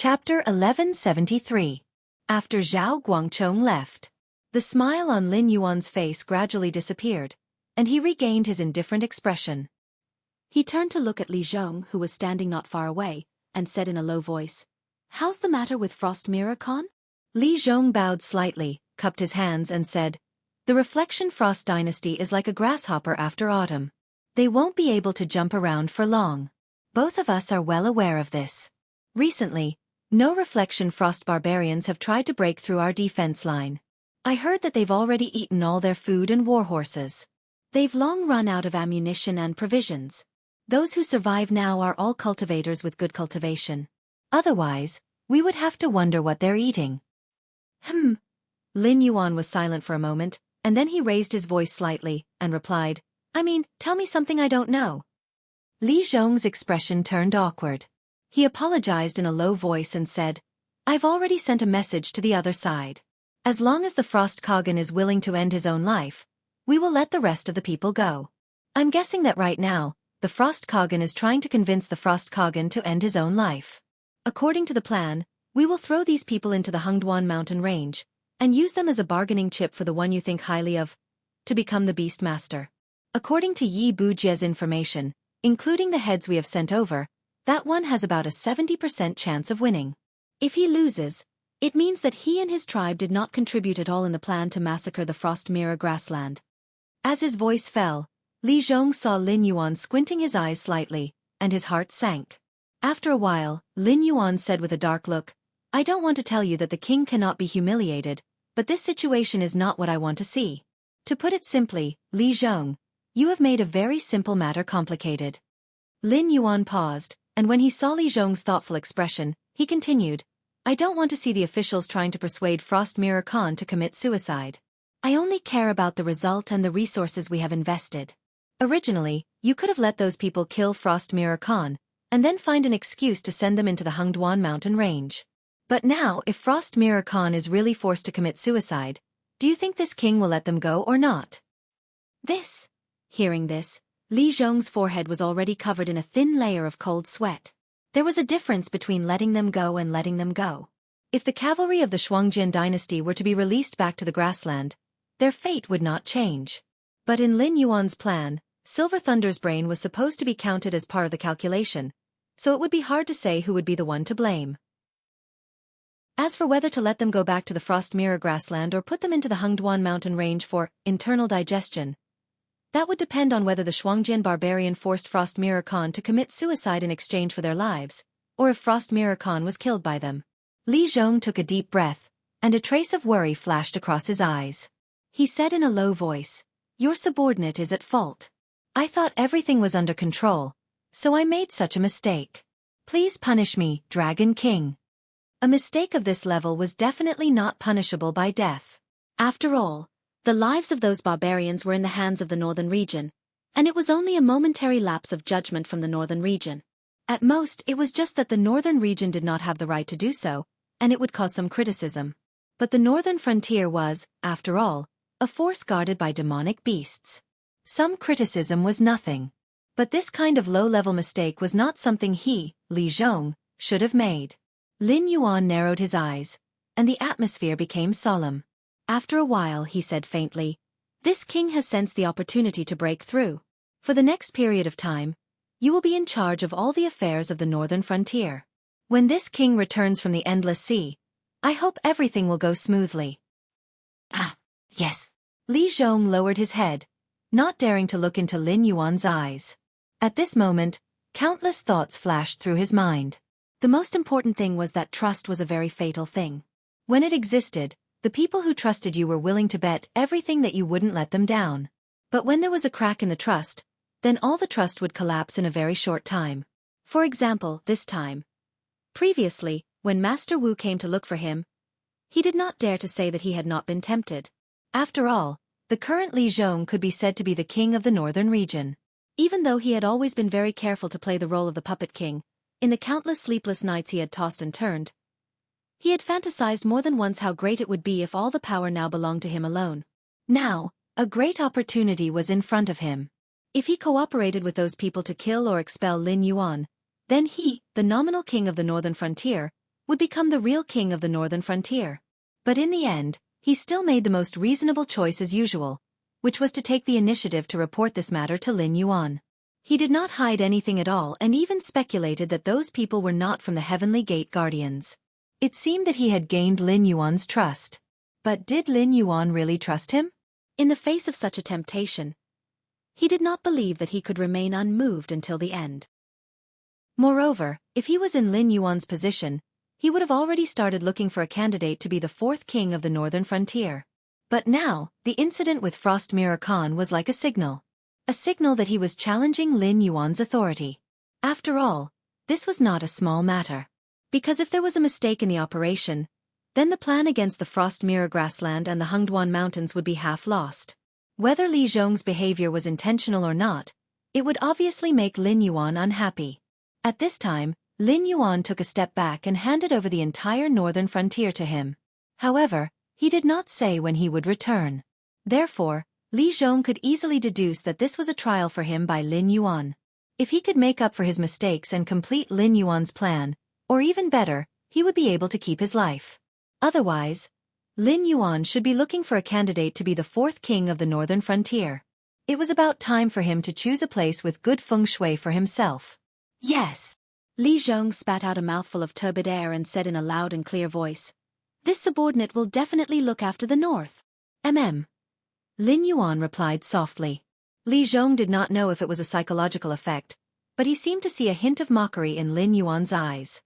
Chapter 1173. After Zhao Guangchong left. The smile on Lin Yuan's face gradually disappeared, and he regained his indifferent expression. He turned to look at Li Zhong, who was standing not far away, and said in a low voice, "How's the matter with Frost Mirror Khan?" Li Zhong bowed slightly, cupped his hands and said, "The Reflection Frost Dynasty is like a grasshopper after autumn. They won't be able to jump around for long. Both of us are well aware of this. Recently, no Reflection Frost barbarians have tried to break through our defense line. I heard that they've already eaten all their food and war horses. They've long run out of ammunition and provisions. Those who survive now are all cultivators with good cultivation. Otherwise, we would have to wonder what they're eating." Lin Yuan was silent for a moment, and then he raised his voice slightly, and replied, "Tell me something I don't know." Li Zhong's expression turned awkward. He apologized in a low voice and said, "I've already sent a message to the other side. As long as the Frost Khagan is willing to end his own life, we will let the rest of the people go. I'm guessing that right now, the Frost Khagan is trying to convince the Frost Khagan to end his own life. According to the plan, we will throw these people into the Hengduan mountain range, and use them as a bargaining chip for the one you think highly of, to become the Beast Master. According to Yi Bujie's information, including the heads we have sent over, that one has about a 70% chance of winning. If he loses, it means that he and his tribe did not contribute at all in the plan to massacre the Frost Mirror grassland." As his voice fell, Li Zhong saw Lin Yuan squinting his eyes slightly, and his heart sank. After a while, Lin Yuan said with a dark look, "I don't want to tell you that the king cannot be humiliated, but this situation is not what I want to see. To put it simply, Li Zhong, you have made a very simple matter complicated." Lin Yuan paused, and when he saw Li Zhong's thoughtful expression, he continued, "I don't want to see the officials trying to persuade Frost Mirror Khan to commit suicide. I only care about the result and the resources we have invested. Originally, you could have let those people kill Frost Mirror Khan, and then find an excuse to send them into the Hengduan mountain range. But now, if Frost Mirror Khan is really forced to commit suicide, do you think this king will let them go or not?" Hearing this, Li Zhong's forehead was already covered in a thin layer of cold sweat. There was a difference between letting them go and letting them go. If the cavalry of the Shuangjian dynasty were to be released back to the grassland, their fate would not change. But in Lin Yuan's plan, Silver Thunder's brain was supposed to be counted as part of the calculation, so it would be hard to say who would be the one to blame. As for whether to let them go back to the Frost Mirror grassland or put them into the Hengduan mountain range for internal digestion, that would depend on whether the Shuangjian barbarian forced Frost Mirror Khan to commit suicide in exchange for their lives, or if Frost Mirror Khan was killed by them. Li Zhong took a deep breath, and a trace of worry flashed across his eyes. He said in a low voice, "Your subordinate is at fault. I thought everything was under control, so I made such a mistake. Please punish me, Dragon King." A mistake of this level was definitely not punishable by death. After all, the lives of those barbarians were in the hands of the northern region, and it was only a momentary lapse of judgment from the northern region. At most, it was just that the northern region did not have the right to do so, and it would cause some criticism. But the northern frontier was, after all, a force guarded by demonic beasts. Some criticism was nothing. But this kind of low-level mistake was not something he, Li Zhong, should have made. Lin Yuan narrowed his eyes, and the atmosphere became solemn. After a while he said faintly, "This king has sensed the opportunity to break through. For the next period of time, you will be in charge of all the affairs of the northern frontier. When this king returns from the Endless Sea, I hope everything will go smoothly." Yes. Li Zhong lowered his head, not daring to look into Lin Yuan's eyes. At this moment, countless thoughts flashed through his mind. The most important thing was that trust was a very fatal thing. When it existed, the people who trusted you were willing to bet everything that you wouldn't let them down. But when there was a crack in the trust, then all the trust would collapse in a very short time. For example, this time. Previously, when Master Wu came to look for him, he did not dare to say that he had not been tempted. After all, the current Li Zhong could be said to be the king of the northern region. Even though he had always been very careful to play the role of the puppet king, in the countless sleepless nights he had tossed and turned, he had fantasized more than once how great it would be if all the power now belonged to him alone. Now, a great opportunity was in front of him. If he cooperated with those people to kill or expel Lin Yuan, then he, the nominal king of the northern frontier, would become the real king of the northern frontier. But in the end, he still made the most reasonable choice as usual, which was to take the initiative to report this matter to Lin Yuan. He did not hide anything at all and even speculated that those people were not from the Heavenly Gate Guardians. It seemed that he had gained Lin Yuan's trust. But did Lin Yuan really trust him? In the face of such a temptation, he did not believe that he could remain unmoved until the end. Moreover, if he was in Lin Yuan's position, he would have already started looking for a candidate to be the fourth king of the northern frontier. But now, the incident with Frost Mirror Khan was like a signal that he was challenging Lin Yuan's authority. After all, this was not a small matter. Because if there was a mistake in the operation, then the plan against the Frost Mirror Grassland and the Hengduan Mountains would be half lost. Whether Li Zhong's behavior was intentional or not, it would obviously make Lin Yuan unhappy. At this time, Lin Yuan took a step back and handed over the entire northern frontier to him. However, he did not say when he would return. Therefore, Li Zhong could easily deduce that this was a trial for him by Lin Yuan. If he could make up for his mistakes and complete Lin Yuan's plan, or even better, he would be able to keep his life. Otherwise, Lin Yuan should be looking for a candidate to be the fourth king of the northern frontier. It was about time for him to choose a place with good feng shui for himself. Yes. Li Zhong spat out a mouthful of turbid air and said in a loud and clear voice, "This subordinate will definitely look after the north." Lin Yuan replied softly. Li Zhong did not know if it was a psychological effect, but he seemed to see a hint of mockery in Lin Yuan's eyes.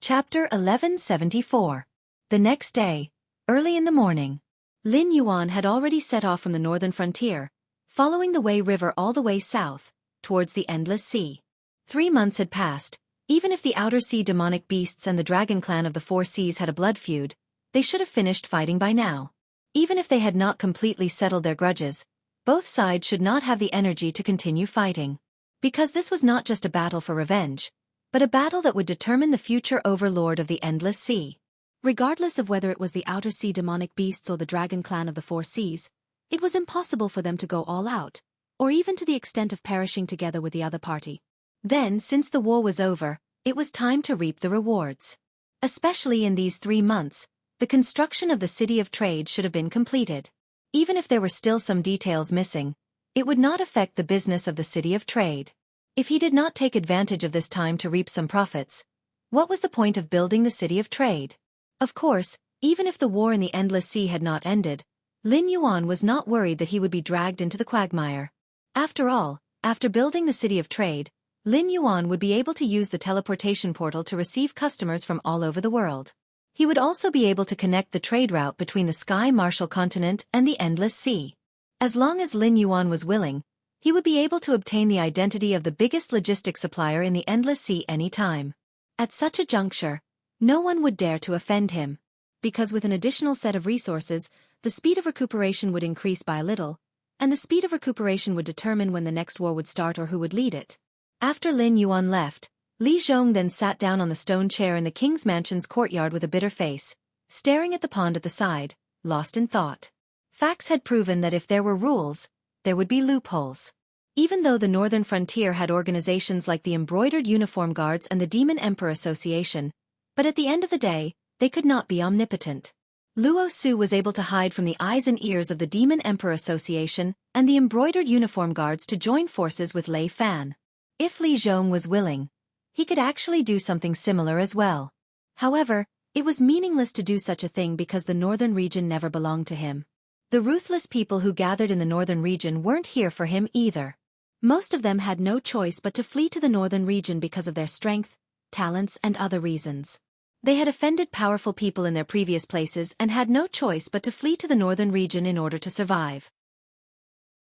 Chapter 1174. The next day, early in the morning, Lin Yuan had already set off from the northern frontier, following the Wei River all the way south, towards the Endless Sea. 3 months had passed. Even if the Outer Sea demonic beasts and the Dragon Clan of the Four Seas had a blood feud, they should have finished fighting by now. Even if they had not completely settled their grudges, both sides should not have the energy to continue fighting. Because this was not just a battle for revenge, but a battle that would determine the future overlord of the Endless Sea. Regardless of whether it was the Outer Sea demonic beasts or the Dragon Clan of the Four Seas, it was impossible for them to go all out, or even to the extent of perishing together with the other party. Then, since the war was over, it was time to reap the rewards. Especially in these 3 months, the construction of the City of Trade should have been completed. Even if there were still some details missing, it would not affect the business of the City of Trade. If he did not take advantage of this time to reap some profits, what was the point of building the City of Trade? Of course, even if the war in the Endless Sea had not ended, Lin Yuan was not worried that he would be dragged into the quagmire. After all, after building the City of Trade, Lin Yuan would be able to use the teleportation portal to receive customers from all over the world. He would also be able to connect the trade route between the Sky Martial Continent and the Endless Sea. As long as Lin Yuan was willing, he would be able to obtain the identity of the biggest logistics supplier in the Endless Sea any time. At such a juncture, no one would dare to offend him. Because with an additional set of resources, the speed of recuperation would increase by a little, and the speed of recuperation would determine when the next war would start or who would lead it. After Lin Yuan left, Li Zhong then sat down on the stone chair in the king's mansion's courtyard with a bitter face, staring at the pond at the side, lost in thought. Facts had proven that if there were rules, there would be loopholes. Even though the northern frontier had organizations like the Embroidered Uniform Guards and the Demon Emperor Association, but at the end of the day, they could not be omnipotent. Luo Su was able to hide from the eyes and ears of the Demon Emperor Association and the Embroidered Uniform Guards to join forces with Lei Fan. If Li Zhong was willing, he could actually do something similar as well. However, it was meaningless to do such a thing because the northern region never belonged to him. The ruthless people who gathered in the northern region weren't here for him either. Most of them had no choice but to flee to the northern region because of their strength, talents, and other reasons. They had offended powerful people in their previous places and had no choice but to flee to the northern region in order to survive.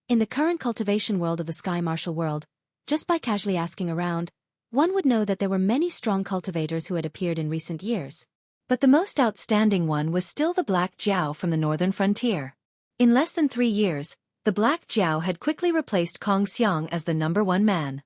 In the current cultivation world of the Sky Martial world, just by casually asking around, one would know that there were many strong cultivators who had appeared in recent years. But the most outstanding one was still the Black Jiao from the northern frontier. In less than 3 years, the Black Jiao had quickly replaced Kong Xiang as the #1 man.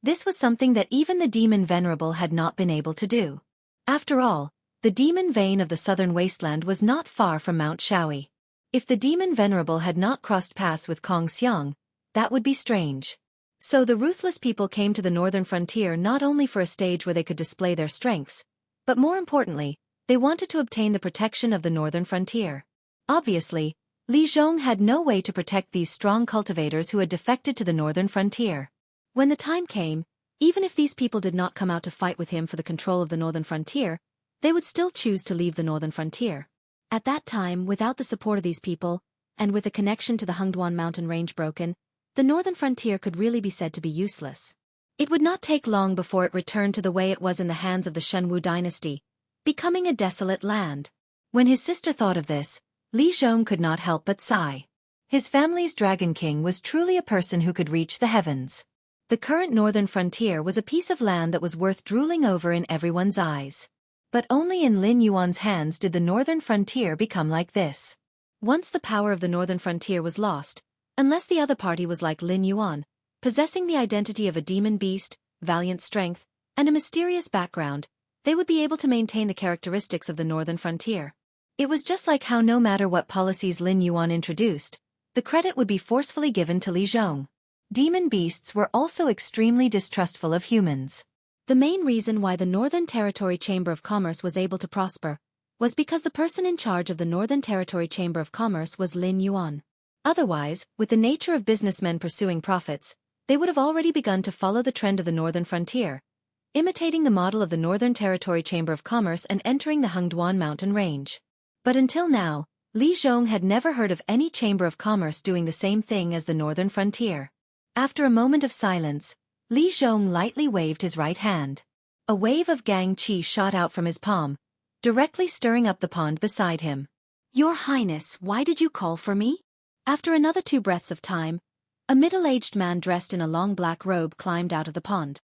This was something that even the Demon Venerable had not been able to do. After all, the Demon Vein of the southern wasteland was not far from Mount Shaoyi. If the Demon Venerable had not crossed paths with Kong Xiang, that would be strange. So the ruthless people came to the northern frontier not only for a stage where they could display their strengths, but more importantly, they wanted to obtain the protection of the northern frontier. Obviously, Li Zhong had no way to protect these strong cultivators who had defected to the northern frontier. When the time came, even if these people did not come out to fight with him for the control of the northern frontier, they would still choose to leave the northern frontier. At that time, without the support of these people, and with the connection to the Hengduan mountain range broken, the northern frontier could really be said to be useless. It would not take long before it returned to the way it was in the hands of the Shenwu dynasty, becoming a desolate land. When his sister thought of this, Li Zhong could not help but sigh. His family's Dragon King was truly a person who could reach the heavens. The current northern frontier was a piece of land that was worth drooling over in everyone's eyes. But only in Lin Yuan's hands did the northern frontier become like this. Once the power of the northern frontier was lost, unless the other party was like Lin Yuan, possessing the identity of a demon beast, valiant strength, and a mysterious background, they would be able to maintain the characteristics of the northern frontier. It was just like how no matter what policies Lin Yuan introduced, the credit would be forcefully given to Li Zhong. Demon beasts were also extremely distrustful of humans. The main reason why the Northern Territory Chamber of Commerce was able to prosper was because the person in charge of the Northern Territory Chamber of Commerce was Lin Yuan. Otherwise, with the nature of businessmen pursuing profits, they would have already begun to follow the trend of the northern frontier, imitating the model of the Northern Territory Chamber of Commerce and entering the Hengduan mountain range. But until now, Li Zhong had never heard of any Chamber of Commerce doing the same thing as the northern frontier. After a moment of silence, Li Zhong lightly waved his right hand. A wave of Gang Qi shot out from his palm, directly stirring up the pond beside him. "Your Highness, why did you call for me?" After another 2 breaths of time, a middle-aged man dressed in a long black robe climbed out of the pond.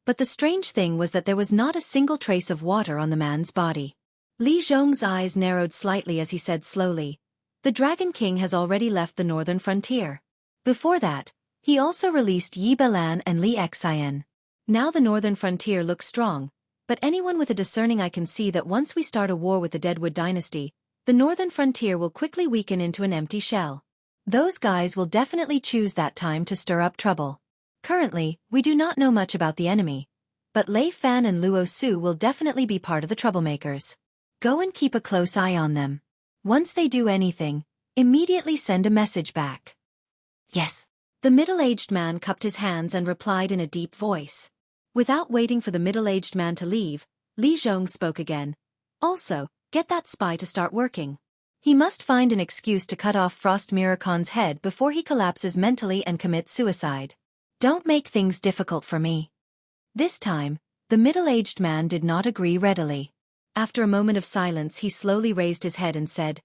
But the strange thing was that there was not a single trace of water on the man's body. Li Zhong's eyes narrowed slightly as he said slowly, "The Dragon King has already left the northern frontier. Before that, he also released Yi Belan and Li Xian. Now the northern frontier looks strong, but anyone with a discerning eye can see that once we start a war with the Deadwood dynasty, the northern frontier will quickly weaken into an empty shell. Those guys will definitely choose that time to stir up trouble. Currently, we do not know much about the enemy, but Lei Fan and Luo Su will definitely be part of the troublemakers. Go and keep a close eye on them. Once they do anything, immediately send a message back." Yes. The middle-aged man cupped his hands and replied in a deep voice. Without waiting for the middle-aged man to leave, Li Zhong spoke again. "Also, get that spy to start working. He must find an excuse to cut off Frost Mirror Khan's head before he collapses mentally and commits suicide. Don't make things difficult for me." This time, the middle-aged man did not agree readily. After a moment of silence, he slowly raised his head and said,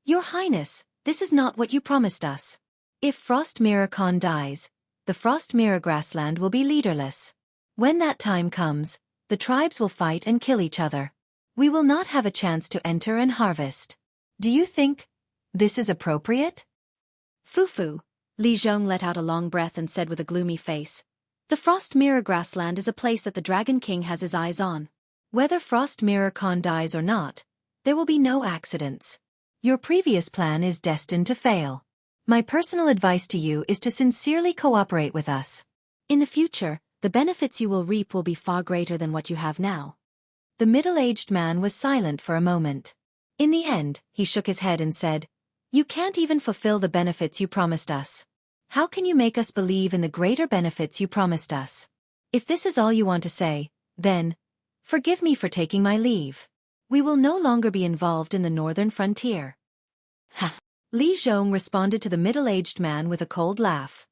"Your Highness, this is not what you promised us. If Frost Mirror Khan dies, the Frost Mirror grassland will be leaderless. When that time comes, the tribes will fight and kill each other. We will not have a chance to enter and harvest. Do you think this is appropriate?" "Fufu," Li Zhong let out a long breath and said with a gloomy face, "The Frost Mirror grassland is a place that the Dragon King has his eyes on. Whether Frost Mirror Khan dies or not, there will be no accidents. Your previous plan is destined to fail. My personal advice to you is to sincerely cooperate with us. In the future, the benefits you will reap will be far greater than what you have now." The middle-aged man was silent for a moment. In the end, he shook his head and said, "You can't even fulfill the benefits you promised us. How can you make us believe in the greater benefits you promised us? If this is all you want to say, then, forgive me for taking my leave. We will no longer be involved in the northern frontier." Ha! Li Zhong responded to the middle-aged man with a cold laugh.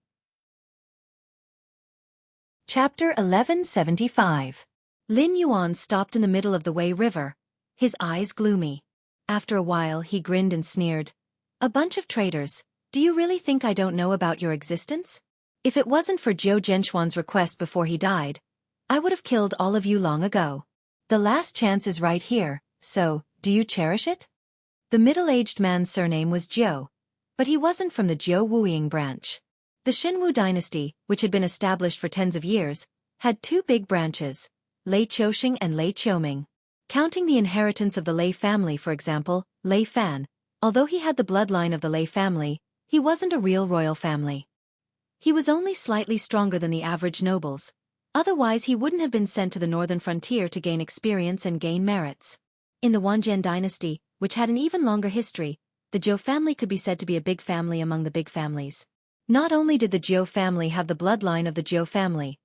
Chapter 1175. Lin Yuan stopped in the middle of the Wei River, his eyes gloomy. After a while he grinned and sneered, "A bunch of traitors, do you really think I don't know about your existence? If it wasn't for Zhou Zhenxuan's request before he died, I would have killed all of you long ago. The last chance is right here, so, do you cherish it?" The middle-aged man's surname was Zhou, but he wasn't from the Zhou Wuying branch. The Xinwu dynasty, which had been established for tens of years, had 2 big branches, Lei Qiuxing and Lei Qiuming. Counting the inheritance of the Lei family, for example, Lei Fan, although he had the bloodline of the Lei family, he wasn't a real royal family. He was only slightly stronger than the average nobles. Otherwise he wouldn't have been sent to the northern frontier to gain experience and gain merits. In the Wanjian dynasty, which had an even longer history, the Zhou family could be said to be a big family among the big families. Not only did the Zhou family have the bloodline of the Zhou family,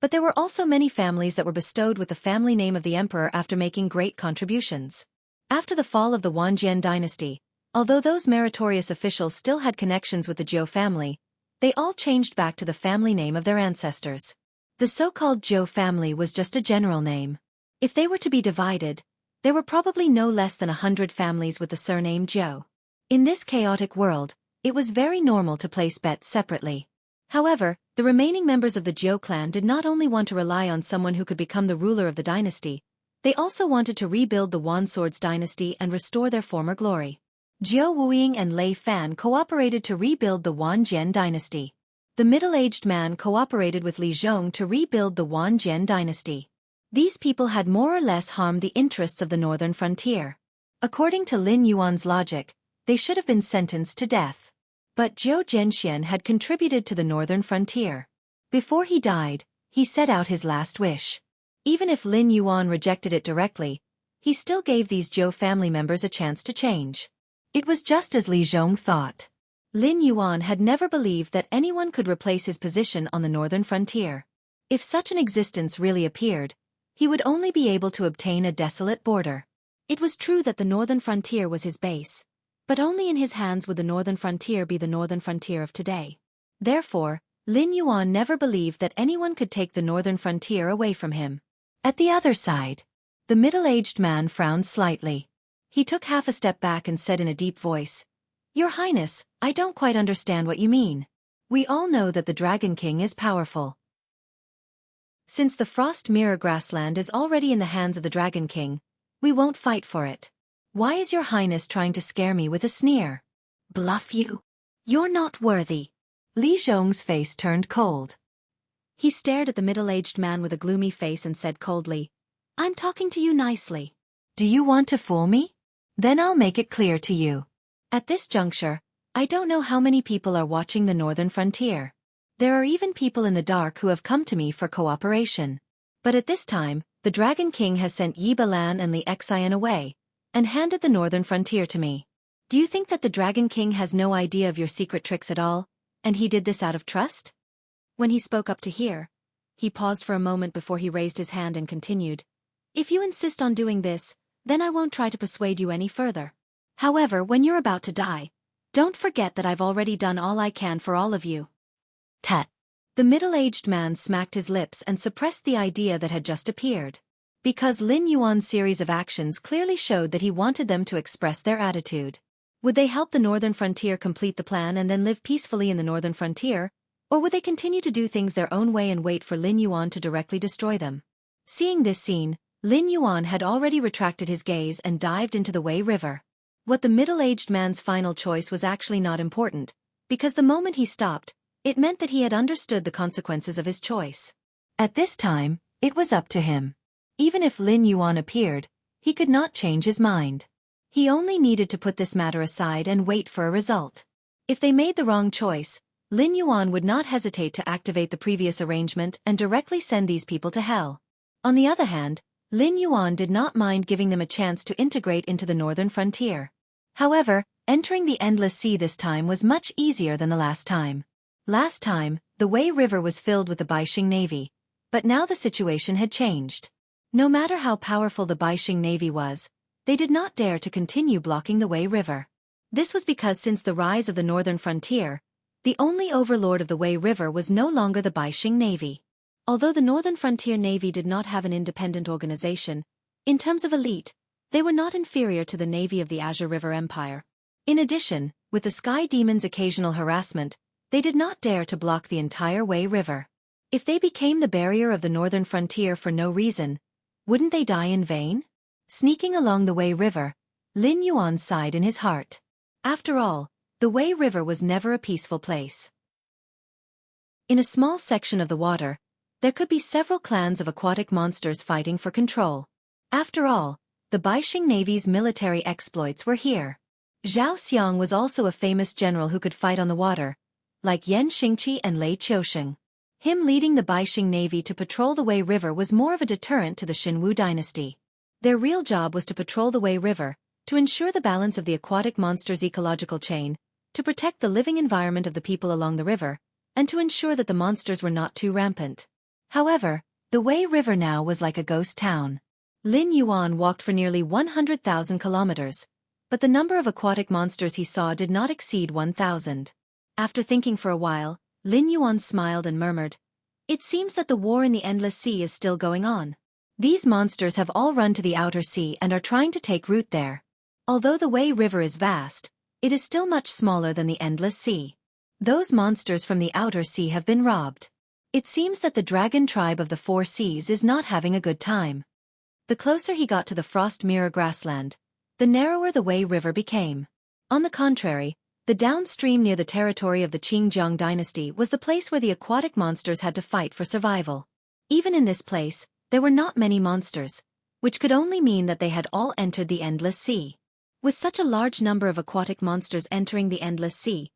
but there were also many families that were bestowed with the family name of the emperor after making great contributions. After the fall of the Wanjian dynasty, although those meritorious officials still had connections with the Zhou family, they all changed back to the family name of their ancestors. The so-called Zhou family was just a general name. If they were to be divided, there were probably no less than 100 families with the surname Zhou. In this chaotic world, it was very normal to place bets separately. However, the remaining members of the Zhou clan did not only want to rely on someone who could become the ruler of the dynasty, they also wanted to rebuild the Wan Swords dynasty and restore their former glory. Jiao Wuying and Lei Fan cooperated to rebuild the Wanjian dynasty. The middle-aged man cooperated with Li Zhong to rebuild the Wanjian dynasty. These people had more or less harmed the interests of the northern frontier. According to Lin Yuan's logic, they should have been sentenced to death. But Zhou Zhenxian had contributed to the northern frontier. Before he died, he set out his last wish. Even if Lin Yuan rejected it directly, he still gave these Zhou family members a chance to change. It was just as Li Zhong thought. Lin Yuan had never believed that anyone could replace his position on the northern frontier. If such an existence really appeared, he would only be able to obtain a desolate border. It was true that the northern frontier was his base, but only in his hands would the northern frontier be the northern frontier of today. Therefore, Lin Yuan never believed that anyone could take the northern frontier away from him. At the other side, the middle-aged man frowned slightly. He took half a step back and said in a deep voice, "Your Highness, I don't quite understand what you mean. We all know that the Dragon King is powerful. Since the Frost Mirror grassland is already in the hands of the Dragon King, we won't fight for it. Why is your Highness trying to scare me with a sneer? Bluff you? You're not worthy." Li Zhong's face turned cold. He stared at the middle-aged man with a gloomy face and said coldly, "I'm talking to you nicely. Do you want to fool me? Then I'll make it clear to you. At this juncture, I don't know how many people are watching the northern frontier. There are even people in the dark who have come to me for cooperation. But at this time, the Dragon King has sent Yi Balan and Li Xian away, and handed the northern frontier to me. Do you think that the Dragon King has no idea of your secret tricks at all, and he did this out of trust?" When he spoke up to hear, he paused for a moment before he raised his hand and continued, "If you insist on doing this, then I won't try to persuade you any further. However, when you're about to die, don't forget that I've already done all I can for all of you." Tut. The middle-aged man smacked his lips and suppressed the idea that had just appeared. Because Lin Yuan's series of actions clearly showed that he wanted them to express their attitude. Would they help the northern frontier complete the plan and then live peacefully in the northern frontier, or would they continue to do things their own way and wait for Lin Yuan to directly destroy them? Seeing this scene, Lin Yuan had already retracted his gaze and dived into the Wei River. What the middle-aged man's final choice was actually not important, because the moment he stopped, it meant that he had understood the consequences of his choice. At this time, it was up to him. Even if Lin Yuan appeared, he could not change his mind. He only needed to put this matter aside and wait for a result. If they made the wrong choice, Lin Yuan would not hesitate to activate the previous arrangement and directly send these people to hell. On the other hand, Lin Yuan did not mind giving them a chance to integrate into the northern frontier. However, entering the Endless Sea this time was much easier than the last time. Last time, the Wei River was filled with the Baixing Navy, but now the situation had changed. No matter how powerful the Baixing Navy was, they did not dare to continue blocking the Wei River. This was because since the rise of the northern frontier, the only overlord of the Wei River was no longer the Baixing Navy. Although the Northern Frontier Navy did not have an independent organization, in terms of elite, they were not inferior to the Navy of the Azure River Empire. In addition, with the Sky Demon's occasional harassment, they did not dare to block the entire Wei River. If they became the barrier of the northern frontier for no reason, wouldn't they die in vain? Sneaking along the Wei River, Lin Yuan sighed in his heart. After all, the Wei River was never a peaceful place. In a small section of the water, there could be several clans of aquatic monsters fighting for control. After all, the Baixing Navy's military exploits were here. Zhao Xiang was also a famous general who could fight on the water, like Yan Xingqi and Lei Qiusheng. Him leading the Baixing Navy to patrol the Wei River was more of a deterrent to the Xinwu dynasty. Their real job was to patrol the Wei River, to ensure the balance of the aquatic monster's ecological chain, to protect the living environment of the people along the river, and to ensure that the monsters were not too rampant. However, the Wei River now was like a ghost town. Lin Yuan walked for nearly 100,000 kilometers, but the number of aquatic monsters he saw did not exceed 1,000. After thinking for a while, Lin Yuan smiled and murmured, "It seems that the war in the Endless Sea is still going on. These monsters have all run to the outer sea and are trying to take root there. Although the Wei River is vast, it is still much smaller than the Endless Sea. Those monsters from the outer sea have been robbed. It seems that the dragon tribe of the Four Seas is not having a good time." The closer he got to the Frost Mirror grassland, the narrower the Wei River became. On the contrary, the downstream near the territory of the Qingjiang dynasty was the place where the aquatic monsters had to fight for survival. Even in this place, there were not many monsters, which could only mean that they had all entered the Endless Sea. With such a large number of aquatic monsters entering the Endless Sea,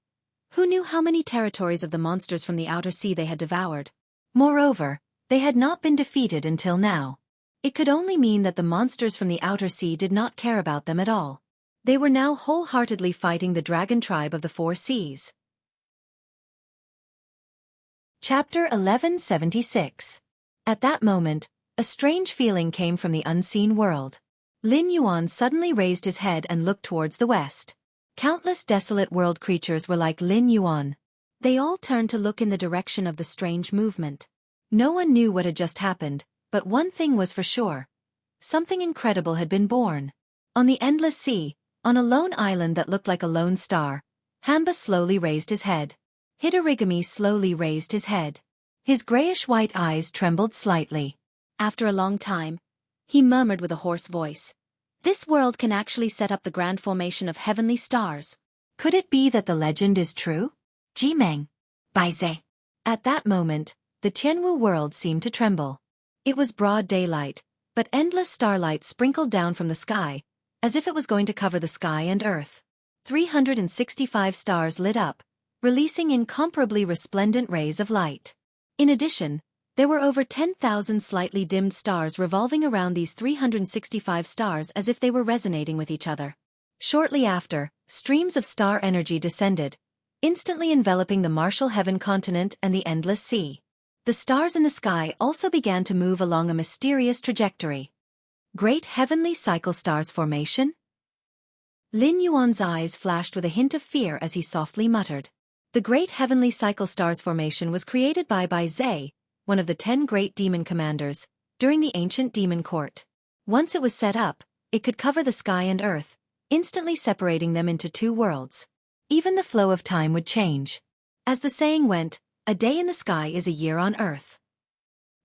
who knew how many territories of the monsters from the outer sea they had devoured? Moreover, they had not been defeated until now. It could only mean that the monsters from the outer sea did not care about them at all. They were now wholeheartedly fighting the dragon tribe of the Four Seas. Chapter 1176. At that moment, a strange feeling came from the unseen world. Lin Yuan suddenly raised his head and looked towards the west. Countless desolate world creatures were like Lin Yuan. They all turned to look in the direction of the strange movement. No one knew what had just happened, but one thing was for sure. Something incredible had been born. On the Endless Sea, on a lone island that looked like a lone star, Hamba slowly raised his head. Hidorigami slowly raised his head. His grayish-white eyes trembled slightly. After a long time, he murmured with a hoarse voice, "This world can actually set up the grand formation of heavenly stars. Could it be that the legend is true?" Jimeng. Baize. At that moment, the Tianwu world seemed to tremble. It was broad daylight, but endless starlight sprinkled down from the sky, as if it was going to cover the sky and earth. 365 stars lit up, releasing incomparably resplendent rays of light. In addition, there were over 10,000 slightly dimmed stars revolving around these 365 stars as if they were resonating with each other. Shortly after, streams of star energy descended, instantly enveloping the Martial Heaven continent and the Endless Sea. The stars in the sky also began to move along a mysterious trajectory. Great Heavenly Cycle Stars formation? Lin Yuan's eyes flashed with a hint of fear as he softly muttered. The Great Heavenly Cycle Stars formation was created by Bai Zhe, one of the 10 great demon commanders, during the ancient demon court. Once it was set up, it could cover the sky and earth, instantly separating them into two worlds. Even the flow of time would change. As the saying went, a day in the sky is a year on earth.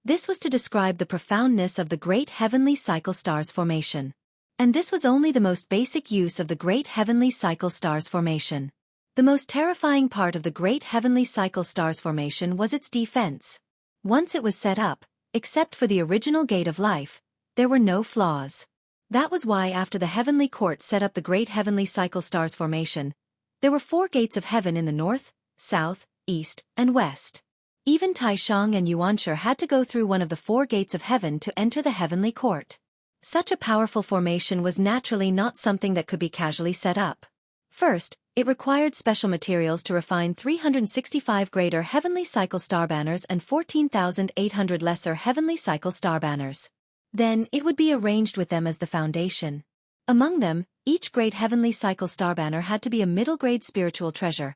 This was to describe the profoundness of the Great Heavenly Cycle Stars formation. And this was only the most basic use of the Great Heavenly Cycle Stars formation. The most terrifying part of the Great Heavenly Cycle Stars formation was its defense. Once it was set up, except for the original Gate of Life, there were no flaws. That was why after the Heavenly Court set up the Great Heavenly Cycle Stars formation, there were 4 gates of heaven in the north, south, east, and west. Even Taishang and Yuanshi had to go through one of the 4 gates of heaven to enter the Heavenly Court. Such a powerful formation was naturally not something that could be casually set up. First, it required special materials to refine 365 greater Heavenly Cycle Star Banners and 14,800 lesser Heavenly Cycle Star Banners. Then, it would be arranged with them as the foundation. Among them, each great Heavenly Cycle Star Banner had to be a middle-grade spiritual treasure,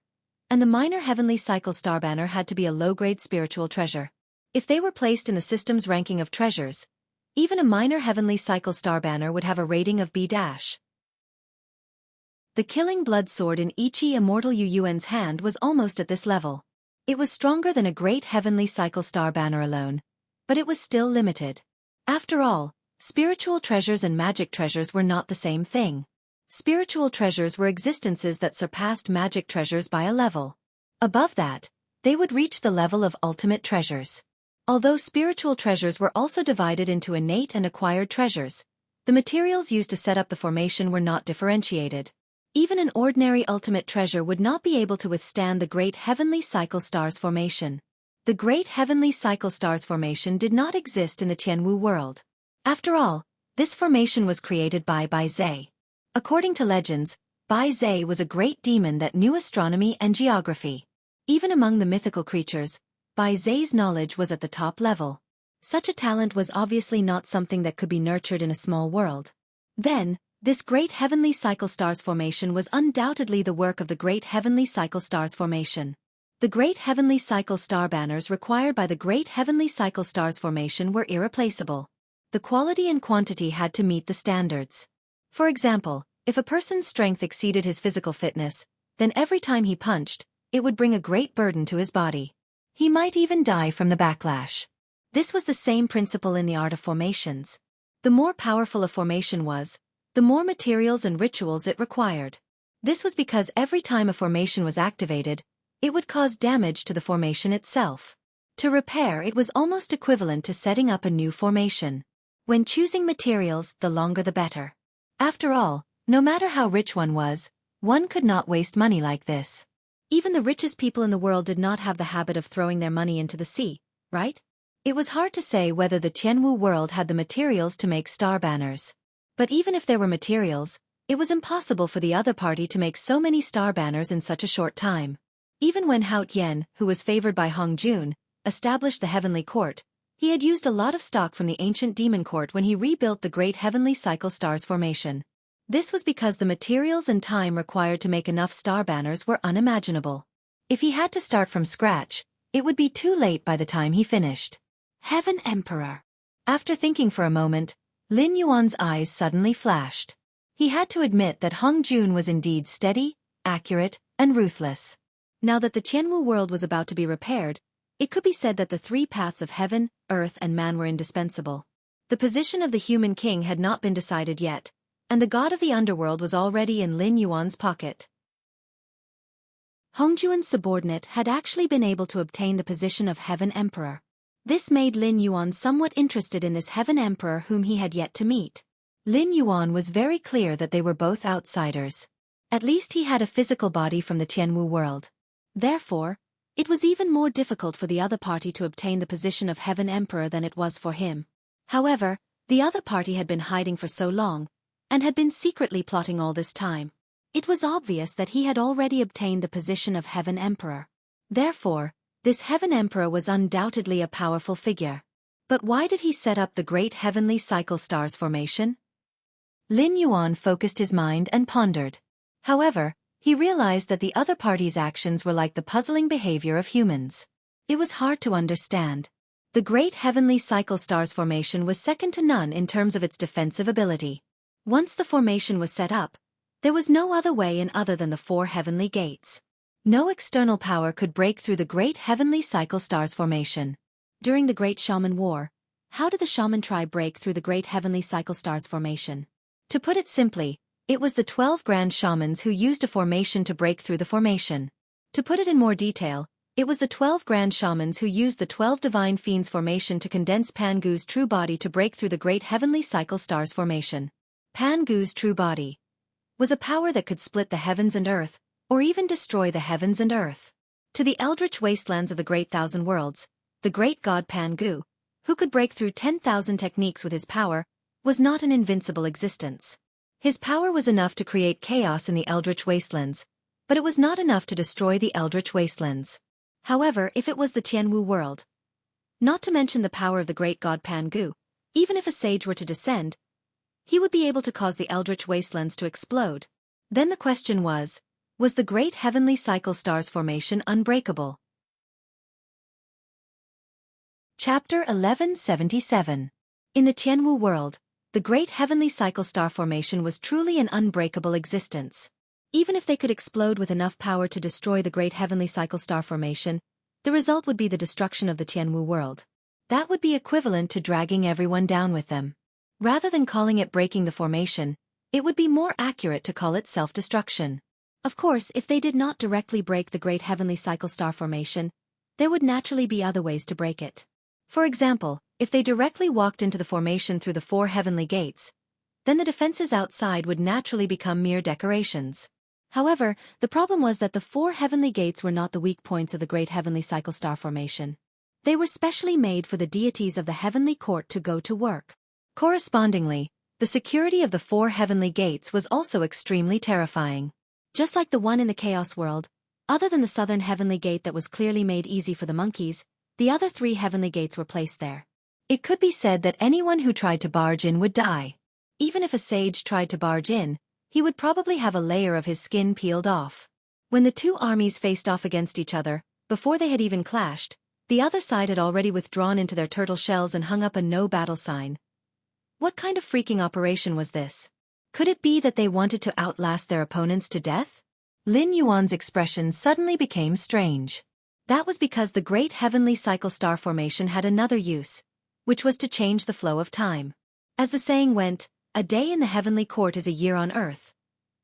and the minor Heavenly Cycle Star Banner had to be a low-grade spiritual treasure. If they were placed in the system's ranking of treasures, even a minor Heavenly Cycle Star Banner would have a rating of B-. The killing blood sword in Ichi Immortal Yu Yuan's hand was almost at this level. It was stronger than a great Heavenly Cycle Star Banner alone, but it was still limited. After all, spiritual treasures and magic treasures were not the same thing. Spiritual treasures were existences that surpassed magic treasures by a level. Above that, they would reach the level of ultimate treasures. Although spiritual treasures were also divided into innate and acquired treasures, the materials used to set up the formation were not differentiated. Even an ordinary ultimate treasure would not be able to withstand the Great Heavenly Cycle Stars formation. The Great Heavenly Cycle Stars formation did not exist in the Tianwu world. After all, this formation was created by Bai Zhe. According to legends, Bai Zhe was a great demon that knew astronomy and geography. Even among the mythical creatures, Bai Zhe's knowledge was at the top level. Such a talent was obviously not something that could be nurtured in a small world. Then, this Great Heavenly Cycle Stars formation was undoubtedly the work of the Great Heavenly Cycle Stars formation. The Great Heavenly Cycle Star banners required by the Great Heavenly Cycle Stars formation were irreplaceable. The quality and quantity had to meet the standards. For example, if a person's strength exceeded his physical fitness, then every time he punched, it would bring a great burden to his body. He might even die from the backlash. This was the same principle in the art of formations. The more powerful a formation was, the more materials and rituals it required. This was because every time a formation was activated, it would cause damage to the formation itself. To repair it was almost equivalent to setting up a new formation. When choosing materials, the longer the better. After all, no matter how rich one could not waste money like this. Even the richest people in the world did not have the habit of throwing their money into the sea, right? It was hard to say whether the Tianwu world had the materials to make star banners. But even if there were materials, it was impossible for the other party to make so many star banners in such a short time. Even when Hao Tian, who was favored by Hong Jun, established the Heavenly Court, he had used a lot of stock from the ancient demon court when he rebuilt the Great Heavenly Cycle Stars formation. This was because the materials and time required to make enough star banners were unimaginable. If he had to start from scratch, it would be too late by the time he finished. Heaven Emperor. After thinking for a moment, Lin Yuan's eyes suddenly flashed. He had to admit that Hong Jun was indeed steady, accurate, and ruthless. Now that the Tianwu world was about to be repaired, it could be said that the three paths of heaven, earth, and man were indispensable. The position of the human king had not been decided yet, and the god of the underworld was already in Lin Yuan's pocket. Hong Jun's subordinate had actually been able to obtain the position of Heaven Emperor. This made Lin Yuan somewhat interested in this Heaven Emperor whom he had yet to meet. Lin Yuan was very clear that they were both outsiders. At least he had a physical body from the Tianwu world. Therefore, it was even more difficult for the other party to obtain the position of Heaven Emperor than it was for him. However, the other party had been hiding for so long, and had been secretly plotting all this time. It was obvious that he had already obtained the position of Heaven Emperor. Therefore, this Heaven Emperor was undoubtedly a powerful figure. But why did he set up the Great Heavenly Cycle Stars formation? Lin Yuan focused his mind and pondered. However, he realized that the other party's actions were like the puzzling behavior of humans. It was hard to understand. The Great Heavenly Cycle Stars formation was second to none in terms of its defensive ability. Once the formation was set up, there was no other way in other than the four heavenly gates. No external power could break through the Great Heavenly Cycle Stars formation. During the Great Shaman War, how did the Shaman tribe break through the Great Heavenly Cycle Stars formation? To put it simply, it was the 12 Grand Shamans who used a formation to break through the formation. To put it in more detail, it was the 12 Grand Shamans who used the 12 Divine Fiends formation to condense Pan Gu's true body to break through the Great Heavenly Cycle Stars formation. Pan Gu's true body was a power that could split the heavens and earth, or even destroy the heavens and earth. To the eldritch wastelands of the Great Thousand Worlds, the great god Pan Gu, who could break through 10,000 techniques with his power, was not an invincible existence. His power was enough to create chaos in the eldritch wastelands, but it was not enough to destroy the eldritch wastelands. However, if it was the Tianwu world, not to mention the power of the great god Pan Gu, even if a sage were to descend, he would be able to cause the eldritch wastelands to explode. Then the question was the Great Heavenly Cycle Stars formation unbreakable? Chapter 1177. In the Tianwu world, the Great Heavenly Cycle Star formation was truly an unbreakable existence. Even if they could explode with enough power to destroy the Great Heavenly Cycle Star formation, the result would be the destruction of the Tianwu world. That would be equivalent to dragging everyone down with them. Rather than calling it breaking the formation, it would be more accurate to call it self-destruction. Of course, if they did not directly break the Great Heavenly Cycle Star formation, there would naturally be other ways to break it. For example, if they directly walked into the formation through the four heavenly gates, then the defenses outside would naturally become mere decorations. However, the problem was that the 4 heavenly gates were not the weak points of the great heavenly cycle star formation. They were specially made for the deities of the heavenly court to go to work. Correspondingly, the security of the 4 heavenly gates was also extremely terrifying. Just like the one in the Chaos World, other than the southern heavenly gate that was clearly made easy for the monkeys, the other 3 heavenly gates were placed there. It could be said that anyone who tried to barge in would die. Even if a sage tried to barge in, he would probably have a layer of his skin peeled off. When the 2 armies faced off against each other, before they had even clashed, the other side had already withdrawn into their turtle shells and hung up a no battle sign. What kind of freaking operation was this? Could it be that they wanted to outlast their opponents to death? Lin Yuan's expression suddenly became strange. That was because the great heavenly cycle star formation had another use, which was to change the flow of time. As the saying went, a day in the heavenly court is a year on earth.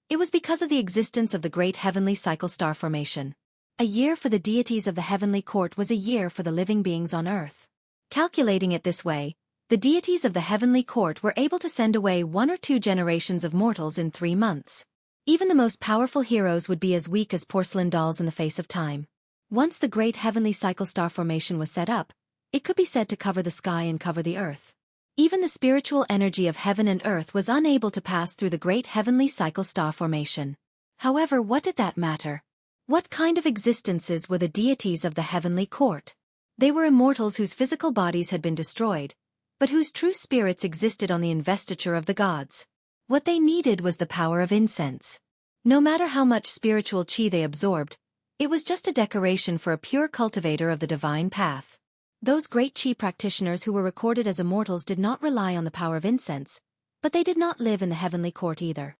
It was because of the existence of the great heavenly cycle star formation. A year for the deities of the heavenly court was a year for the living beings on earth. Calculating it this way, the deities of the heavenly court were able to send away 1 or 2 generations of mortals in 3 months. Even the most powerful heroes would be as weak as porcelain dolls in the face of time. Once the great heavenly cycle star formation was set up, it could be said to cover the sky and cover the earth. Even the spiritual energy of heaven and earth was unable to pass through the great heavenly cycle star formation. However, what did that matter? What kind of existences were the deities of the heavenly court? They were immortals whose physical bodies had been destroyed, but whose true spirits existed on the investiture of the gods. What they needed was the power of incense. No matter how much spiritual chi they absorbed, it was just a decoration for a pure cultivator of the divine path. Those great chi practitioners who were recorded as immortals did not rely on the power of incense, but they did not live in the heavenly court either.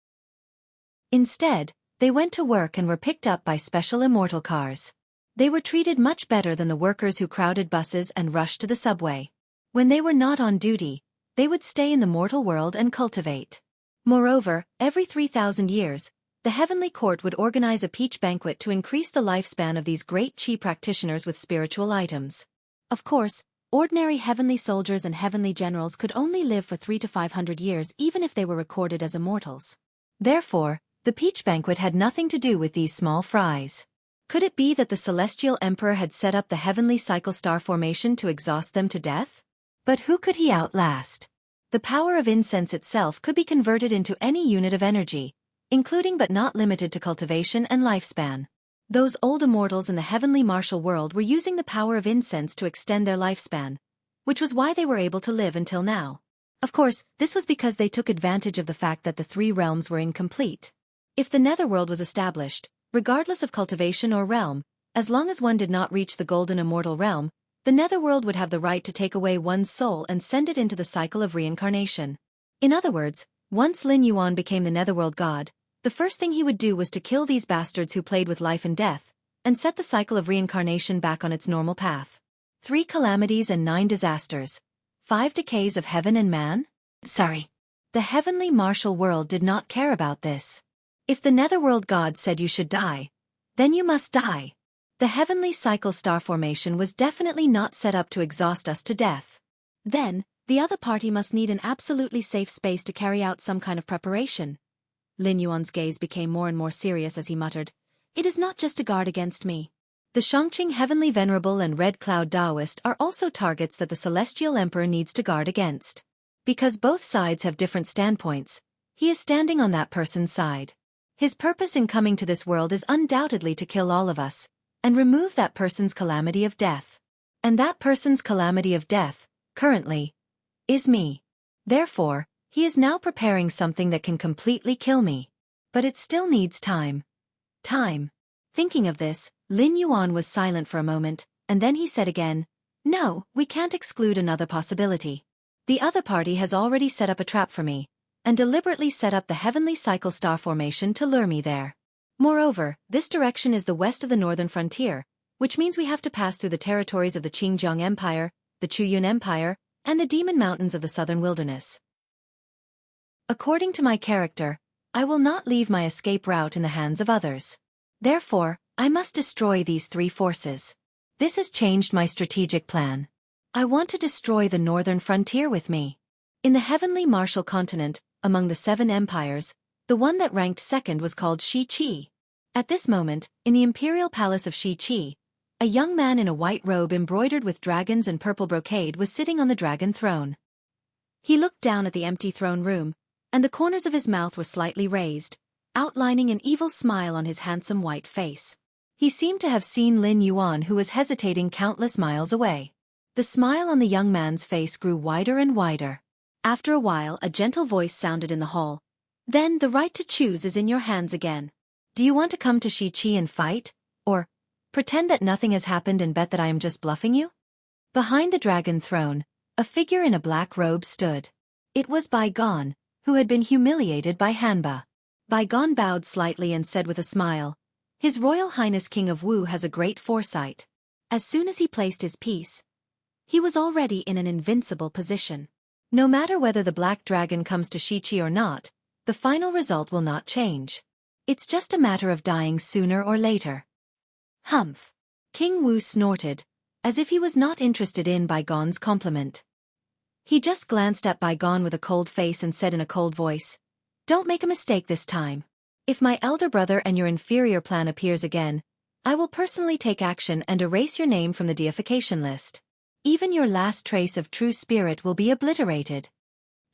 Instead, they went to work and were picked up by special immortal cars. They were treated much better than the workers who crowded buses and rushed to the subway. When they were not on duty, they would stay in the mortal world and cultivate. Moreover, every 3,000 years, the heavenly court would organize a peach banquet to increase the lifespan of these great chi practitioners with spiritual items. Of course, ordinary heavenly soldiers and heavenly generals could only live for 300 to 500 years even if they were recorded as immortals. Therefore, the peach banquet had nothing to do with these small fries. Could it be that the celestial emperor had set up the heavenly cycle star formation to exhaust them to death? But who could he outlast? The power of incense itself could be converted into any unit of energy, including but not limited to cultivation and lifespan. Those old immortals in the heavenly martial world were using the power of incense to extend their lifespan, which was why they were able to live until now. Of course, this was because they took advantage of the fact that the 3 realms were incomplete. If the netherworld was established, regardless of cultivation or realm, as long as one did not reach the golden immortal realm, the netherworld would have the right to take away one's soul and send it into the cycle of reincarnation. In other words, once Lin Yuan became the netherworld god, the first thing he would do was to kill these bastards who played with life and death, and set the cycle of reincarnation back on its normal path. 3 calamities and 9 disasters. 5 decays of heaven and man? Sorry. The heavenly martial world did not care about this. If the netherworld god said you should die, then you must die. The heavenly cycle star formation was definitely not set up to exhaust us to death. Then, the other party must need an absolutely safe space to carry out some kind of preparation. Lin Yuan's gaze became more and more serious as he muttered, "It is not just to guard against me. The Shangqing Heavenly Venerable and Red Cloud Taoist are also targets that the Celestial Emperor needs to guard against. Because both sides have different standpoints, he is standing on that person's side. His purpose in coming to this world is undoubtedly to kill all of us, and remove that person's calamity of death. And that person's calamity of death, currently, is me. Therefore, he is now preparing something that can completely kill me. But it still needs time. Time." Thinking of this, Lin Yuan was silent for a moment, and then he said again, "No, we can't exclude another possibility. The other party has already set up a trap for me, and deliberately set up the heavenly cycle star formation to lure me there. Moreover, this direction is the west of the northern frontier, which means we have to pass through the territories of the Qingjiang Empire, the Chuyun Empire, and the Demon Mountains of the southern wilderness. According to my character, I will not leave my escape route in the hands of others. Therefore, I must destroy these 3 forces. This has changed my strategic plan. I want to destroy the northern frontier with me. In the heavenly martial continent, among the 7 empires, the one that ranked second was called Shi Qi, At this moment, in the imperial palace of Shi-Chi, a young man in a white robe embroidered with dragons and purple brocade was sitting on the dragon throne. He looked down at the empty throne room, and the corners of his mouth were slightly raised, outlining an evil smile on his handsome white face. He seemed to have seen Lin Yuan, who was hesitating countless miles away. The smile on the young man's face grew wider and wider. After a while, a gentle voice sounded in the hall. Then the right to choose is in your hands again. Do you want to come to Shi-Chi and fight, or pretend that nothing has happened and bet that I am just bluffing you? Behind the dragon throne, a figure in a black robe stood. It was Bai Gon, who had been humiliated by Hanba. Bai Gon bowed slightly and said with a smile, His Royal Highness King of Wu has a great foresight. As soon as he placed his piece, he was already in an invincible position. No matter whether the Black Dragon comes to Shi-Chi or not, the final result will not change. It's just a matter of dying sooner or later. Humph. King Wu snorted, as if he was not interested in Bai Gon's compliment. He just glanced at Bai Gon with a cold face and said in a cold voice, Don't make a mistake this time. If my elder brother and your inferior plan appears again, I will personally take action and erase your name from the deification list. Even your last trace of true spirit will be obliterated.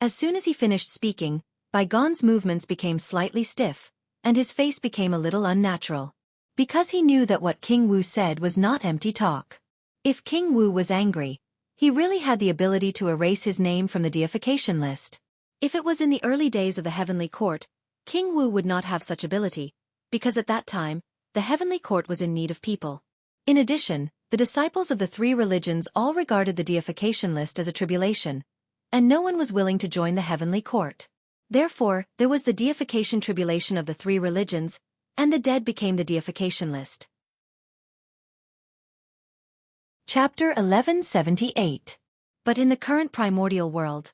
As soon as he finished speaking, Bai Gon's movements became slightly stiff, and his face became a little unnatural. Because he knew that what King Wu said was not empty talk. If King Wu was angry, he really had the ability to erase his name from the deification list. If it was in the early days of the Heavenly Court, King Wu would not have such ability, because at that time, the Heavenly Court was in need of people. In addition, the disciples of the three religions all regarded the deification list as a tribulation, and no one was willing to join the Heavenly Court. Therefore, there was the deification tribulation of the three religions, and the dead became the deification list. Chapter 1178. But in the current primordial world,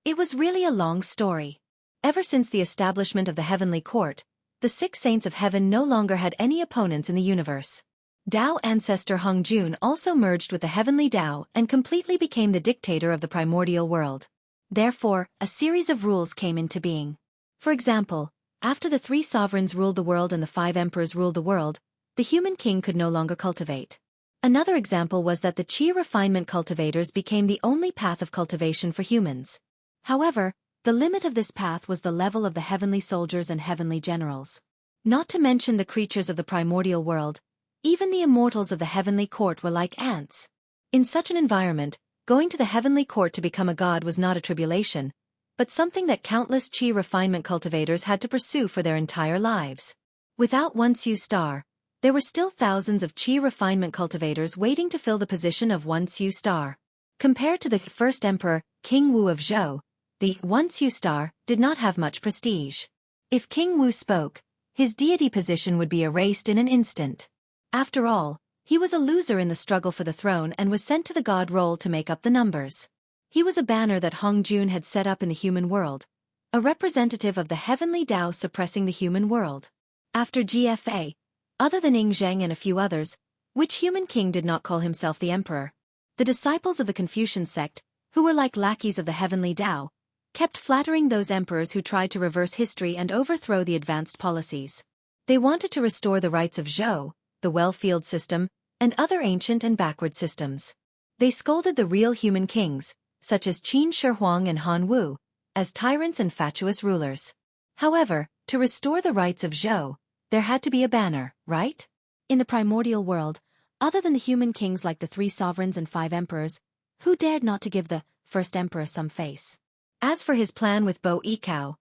it was really a long story. Ever since the establishment of the Heavenly Court, the 6 saints of heaven no longer had any opponents in the universe. Tao ancestor Hung Jun also merged with the heavenly Tao and completely became the dictator of the primordial world. Therefore, a series of rules came into being. For example, after the 3 sovereigns ruled the world and the 5 emperors ruled the world, the human king could no longer cultivate. Another example was that the Qi refinement cultivators became the only path of cultivation for humans. However, the limit of this path was the level of the heavenly soldiers and heavenly generals. Not to mention the creatures of the primordial world, even the immortals of the heavenly court were like ants. In such an environment, going to the heavenly court to become a god was not a tribulation, but something that countless Qi refinement cultivators had to pursue for their entire lives. Without Wuxia star, there were still thousands of Qi refinement cultivators waiting to fill the position of Wuxia star. Compared to the first emperor, King Wu of Zhou, the Wuxia star did not have much prestige. If King Wu spoke, his deity position would be erased in an instant. After all, he was a loser in the struggle for the throne and was sent to the god role to make up the numbers. He was a banner that Hong Jun had set up in the human world, a representative of the heavenly Tao suppressing the human world. After GFA, other than Ing Zheng and a few others, which human king did not call himself the emperor? The disciples of the Confucian sect, who were like lackeys of the heavenly Tao, kept flattering those emperors who tried to reverse history and overthrow the advanced policies. They wanted to restore the rights of Zhou, the well-field system, and other ancient and backward systems. They scolded the real human kings, such as Qin Shi Huang and Han Wu, as tyrants and fatuous rulers. However, to restore the rights of Zhou, there had to be a banner, right? In the primordial world, other than the human kings like the 3 sovereigns and 5 emperors, who dared not to give the first emperor some face? As for his plan with Bo Yikao,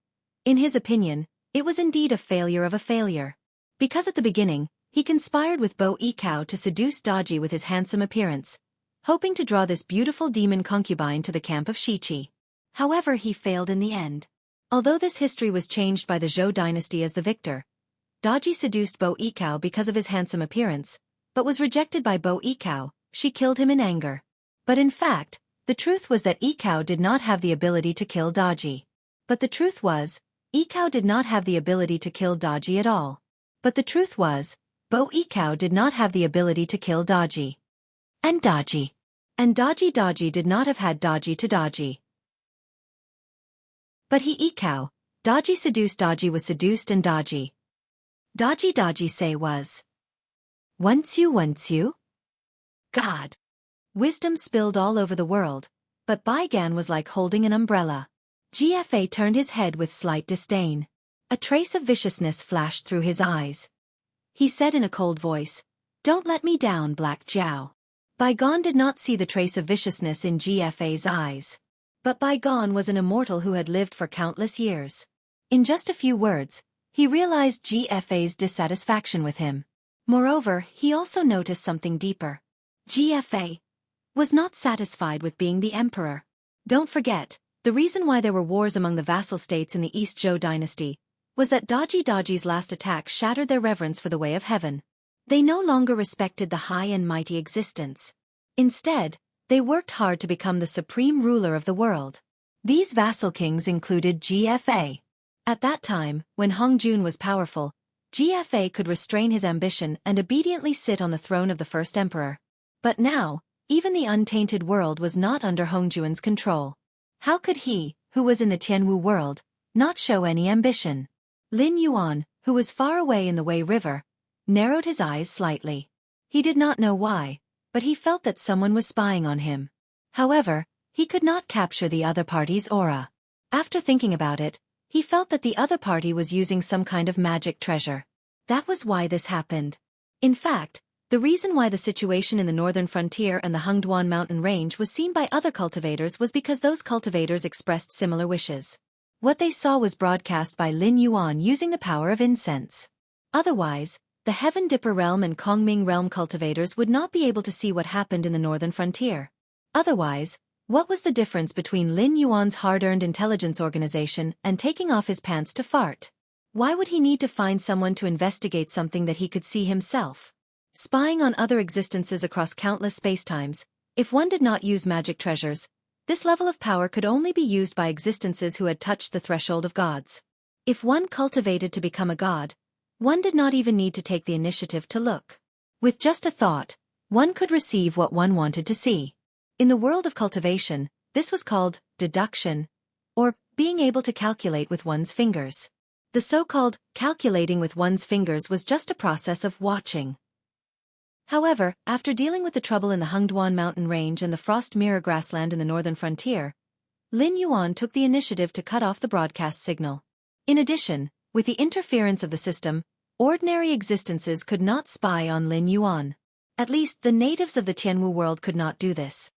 in his opinion, it was indeed a failure of a failure. Because at the beginning, he conspired with Bo Yikao to seduce Daji with his handsome appearance, hoping to draw this beautiful demon concubine to the camp of Shi-Chi. However, he failed in the end. Although this history was changed by the Zhou dynasty as the victor, Daji seduced Bo Yikao because of his handsome appearance, but was rejected by Bo Yikao. She killed him in anger. But in fact, the truth was that Yikao did not have the ability to kill Daji. But the truth was, Yikao did not have the ability to kill Daji at all. But the truth was, Bo Yikao did not have the ability to kill Daji. And Daji. And Daji did not have had Daji to Daji. But he Yikao, Daji seduced Daji was seduced and Daji. Dodgy say was. Once you? God. Wisdom spilled all over the world, but Baigan was like holding an umbrella. GFA turned his head with slight disdain. A trace of viciousness flashed through his eyes. He said in a cold voice, "Don't let me down, Black Jiao." Baigan did not see the trace of viciousness in GFA's eyes. But Baigan was an immortal who had lived for countless years. In just a few words, he realized GFA's dissatisfaction with him. Moreover, he also noticed something deeper. GFA was not satisfied with being the emperor. Don't forget, the reason why there were wars among the vassal states in the East Zhou dynasty was that Dodgy's last attack shattered their reverence for the way of heaven. They no longer respected the high and mighty existence. Instead, they worked hard to become the supreme ruler of the world. These vassal kings included GFA. At that time, when Hongjun was powerful, GFA could restrain his ambition and obediently sit on the throne of the first emperor. But now, even the untainted world was not under Hongjun's control. How could he, who was in the Tianwu world, not show any ambition? Lin Yuan, who was far away in the Wei River, narrowed his eyes slightly. He did not know why, but he felt that someone was spying on him. However, he could not capture the other party's aura. After thinking about it, he felt that the other party was using some kind of magic treasure. That was why this happened. In fact, the reason why the situation in the northern frontier and the Hengduan mountain range was seen by other cultivators was because those cultivators expressed similar wishes. What they saw was broadcast by Lin Yuan using the power of incense. Otherwise, the Heaven Dipper Realm and Kongming Realm cultivators would not be able to see what happened in the northern frontier. Otherwise, what was the difference between Lin Yuan's hard-earned intelligence organization and taking off his pants to fart? Why would he need to find someone to investigate something that he could see himself? Spying on other existences across countless spacetimes, if one did not use magic treasures, this level of power could only be used by existences who had touched the threshold of gods. If one cultivated to become a god, one did not even need to take the initiative to look. With just a thought, one could receive what one wanted to see. In the world of cultivation, this was called deduction, or being able to calculate with one's fingers. The so-called calculating with one's fingers was just a process of watching. However, after dealing with the trouble in the Hengduan mountain range and the frost mirror grassland in the northern frontier, Lin Yuan took the initiative to cut off the broadcast signal. In addition, with the interference of the system, ordinary existences could not spy on Lin Yuan. At least the natives of the Tianwu world could not do this.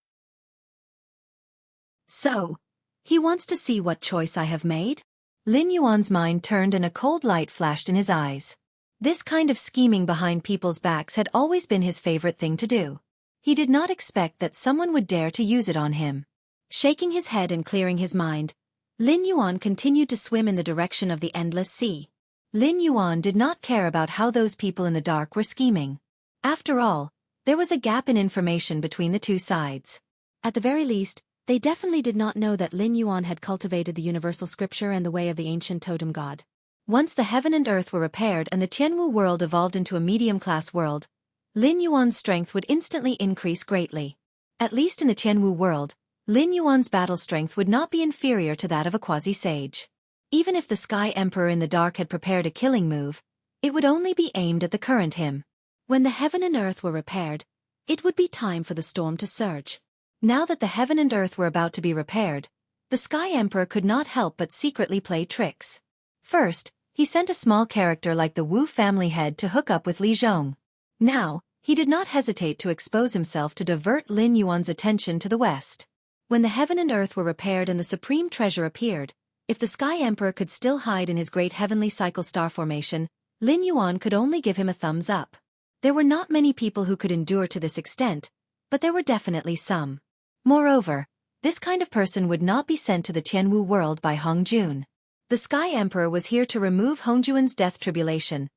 So, he wants to see what choice I have made? Lin Yuan's mind turned and a cold light flashed in his eyes. This kind of scheming behind people's backs had always been his favorite thing to do. He did not expect that someone would dare to use it on him. Shaking his head and clearing his mind, Lin Yuan continued to swim in the direction of the endless sea. Lin Yuan did not care about how those people in the dark were scheming. After all, there was a gap in information between the two sides. At the very least, they definitely did not know that Lin Yuan had cultivated the universal scripture and the way of the ancient totem god. Once the heaven and earth were repaired and the Tianwu world evolved into a medium-class world, Lin Yuan's strength would instantly increase greatly. At least in the Tianwu world, Lin Yuan's battle strength would not be inferior to that of a quasi-sage. Even if the Sky Emperor in the dark had prepared a killing move, it would only be aimed at the current him. When the heaven and earth were repaired, it would be time for the storm to surge. Now that the heaven and earth were about to be repaired, the Sky Emperor could not help but secretly play tricks. First, he sent a small character like the Wu family head to hook up with Li Zhong. Now, he did not hesitate to expose himself to divert Lin Yuan's attention to the west. When the heaven and earth were repaired and the supreme treasure appeared, if the Sky Emperor could still hide in his great heavenly cycle star formation, Lin Yuan could only give him a thumbs up. There were not many people who could endure to this extent, but there were definitely some. Moreover, this kind of person would not be sent to the Tianwu world by Hongjun. The Sky Emperor was here to remove Hongjun's death tribulation,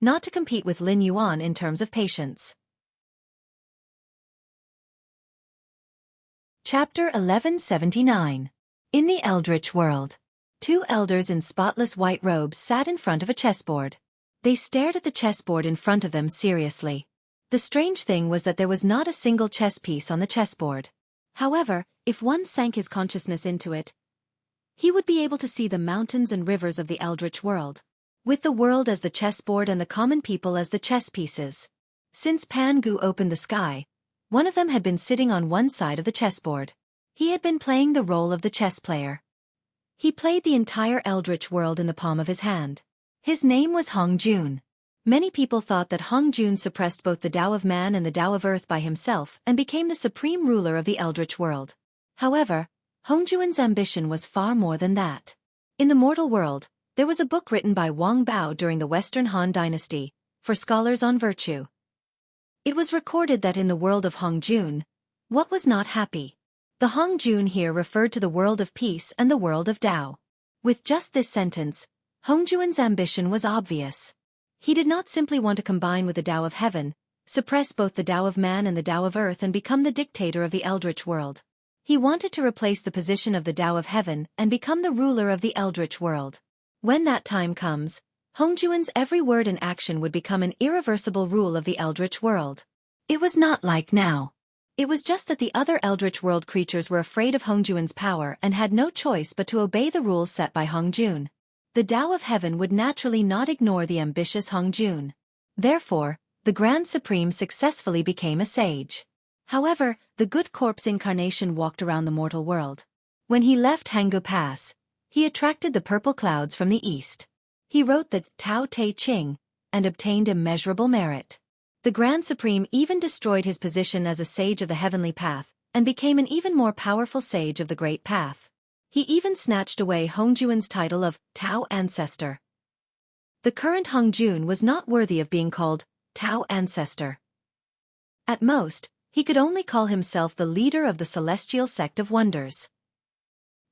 not to compete with Lin Yuan in terms of patience. Chapter 1179. In the Eldritch World. Two elders in spotless white robes sat in front of a chessboard. They stared at the chessboard in front of them seriously. The strange thing was that there was not a single chess piece on the chessboard. However, if one sank his consciousness into it, he would be able to see the mountains and rivers of the Eldritch world. with the world as the chessboard and the common people as the chess pieces. Since Pan Gu opened the sky, one of them had been sitting on one side of the chessboard. He had been playing the role of the chess player. He played the entire eldritch world in the palm of his hand. His name was Hong Jun. Many people thought that Hong Jun suppressed both the Tao of man and the Tao of earth by himself and became the supreme ruler of the eldritch world. However, Hong Jun's ambition was far more than that. In the mortal world, there was a book written by Wang Bao during the Western Han Dynasty, for scholars on virtue. It was recorded that in the world of Hong Jun, what was not happy? The Hong Jun here referred to the world of peace and the world of Tao. With just this sentence, Hong Jun's ambition was obvious. He did not simply want to combine with the Tao of heaven, suppress both the Tao of man and the Tao of earth and become the dictator of the eldritch world. He wanted to replace the position of the Tao of heaven and become the ruler of the eldritch world. When that time comes, Hong Jun's every word and action would become an irreversible rule of the eldritch world. It was not like now. It was just that the other eldritch world creatures were afraid of Hong Jun's power and had no choice but to obey the rules set by Hong Jun. The Tao of heaven would naturally not ignore the ambitious Hong Jun. Therefore, the Grand Supreme successfully became a sage. However, the good corpse incarnation walked around the mortal world. When he left Hanggu Pass, he attracted the purple clouds from the east. He wrote the Tao Te Ching and obtained immeasurable merit. The Grand Supreme even destroyed his position as a sage of the heavenly path and became an even more powerful sage of the great path. He even snatched away Hong Jun's title of Tao Ancestor. The current Hong Jun was not worthy of being called Tao Ancestor. At most, he could only call himself the leader of the celestial sect of wonders.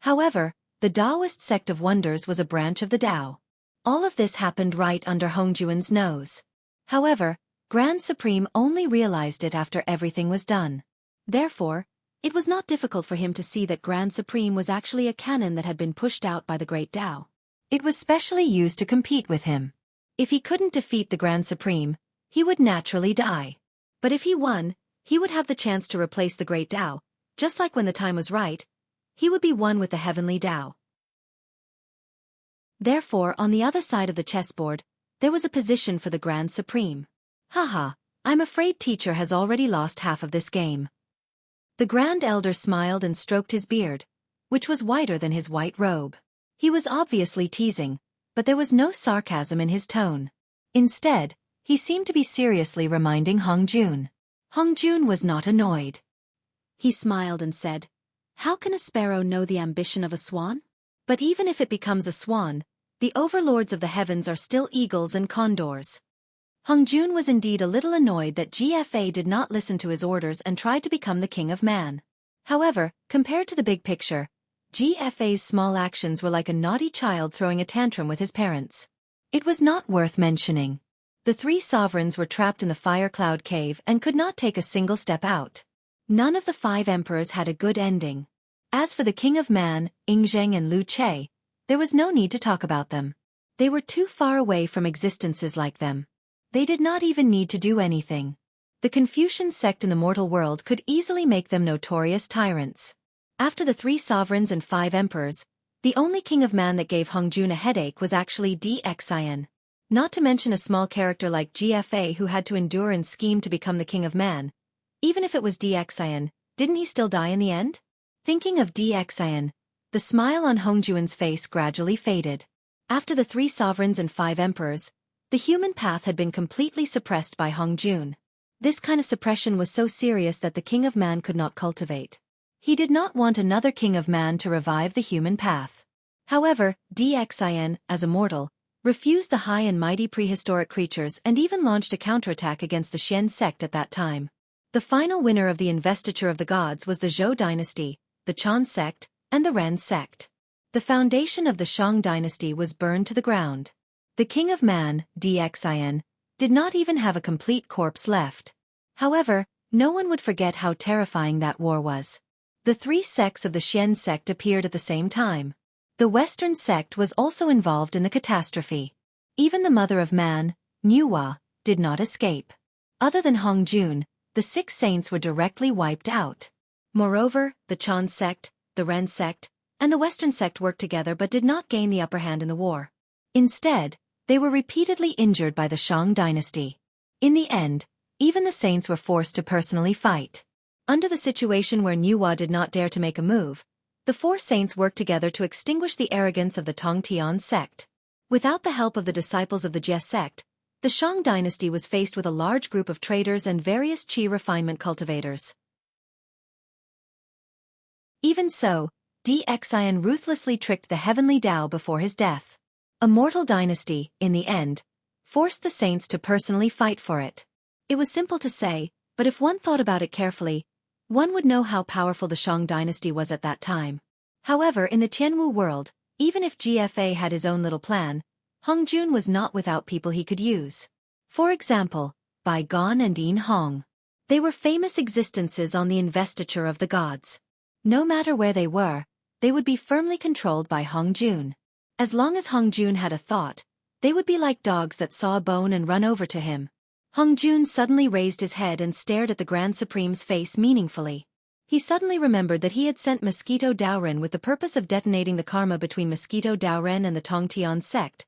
However, the Taoist sect of wonders was a branch of the Tao. All of this happened right under Hong Jun's nose. However, Grand Supreme only realized it after everything was done. Therefore, it was not difficult for him to see that Grand Supreme was actually a cannon that had been pushed out by the great Tao. It was specially used to compete with him. If he couldn't defeat the Grand Supreme, he would naturally die. But if he won, he would have the chance to replace the great Tao, just like when the time was right, he would be one with the heavenly Tao. Therefore, on the other side of the chessboard, there was a position for the Grand Supreme. Haha, I'm afraid teacher has already lost half of this game. The Grand Elder smiled and stroked his beard, which was whiter than his white robe. He was obviously teasing, but there was no sarcasm in his tone. Instead, he seemed to be seriously reminding Hong Jun. Hong Jun was not annoyed. He smiled and said, "How can a sparrow know the ambition of a swan? But even if it becomes a swan, the overlords of the heavens are still eagles and condors." Hong Jun was indeed a little annoyed that GFA did not listen to his orders and tried to become the king of man. However, compared to the big picture, GFA's small actions were like a naughty child throwing a tantrum with his parents. It was not worth mentioning. The three sovereigns were trapped in the fire cloud cave and could not take a single step out. None of the 5 emperors had a good ending. As for the king of man, Ingzheng and Lu Che, there was no need to talk about them. They were too far away from existences like them. They did not even need to do anything. The Confucian sect in the mortal world could easily make them notorious tyrants. After the 3 sovereigns and 5 emperors, the only king of man that gave Hong Jun a headache was actually Xian. Not to mention a small character like GFA who had to endure and scheme to become the king of man. Even if it was Xian, didn't he still die in the end? Thinking of Xian, the smile on Hong Jun's face gradually faded. After the 3 sovereigns and 5 emperors, the human path had been completely suppressed by Hong Jun. This kind of suppression was so serious that the king of man could not cultivate. He did not want another king of man to revive the human path. However, Xian, as a mortal, refused the high and mighty prehistoric creatures and even launched a counterattack against the Xian sect at that time. The final winner of the investiture of the gods was the Zhou dynasty, the Chan sect, and the Ren sect. The foundation of the Shang dynasty was burned to the ground. The king of man, Xian, did not even have a complete corpse left. However, no one would forget how terrifying that war was. The 3 sects of the Xian sect appeared at the same time. The Western sect was also involved in the catastrophe. Even the mother of man, Nuwa, did not escape. Other than Hong Jun, the 6 saints were directly wiped out. Moreover, the Chan sect, the Ren sect, and the Western sect worked together but did not gain the upper hand in the war. Instead, They were repeatedly injured by the Shang dynasty. In the end, even the saints were forced to personally fight. Under the situation where Nuwa did not dare to make a move, the four saints worked together to extinguish the arrogance of the Tongtian sect. Without the help of the disciples of the Jie sect, the Shang dynasty was faced with a large group of traders and various qi refinement cultivators. Even so, Xian ruthlessly tricked the heavenly Tao before his death. A mortal dynasty, in the end, forced the saints to personally fight for it. It was simple to say, but if one thought about it carefully, one would know how powerful the Shang dynasty was at that time. However, in the Tianwu world, even if GFA had his own little plan, Hong Jun was not without people he could use. For example, Bai Gon and Yin Hong. They were famous existences on the investiture of the gods. No matter where they were, they would be firmly controlled by Hong Jun. As long as Hong Jun had a thought, they would be like dogs that saw a bone and run over to him. Hong Jun suddenly raised his head and stared at the Grand Supreme's face meaningfully. He suddenly remembered that he had sent Mosquito Daoren with the purpose of detonating the karma between Mosquito Daoren and the Tongtian sect,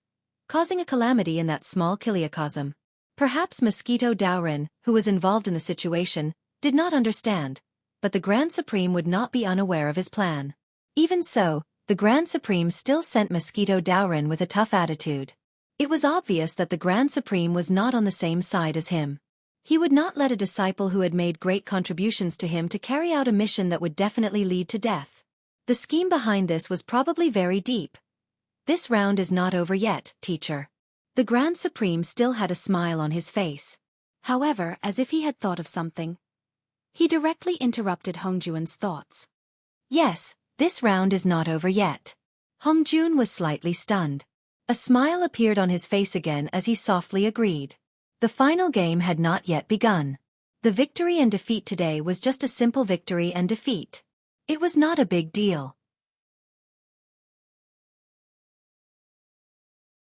causing a calamity in that small kiliacosm. Perhaps Mosquito Daoren, who was involved in the situation, did not understand, but the Grand Supreme would not be unaware of his plan. Even so, the Grand Supreme still sent Mosquito Daoren with a tough attitude. It was obvious that the Grand Supreme was not on the same side as him. He would not let a disciple who had made great contributions to him to carry out a mission that would definitely lead to death. The scheme behind this was probably very deep. This round is not over yet, teacher. The Grand Supreme still had a smile on his face. However, as if he had thought of something, he directly interrupted Hong Jun's thoughts. Yes, this round is not over yet. Hong Jun was slightly stunned. A smile appeared on his face again as he softly agreed. The final game had not yet begun. The victory and defeat today was just a simple victory and defeat. It was not a big deal.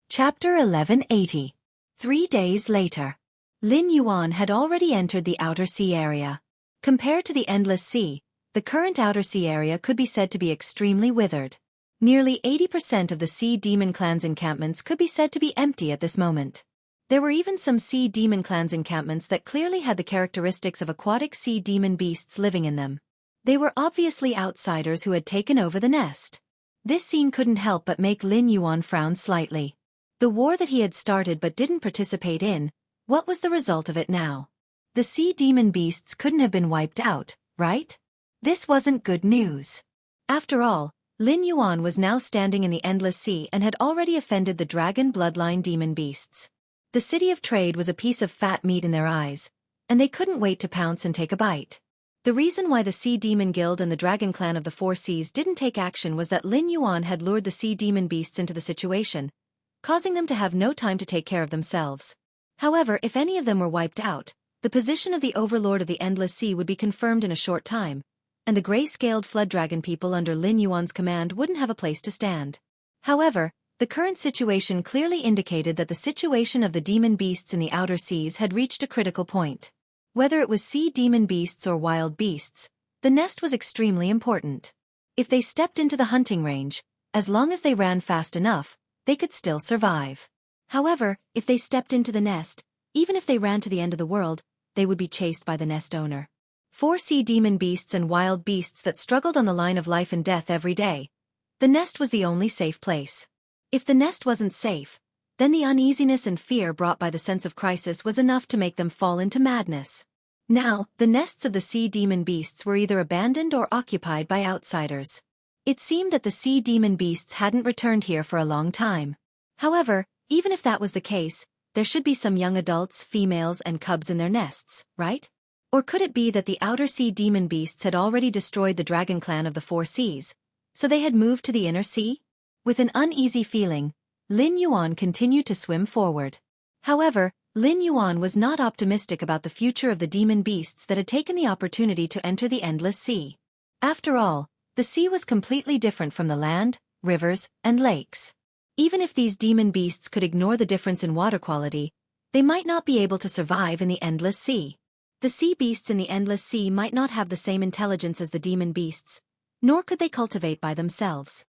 Chapter 1180. 3 days later. Lin Yuan had already entered the Outer Sea area. Compared to the Endless Sea, the current Outer Sea area could be said to be extremely withered. Nearly 80% of the Sea Demon Clan's encampments could be said to be empty at this moment. There were even some Sea Demon Clan's encampments that clearly had the characteristics of aquatic sea demon beasts living in them. They were obviously outsiders who had taken over the nest. This scene couldn't help but make Lin Yuan frown slightly. The war that he had started but didn't participate in, what was the result of it now? The sea demon beasts couldn't have been wiped out, right? This wasn't good news. After all, Lin Yuan was now standing in the Endless Sea and had already offended the dragon bloodline demon beasts. The city of trade was a piece of fat meat in their eyes, and they couldn't wait to pounce and take a bite. The reason why the Sea Demon Guild and the Dragon Clan of the Four Seas didn't take action was that Lin Yuan had lured the sea demon beasts into the situation, causing them to have no time to take care of themselves. However, if any of them were wiped out, the position of the Overlord of the Endless Sea would be confirmed in a short time, and the gray-scaled flood dragon people under Lin Yuan's command wouldn't have a place to stand. However, the current situation clearly indicated that the situation of the demon beasts in the outer seas had reached a critical point. Whether it was sea demon beasts or wild beasts, the nest was extremely important. If they stepped into the hunting range, as long as they ran fast enough, they could still survive. However, if they stepped into the nest, even if they ran to the end of the world, they would be chased by the nest owner. 4 sea demon beasts and wild beasts that struggled on the line of life and death every day. The nest was the only safe place. If the nest wasn't safe, then the uneasiness and fear brought by the sense of crisis was enough to make them fall into madness. Now, the nests of the sea demon beasts were either abandoned or occupied by outsiders. It seemed that the sea demon beasts hadn't returned here for a long time. However, even if that was the case, there should be some young adults, females, and cubs in their nests, right? Or could it be that the outer sea demon beasts had already destroyed the dragon clan of the Four Seas, so they had moved to the inner sea? With an uneasy feeling, Lin Yuan continued to swim forward. However, Lin Yuan was not optimistic about the future of the demon beasts that had taken the opportunity to enter the Endless Sea. After all, the sea was completely different from the land, rivers, and lakes. Even if these demon beasts could ignore the difference in water quality, they might not be able to survive in the Endless Sea. The sea beasts in the Endless Sea might not have the same intelligence as the demon beasts, nor could they cultivate by themselves.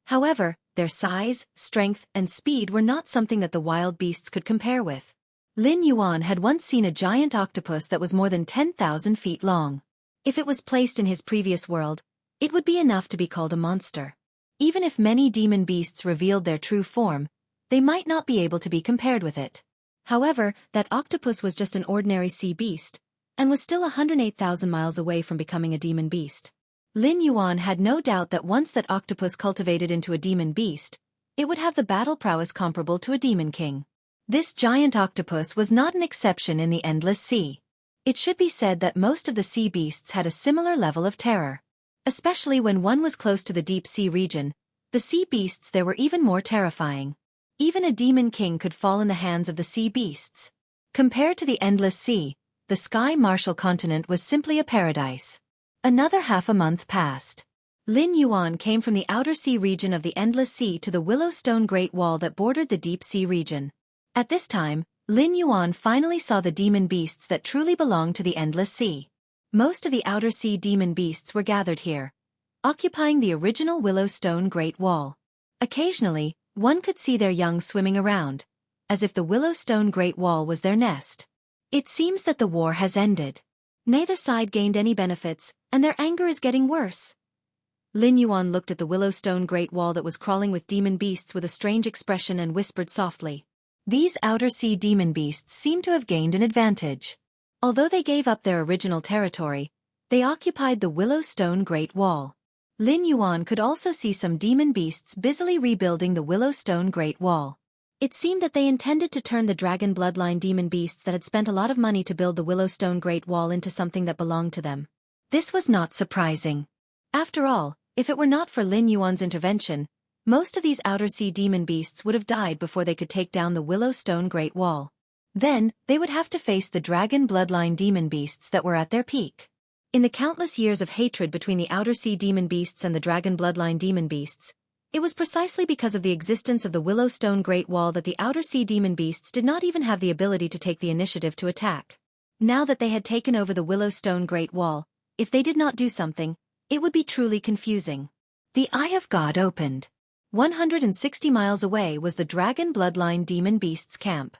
However, their size, strength, and speed were not something that the wild beasts could compare with. Lin Yuan had once seen a giant octopus that was more than 10,000 feet long. If it was placed in his previous world, it would be enough to be called a monster. Even if many demon beasts revealed their true form, they might not be able to be compared with it. However, that octopus was just an ordinary sea beast, and was still 108,000 miles away from becoming a demon beast. Lin Yuan had no doubt that once that octopus cultivated into a demon beast, it would have the battle prowess comparable to a demon king. This giant octopus was not an exception in the endless sea. It should be said that most of the sea beasts had a similar level of terror. Especially when one was close to the deep sea region, the sea beasts there were even more terrifying. Even a demon king could fall in the hands of the sea beasts. Compared to the endless sea, the Sky Martial continent was simply a paradise. Another half a month passed. Lin Yuan came from the outer sea region of the endless sea to the Willowstone Great Wall that bordered the deep sea region. At this time, Lin Yuan finally saw the demon beasts that truly belonged to the endless sea. Most of the outer sea demon beasts were gathered here, occupying the original Willowstone Great Wall. Occasionally, one could see their young swimming around, as if the Willowstone Great Wall was their nest. It seems that the war has ended. Neither side gained any benefits, and their anger is getting worse. Lin Yuan looked at the Willowstone Great Wall that was crawling with demon beasts with a strange expression and whispered softly. These outer sea demon beasts seem to have gained an advantage. Although they gave up their original territory, they occupied the Willowstone Great Wall. Lin Yuan could also see some demon beasts busily rebuilding the Willowstone Great Wall. It seemed that they intended to turn the dragon bloodline demon beasts that had spent a lot of money to build the Willowstone Great Wall into something that belonged to them. This was not surprising. After all, if it were not for Lin Yuan's intervention, most of these outer sea demon beasts would have died before they could take down the Willowstone Great Wall. Then, they would have to face the dragon bloodline demon beasts that were at their peak. In the countless years of hatred between the outer sea demon beasts and the dragon bloodline demon beasts, it was precisely because of the existence of the Willowstone Great Wall that the outer sea demon beasts did not even have the ability to take the initiative to attack. Now that they had taken over the Willowstone Great Wall, if they did not do something, it would be truly confusing. The Eye of God opened. 160 miles away was the dragon bloodline demon beasts camp.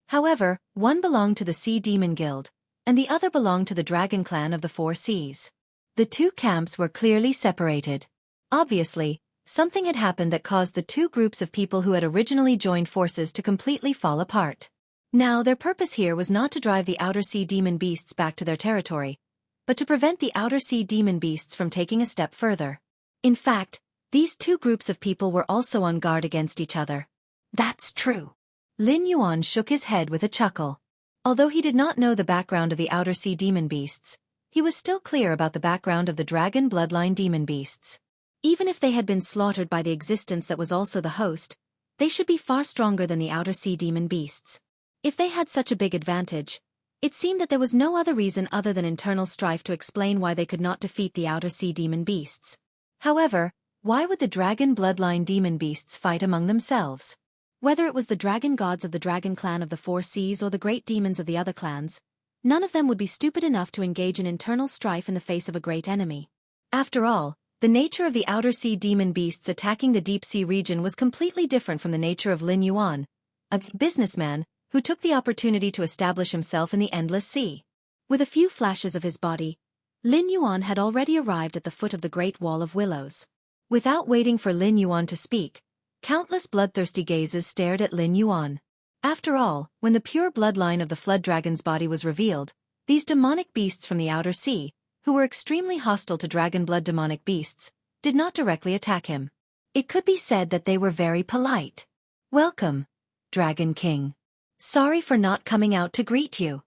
However, one belonged to the Sea Demon Guild, and the other belonged to the Dragon Clan of the Four Seas. The two camps were clearly separated. Obviously, something had happened that caused the two groups of people who had originally joined forces to completely fall apart. Now, their purpose here was not to drive the outer sea demon beasts back to their territory, but to prevent the outer sea demon beasts from taking a step further. In fact, these two groups of people were also on guard against each other. That's true. Lin Yuan shook his head with a chuckle. Although he did not know the background of the outer sea demon beasts, he was still clear about the background of the dragon bloodline demon beasts. Even if they had been slaughtered by the existence that was also the host, they should be far stronger than the outer sea demon beasts. If they had such a big advantage, it seemed that there was no other reason other than internal strife to explain why they could not defeat the outer sea demon beasts. However, why would the dragon bloodline demon beasts fight among themselves? Whether it was the dragon gods of the Dragon Clan of the Four Seas or the great demons of the other clans, none of them would be stupid enough to engage in internal strife in the face of a great enemy. After all, the nature of the outer sea demon beasts attacking the deep sea region was completely different from the nature of Lin Yuan, a businessman who took the opportunity to establish himself in the endless sea. With a few flashes of his body, Lin Yuan had already arrived at the foot of the Great Wall of Willows. Without waiting for Lin Yuan to speak, countless bloodthirsty gazes stared at Lin Yuan. After all, when the pure bloodline of the flood dragon's body was revealed, these demonic beasts from the outer sea, who were extremely hostile to dragon blood demonic beasts, did not directly attack him. It could be said that they were very polite. "Welcome, Dragon King. Sorry for not coming out to greet you."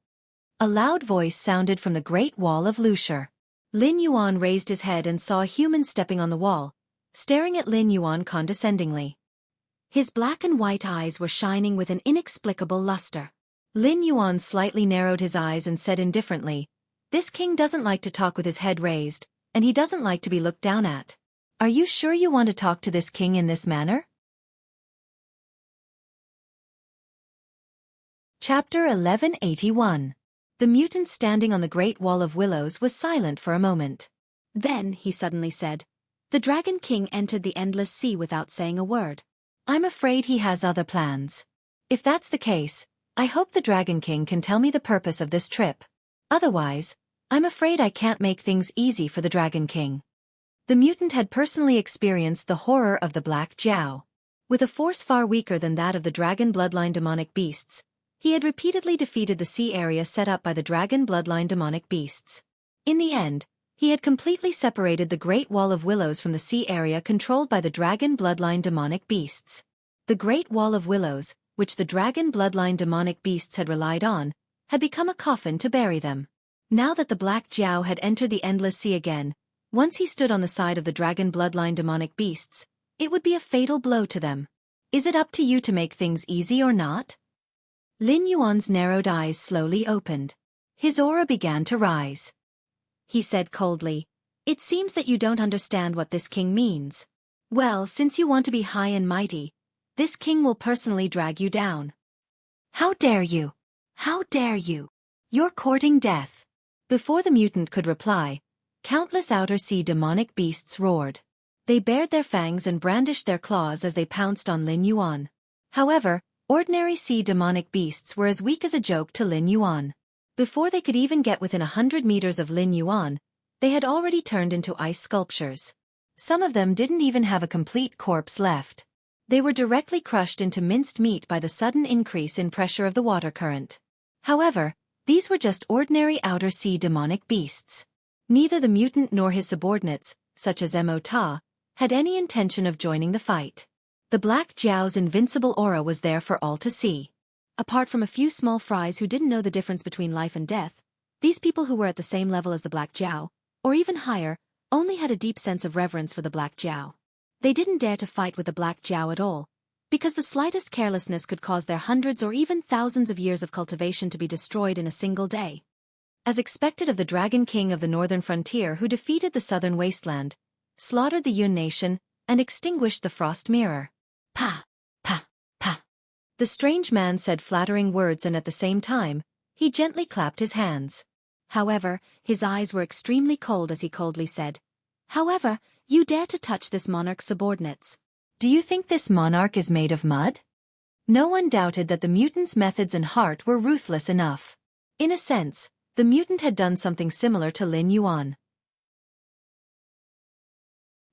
A loud voice sounded from the Great Wall of Lushur. Lin Yuan raised his head and saw a human stepping on the wall, staring at Lin Yuan condescendingly. His black and white eyes were shining with an inexplicable luster. Lin Yuan slightly narrowed his eyes and said indifferently, "This king doesn't like to talk with his head raised, and he doesn't like to be looked down at. Are you sure you want to talk to this king in this manner?" Chapter 1181. The mutant standing on the Great Wall of Willows was silent for a moment. Then, he suddenly said, The Dragon King entered the endless sea without saying a word. I'm afraid he has other plans. If that's the case, I hope the Dragon King can tell me the purpose of this trip. Otherwise, I'm afraid I can't make things easy for the Dragon King. The mutant had personally experienced the horror of the Black Jiao. With a force far weaker than that of the dragon bloodline demonic beasts, he had repeatedly defeated the sea area set up by the dragon bloodline demonic beasts. In the end, he had completely separated the Great Wall of Willows from the sea area controlled by the dragon bloodline demonic beasts. The Great Wall of Willows, which the dragon bloodline demonic beasts had relied on, had become a coffin to bury them. Now that the Black Jiao had entered the endless sea again, once he stood on the side of the dragon bloodline demonic beasts, it would be a fatal blow to them. Is it up to you to make things easy or not? Lin Yuan's narrowed eyes slowly opened. His aura began to rise. He said coldly, "It seems that you don't understand what this king means. Well, since you want to be high and mighty, this king will personally drag you down." How dare you? How dare you? You're courting death. Before the mutant could reply, countless outer sea demonic beasts roared. They bared their fangs and brandished their claws as they pounced on Lin Yuan. However, ordinary sea demonic beasts were as weak as a joke to Lin Yuan. Before they could even get within 100 meters of Lin Yuan, they had already turned into ice sculptures. Some of them didn't even have a complete corpse left. They were directly crushed into minced meat by the sudden increase in pressure of the water current. However, these were just ordinary outer sea demonic beasts. Neither the mutant nor his subordinates, such as Mo Ta, had any intention of joining the fight. The Black Jiao's invincible aura was there for all to see. Apart from a few small fries who didn't know the difference between life and death, these people who were at the same level as the Black Jiao, or even higher, only had a deep sense of reverence for the Black Jiao. They didn't dare to fight with the Black Jiao at all, because the slightest carelessness could cause their hundreds or even thousands of years of cultivation to be destroyed in a single day. As expected of the Dragon King of the northern frontier who defeated the southern wasteland, slaughtered the Yun nation, and extinguished the frost mirror. Pa! Pa! Pa! The strange man said flattering words and at the same time, he gently clapped his hands. However, his eyes were extremely cold as he coldly said, "However, you dare to touch this monarch's subordinates. Do you think this monarch is made of mud?" No one doubted that the mutant's methods and heart were ruthless enough. In a sense, the mutant had done something similar to Lin Yuan.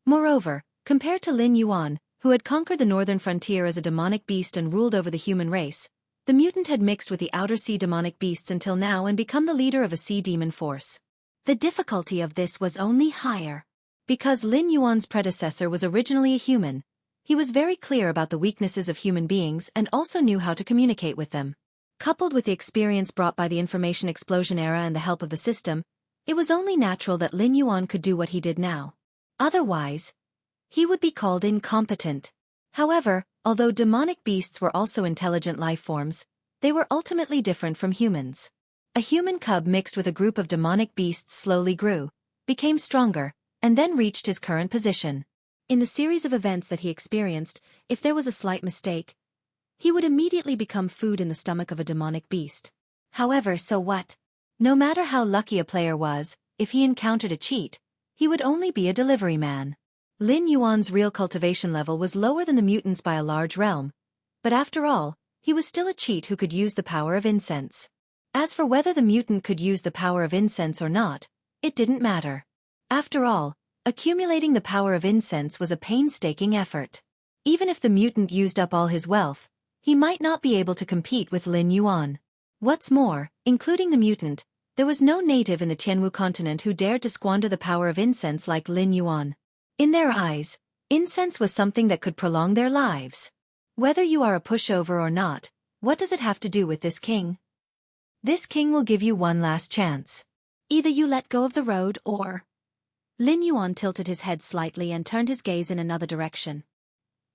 Moreover, compared to Lin Yuan, who had conquered the northern frontier as a demonic beast and ruled over the human race, the mutant had mixed with the outer sea demonic beasts until now and become the leader of a sea demon force. The difficulty of this was only higher. Because Lin Yuan's predecessor was originally a human, he was very clear about the weaknesses of human beings and also knew how to communicate with them. Coupled with the experience brought by the information explosion era and the help of the system, it was only natural that Lin Yuan could do what he did now. Otherwise, he would be called incompetent. However, although demonic beasts were also intelligent life forms, they were ultimately different from humans. A human cub mixed with a group of demonic beasts slowly grew, became stronger, and then reached his current position. In the series of events that he experienced, if there was a slight mistake, he would immediately become food in the stomach of a demonic beast. However, so what? No matter how lucky a player was, if he encountered a cheat, he would only be a delivery man. Lin Yuan's real cultivation level was lower than the mutant's by a large realm, but after all, he was still a cheat who could use the power of incense. As for whether the mutant could use the power of incense or not, it didn't matter. After all, accumulating the power of incense was a painstaking effort. Even if the mutant used up all his wealth, he might not be able to compete with Lin Yuan. What's more, including the mutant, there was no native in the Tianwu continent who dared to squander the power of incense like Lin Yuan. In their eyes, incense was something that could prolong their lives. Whether you are a pushover or not, what does it have to do with this king? This king will give you one last chance. Either you let go of the road or... Lin Yuan tilted his head slightly and turned his gaze in another direction.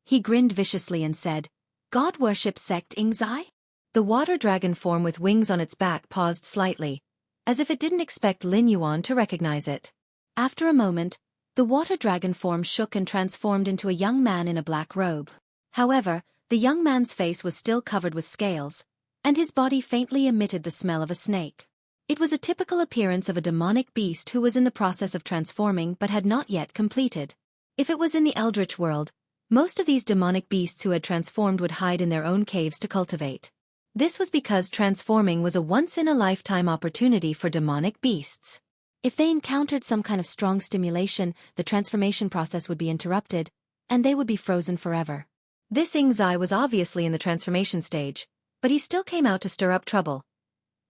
He grinned viciously and said, "God worship sect Ingzai?" The water dragon form with wings on its back paused slightly, as if it didn't expect Lin Yuan to recognize it. After a moment, the water dragon form shook and transformed into a young man in a black robe. However, the young man's face was still covered with scales, and his body faintly emitted the smell of a snake. It was a typical appearance of a demonic beast who was in the process of transforming but had not yet completed. If it was in the Eldritch world, most of these demonic beasts who had transformed would hide in their own caves to cultivate. This was because transforming was a once-in-a-lifetime opportunity for demonic beasts. If they encountered some kind of strong stimulation, the transformation process would be interrupted, and they would be frozen forever. This Ingzai was obviously in the transformation stage, but he still came out to stir up trouble.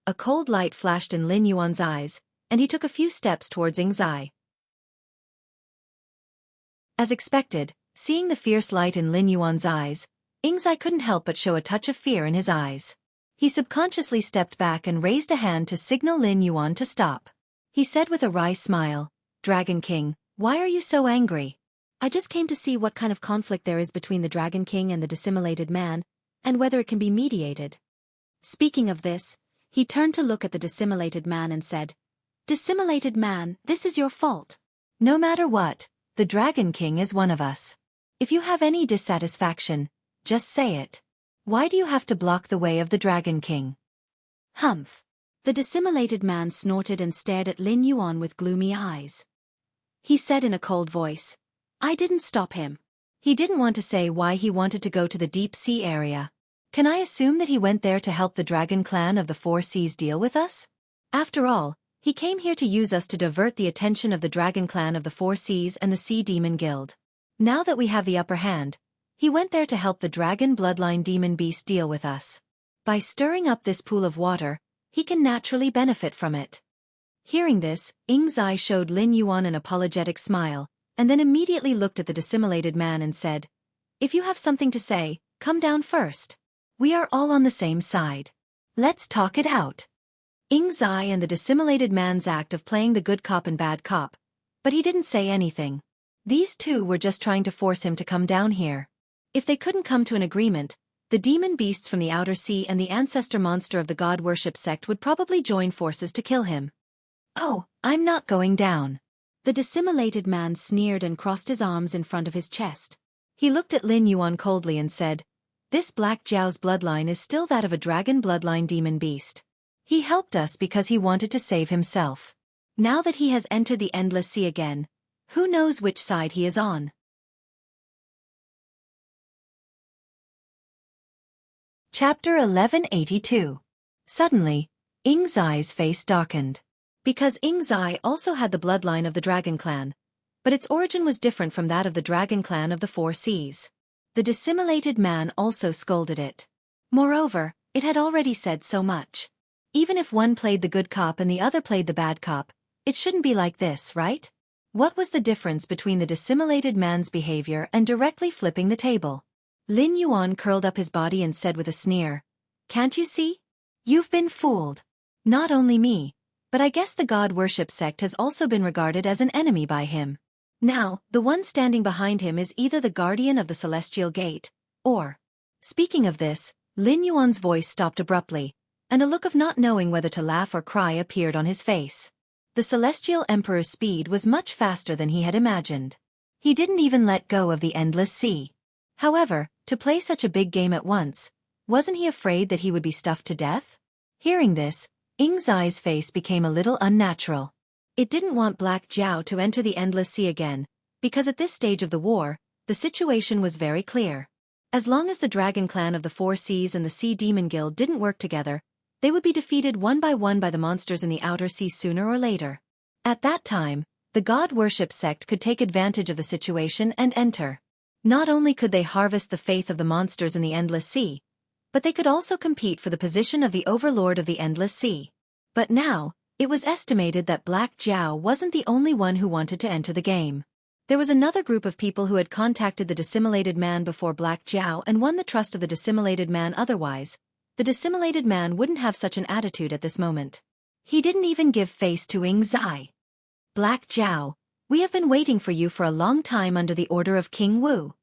A cold light flashed in Lin Yuan's eyes, and he took a few steps towards Ingzai. As expected, seeing the fierce light in Lin Yuan's eyes, Ingzai couldn't help but show a touch of fear in his eyes. He subconsciously stepped back and raised a hand to signal Lin Yuan to stop. He said with a wry smile, "Dragon King, why are you so angry?" "I just came to see what kind of conflict there is between the Dragon King and the dissimulated man, and whether it can be mediated." Speaking of this, he turned to look at the dissimulated man and said, "Dissimulated man, this is your fault. No matter what, the Dragon King is one of us. If you have any dissatisfaction, just say it. Why do you have to block the way of the Dragon King?" "Humph." The dissimulated man snorted and stared at Lin Yuan with gloomy eyes. He said in a cold voice, "I didn't stop him." He didn't want to say why he wanted to go to the deep sea area. Can I assume that he went there to help the Dragon Clan of the Four Seas deal with us? After all, he came here to use us to divert the attention of the Dragon Clan of the Four Seas and the Sea Demon Guild. Now that we have the upper hand, he went there to help the Dragon Bloodline Demon Beast deal with us. By stirring up this pool of water, he can naturally benefit from it. Hearing this, Ingzai showed Lin Yuan an apologetic smile, and then immediately looked at the dissimulated man and said, "If you have something to say, come down first. We are all on the same side. Let's talk it out." Ingzai and the dissimulated man's act of playing the good cop and bad cop, but he didn't say anything. These two were just trying to force him to come down here. If they couldn't come to an agreement, the demon beasts from the outer sea and the ancestor monster of the god worship sect would probably join forces to kill him. "Oh, I'm not going down." The dissimulated man sneered and crossed his arms in front of his chest. He looked at Lin Yuan coldly and said, "This Black Jiao's bloodline is still that of a dragon bloodline demon beast. He helped us because he wanted to save himself. Now that he has entered the endless sea again, who knows which side he is on?" Chapter 1182. Suddenly, Ingzai's face darkened. Because Ingzai also had the bloodline of the Dragon Clan, but its origin was different from that of the Dragon Clan of the Four Seas. The dissimulated man also scolded it. Moreover, it had already said so much. Even if one played the good cop and the other played the bad cop, it shouldn't be like this, right? What was the difference between the dissimulated man's behavior and directly flipping the table? Lin Yuan curled up his body and said with a sneer, "Can't you see? You've been fooled. Not only me, but I guess the god worship sect has also been regarded as an enemy by him. Now, the one standing behind him is either the guardian of the celestial gate, or..." Speaking of this, Lin Yuan's voice stopped abruptly, and a look of not knowing whether to laugh or cry appeared on his face. The celestial emperor's speed was much faster than he had imagined. He didn't even let go of the endless sea. However, to play such a big game at once, wasn't he afraid that he would be stuffed to death? Hearing this, Ingzai's face became a little unnatural. It didn't want Black Jiao to enter the endless sea again, because at this stage of the war, the situation was very clear. As long as the Dragon Clan of the Four Seas and the Sea Demon Guild didn't work together, they would be defeated one by the monsters in the outer sea sooner or later. At that time, the god worship sect could take advantage of the situation and enter. Not only could they harvest the faith of the monsters in the endless sea, but they could also compete for the position of the overlord of the endless sea. But now, it was estimated that Black Jiao wasn't the only one who wanted to enter the game. There was another group of people who had contacted the dissimulated man before Black Jiao and won the trust of the dissimulated man. Otherwise, the dissimulated man wouldn't have such an attitude at this moment. He didn't even give face to Ingzai. "Black Jiao, we have been waiting for you for a long time under the order of King Wu."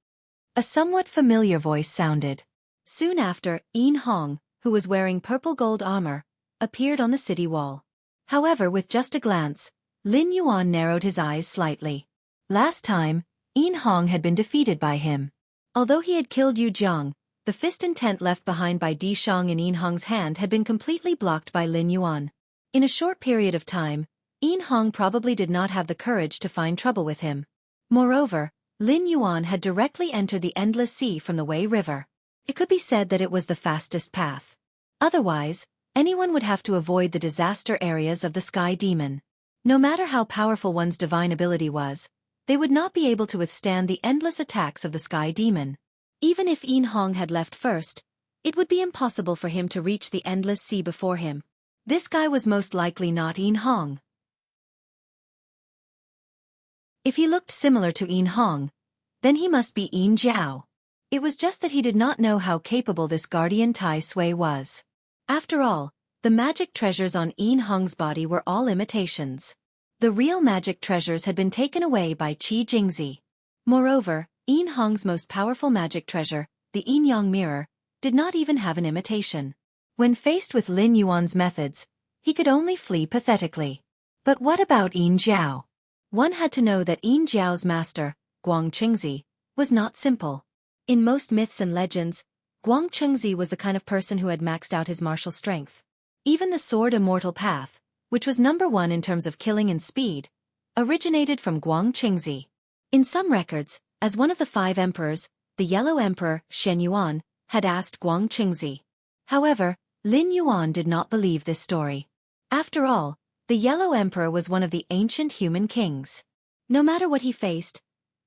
A somewhat familiar voice sounded. Soon after, Yin Hong, who was wearing purple gold armor, appeared on the city wall. However, with just a glance, Lin Yuan narrowed his eyes slightly. Last time, Yin Hong had been defeated by him. Although he had killed Yu Zhang, the fist intent left behind by Di Shang in Yin Hong's hand had been completely blocked by Lin Yuan. In a short period of time, Yin Hong probably did not have the courage to find trouble with him. Moreover, Lin Yuan had directly entered the endless sea from the Wei River. It could be said that it was the fastest path. Otherwise, anyone would have to avoid the disaster areas of the Sky Demon. No matter how powerful one's divine ability was, they would not be able to withstand the endless attacks of the Sky Demon. Even if Yin Hong had left first, it would be impossible for him to reach the endless sea before him. This guy was most likely not Yin Hong. If he looked similar to Yin Hong, then he must be Yin Jiao. It was just that he did not know how capable this guardian Tai Sui was. After all, the magic treasures on Yin Hong's body were all imitations. The real magic treasures had been taken away by Qi Jingzi. Moreover, Yin Hong's most powerful magic treasure, the Yin Yang mirror, did not even have an imitation. When faced with Lin Yuan's methods, he could only flee pathetically. But what about Yin Jiao? One had to know that Yin Jiao's master, Guang Qingzi, was not simple. In most myths and legends, Guang Qingzi was the kind of person who had maxed out his martial strength. Even the sword Immortal Path, which was number 1 in terms of killing and speed, originated from Guang Qingzi. In some records, as one of the 5 emperors, the Yellow Emperor, Shen Yuan, had asked Guang Qingzi. However, Lin Yuan did not believe this story. After all, the Yellow Emperor was one of the ancient human kings. No matter what he faced,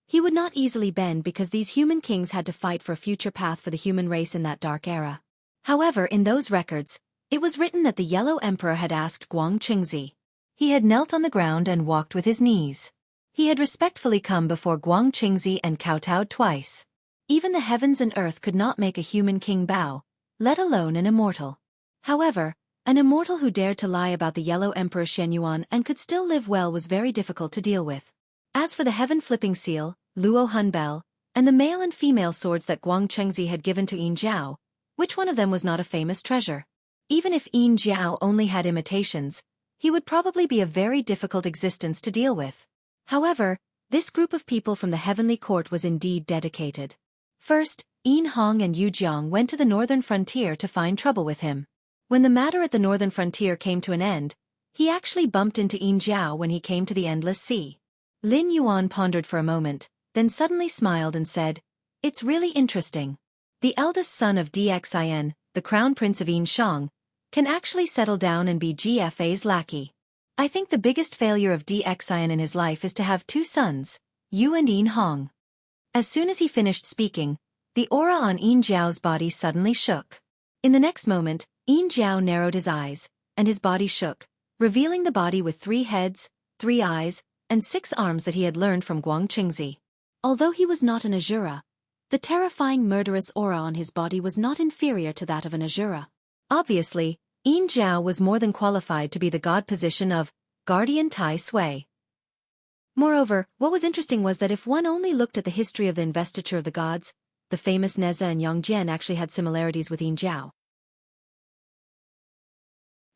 he would not easily bend because these human kings had to fight for a future path for the human race in that dark era. However, in those records, it was written that the Yellow Emperor had asked Guang Qingzi. He had knelt on the ground and walked with his knees. He had respectfully come before Guang Qingzi and kowtowed twice. Even the heavens and earth could not make a human king bow, let alone an immortal. However, an immortal who dared to lie about the Yellow Emperor Shen Yuan and could still live well was very difficult to deal with. As for the heaven-flipping seal, Luo Hun Bell, and the male and female swords that Guang Qingzi had given to Yin Jiao, which one of them was not a famous treasure? Even if Yin Jiao only had imitations, he would probably be a very difficult existence to deal with. However, this group of people from the heavenly court was indeed dedicated. First, Yin Hong and Yu Jiang went to the northern frontier to find trouble with him. When the matter at the northern frontier came to an end, he actually bumped into Yin Jiao when he came to the endless sea. Lin Yuan pondered for a moment, then suddenly smiled and said, "It's really interesting. The eldest son of Dxin, the crown prince of Yin Shang, can actually settle down and be GFA's lackey. I think the biggest failure of Dxin in his life is to have 2 sons, Yu and Yin Hong." As soon as he finished speaking, the aura on Yin Jiao's body suddenly shook. In the next moment, Yin Jiao narrowed his eyes, and his body shook, revealing the body with 3 heads, 3 eyes, and 6 arms that he had learned from Guang Qingzi. Although he was not an Asura, the terrifying murderous aura on his body was not inferior to that of an Asura. Obviously, Yin Jiao was more than qualified to be the god position of Guardian Tai Sui. Moreover, what was interesting was that if one only looked at the history of the investiture of the gods, the famous Neza and Yangjian actually had similarities with Yin Jiao.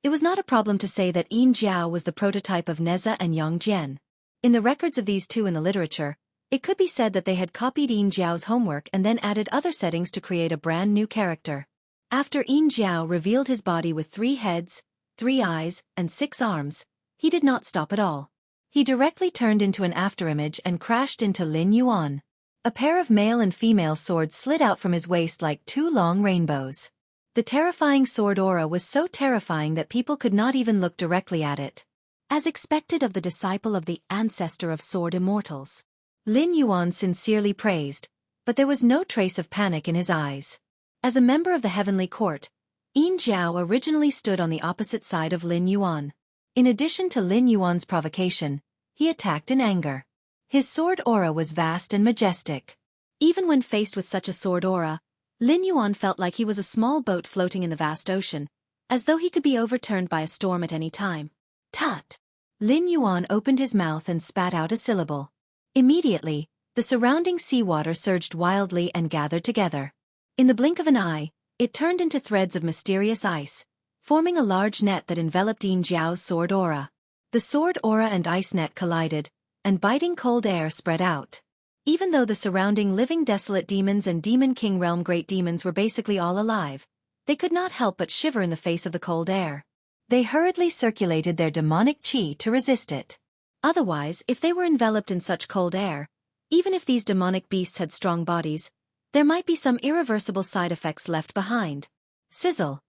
It was not a problem to say that Yin Jiao was the prototype of Neza and Yangjian. In the records of these two in the literature, it could be said that they had copied Yin Jiao's homework and then added other settings to create a brand new character. After Yin Jiao revealed his body with 3 heads, 3 eyes, and 6 arms, he did not stop at all. He directly turned into an afterimage and crashed into Lin Yuan. A pair of male and female swords slid out from his waist like 2 long rainbows. The terrifying sword aura was so terrifying that people could not even look directly at it. As expected of the disciple of the ancestor of sword immortals, Lin Yuan sincerely praised, but there was no trace of panic in his eyes. As a member of the heavenly court, Yin Jiao originally stood on the opposite side of Lin Yuan. In addition to Lin Yuan's provocation, he attacked in anger. His sword aura was vast and majestic. Even when faced with such a sword aura, Lin Yuan felt like he was a small boat floating in the vast ocean, as though he could be overturned by a storm at any time. Tut! Lin Yuan opened his mouth and spat out a syllable. Immediately, the surrounding seawater surged wildly and gathered together. In the blink of an eye, it turned into threads of mysterious ice, forming a large net that enveloped Yin Jiao's sword aura. The sword aura and ice net collided, and biting cold air spread out. Even though the surrounding living desolate demons and Demon King realm great demons were basically all alive, they could not help but shiver in the face of the cold air. They hurriedly circulated their demonic qi to resist it. Otherwise, if they were enveloped in such cold air, Even if these demonic beasts had strong bodies, there might be some irreversible side effects left behind. Sizzle.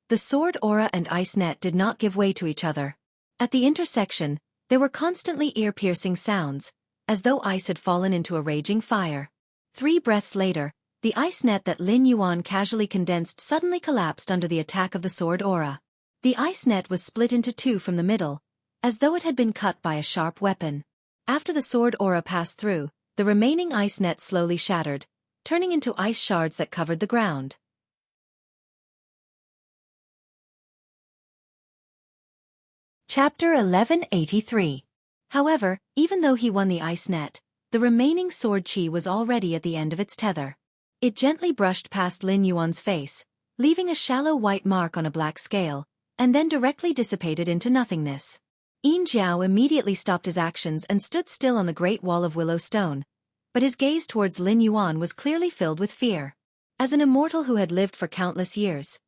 The sword aura and ice net did not give way to each other. At the intersection, there were constantly ear-piercing sounds, as though ice had fallen into a raging fire. 3 breaths later, the ice net that Lin Yuan casually condensed suddenly collapsed under the attack of the sword aura. The ice net was split into 2 from the middle, as though it had been cut by a sharp weapon. After the sword aura passed through, the remaining ice net slowly shattered, turning into ice shards that covered the ground. Chapter 1183. However, even though he won the ice net, the remaining sword chi was already at the end of its tether. It gently brushed past Lin Yuan's face, leaving a shallow white mark on a black scale, and then directly dissipated into nothingness. Yin Jiao immediately stopped his actions and stood still on the great wall of willow stone, but his gaze towards Lin Yuan was clearly filled with fear. As an immortal who had lived for countless years,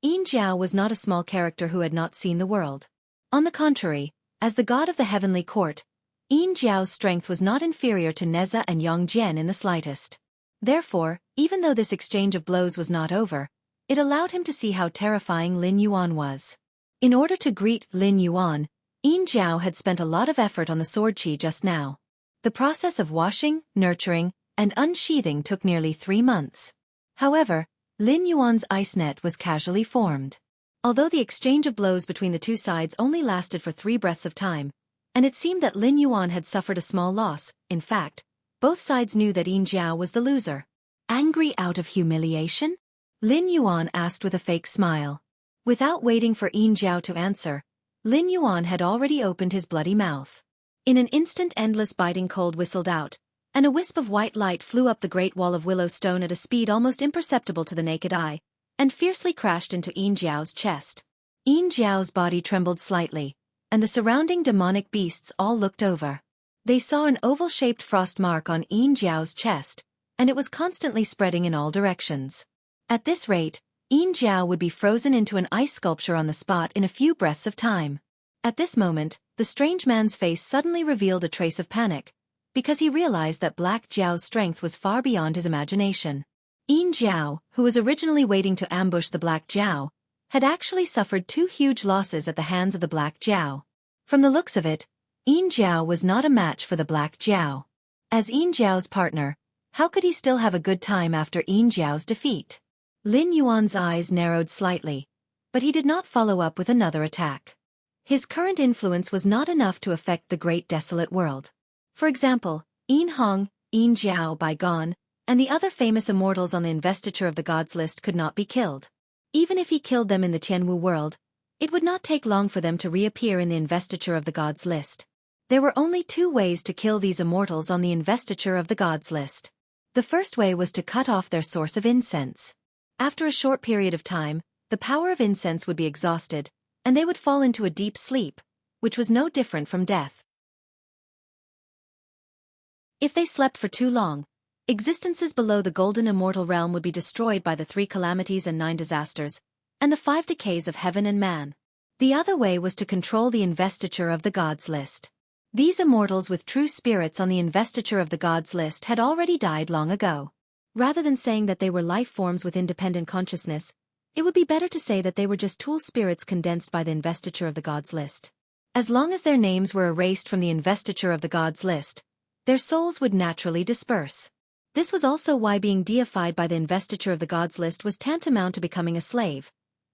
Yin Jiao was not a small character who had not seen the world. On the contrary, as the god of the heavenly court, Yin Jiao's strength was not inferior to Neza and Yang Jian in the slightest. Therefore, even though this exchange of blows was not over, it allowed him to see how terrifying Lin Yuan was. In order to greet Lin Yuan, Yin Jiao had spent a lot of effort on the sword chi just now. The process of washing, nurturing, and unsheathing took nearly 3 months. However, Lin Yuan's ice net was casually formed. Although the exchange of blows between the 2 sides only lasted for 3 breaths of time, and it seemed that Lin Yuan had suffered a small loss, in fact, both sides knew that Yin Jiao was the loser. Angry out of humiliation? Lin Yuan asked with a fake smile. Without waiting for Yin Jiao to answer, Lin Yuan had already opened his bloody mouth. In an instant endless biting cold whistled out, and a wisp of white light flew up the great wall of willow stone at a speed almost imperceptible to the naked eye, and fiercely crashed into Yin Jiao's chest. Yin Jiao's body trembled slightly, and the surrounding demonic beasts all looked over. They saw an oval-shaped frost mark on Yin Jiao's chest, and it was constantly spreading in all directions. At this rate, Yin Jiao would be frozen into an ice sculpture on the spot in a few breaths of time. At this moment, the strange man's face suddenly revealed a trace of panic, because he realized that Black Jiao's strength was far beyond his imagination. Yin Jiao, who was originally waiting to ambush the Black Jiao, had actually suffered 2 huge losses at the hands of the Black Jiao. From the looks of it, Yin Jiao was not a match for the Black Jiao. As Yin Jiao's partner, how could he still have a good time after Yin Jiao's defeat? Lin Yuan's eyes narrowed slightly, but he did not follow up with another attack. His current influence was not enough to affect the great desolate world. For example, Yin Hong, Yin Jiao Bygone, and the other famous immortals on the investiture of the gods list could not be killed. Even if he killed them in the Tianwu world, it would not take long for them to reappear in the investiture of the gods list. There were only 2 ways to kill these immortals on the investiture of the gods list. The first way was to cut off their source of incense. After a short period of time, the power of incense would be exhausted, and they would fall into a deep sleep, which was no different from death. If they slept for too long, existences below the golden immortal realm would be destroyed by the 3 calamities and 9 disasters, and the 5 decays of heaven and man. The other way was to control the investiture of the gods list. These immortals with true spirits on the investiture of the gods list had already died long ago. Rather than saying that they were life forms with independent consciousness, it would be better to say that they were just tool spirits condensed by the investiture of the gods list. As long as their names were erased from the investiture of the gods list, their souls would naturally disperse. This was also why being deified by the investiture of the gods list was tantamount to becoming a slave,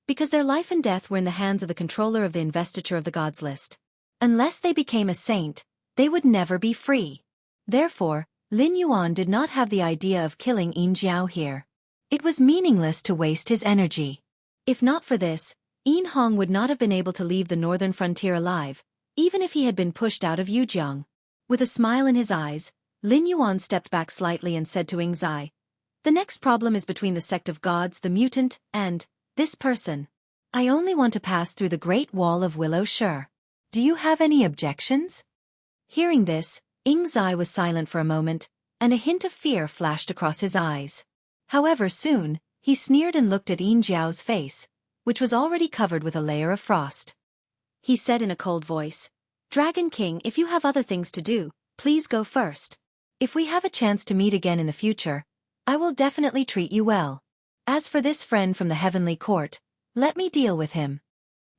because their life and death were in the hands of the controller of the investiture of the gods list. Unless they became a saint, they would never be free. Therefore, Lin Yuan did not have the idea of killing Yin Jiao here. It was meaningless to waste his energy. If not for this, Yin Hong would not have been able to leave the northern frontier alive, even if he had been pushed out of Yujiang. With a smile in his eyes, Lin Yuan stepped back slightly and said to Ying Zai, "The next problem is between the sect of gods, the mutant, and this person. I only want to pass through the Great Wall of Willow Sure. Do you have any objections?" Hearing this, Ying Zai was silent for a moment, and a hint of fear flashed across his eyes. However, soon, he sneered and looked at Yin Jiao's face, which was already covered with a layer of frost. He said in a cold voice, "Dragon King, if you have other things to do, please go first." If we have a chance to meet again in the future, I will definitely treat you well. As for this friend from the heavenly court, let me deal with him."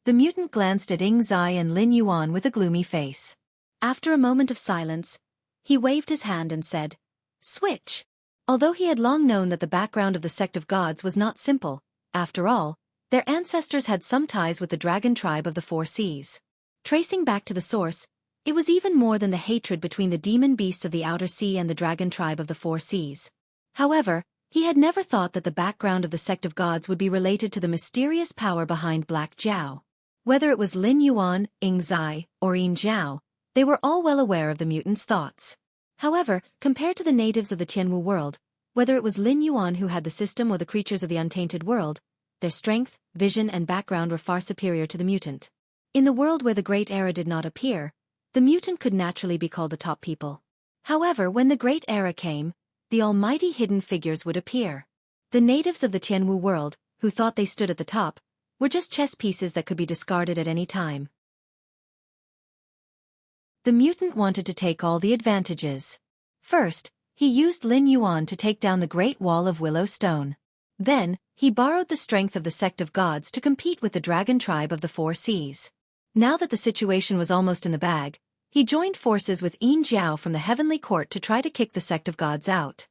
The mutant glanced at Ying Zai and Lin Yuan with a gloomy face. After a moment of silence, he waved his hand and said, "Switch." Although he had long known that the background of the sect of gods was not simple, after all, their ancestors had some ties with the dragon tribe of the Four Seas. Tracing back to the source, it was even more than the hatred between the demon beasts of the Outer Sea and the dragon tribe of the Four Seas. However, he had never thought that the background of the sect of gods would be related to the mysterious power behind Black Jiao. Whether it was Lin Yuan, Ying Zai, or Yin Zhao, they were all well aware of the mutants' thoughts. However, compared to the natives of the Tianwu world, whether it was Lin Yuan who had the system or the creatures of the untainted world, their strength, vision and background were far superior to the mutant. In the world where the Great Era did not appear, the mutant could naturally be called the top people. However, when the Great Era came, the almighty hidden figures would appear. The natives of the Tianwu world, who thought they stood at the top, were just chess pieces that could be discarded at any time. The mutant wanted to take all the advantages. First, he used Lin Yuan to take down the Great Wall of Willow Stone. Then, he borrowed the strength of the sect of gods to compete with the dragon tribe of the Four Seas. Now that the situation was almost in the bag, he joined forces with Yin Zhao from the heavenly court to try to kick the sect of gods out.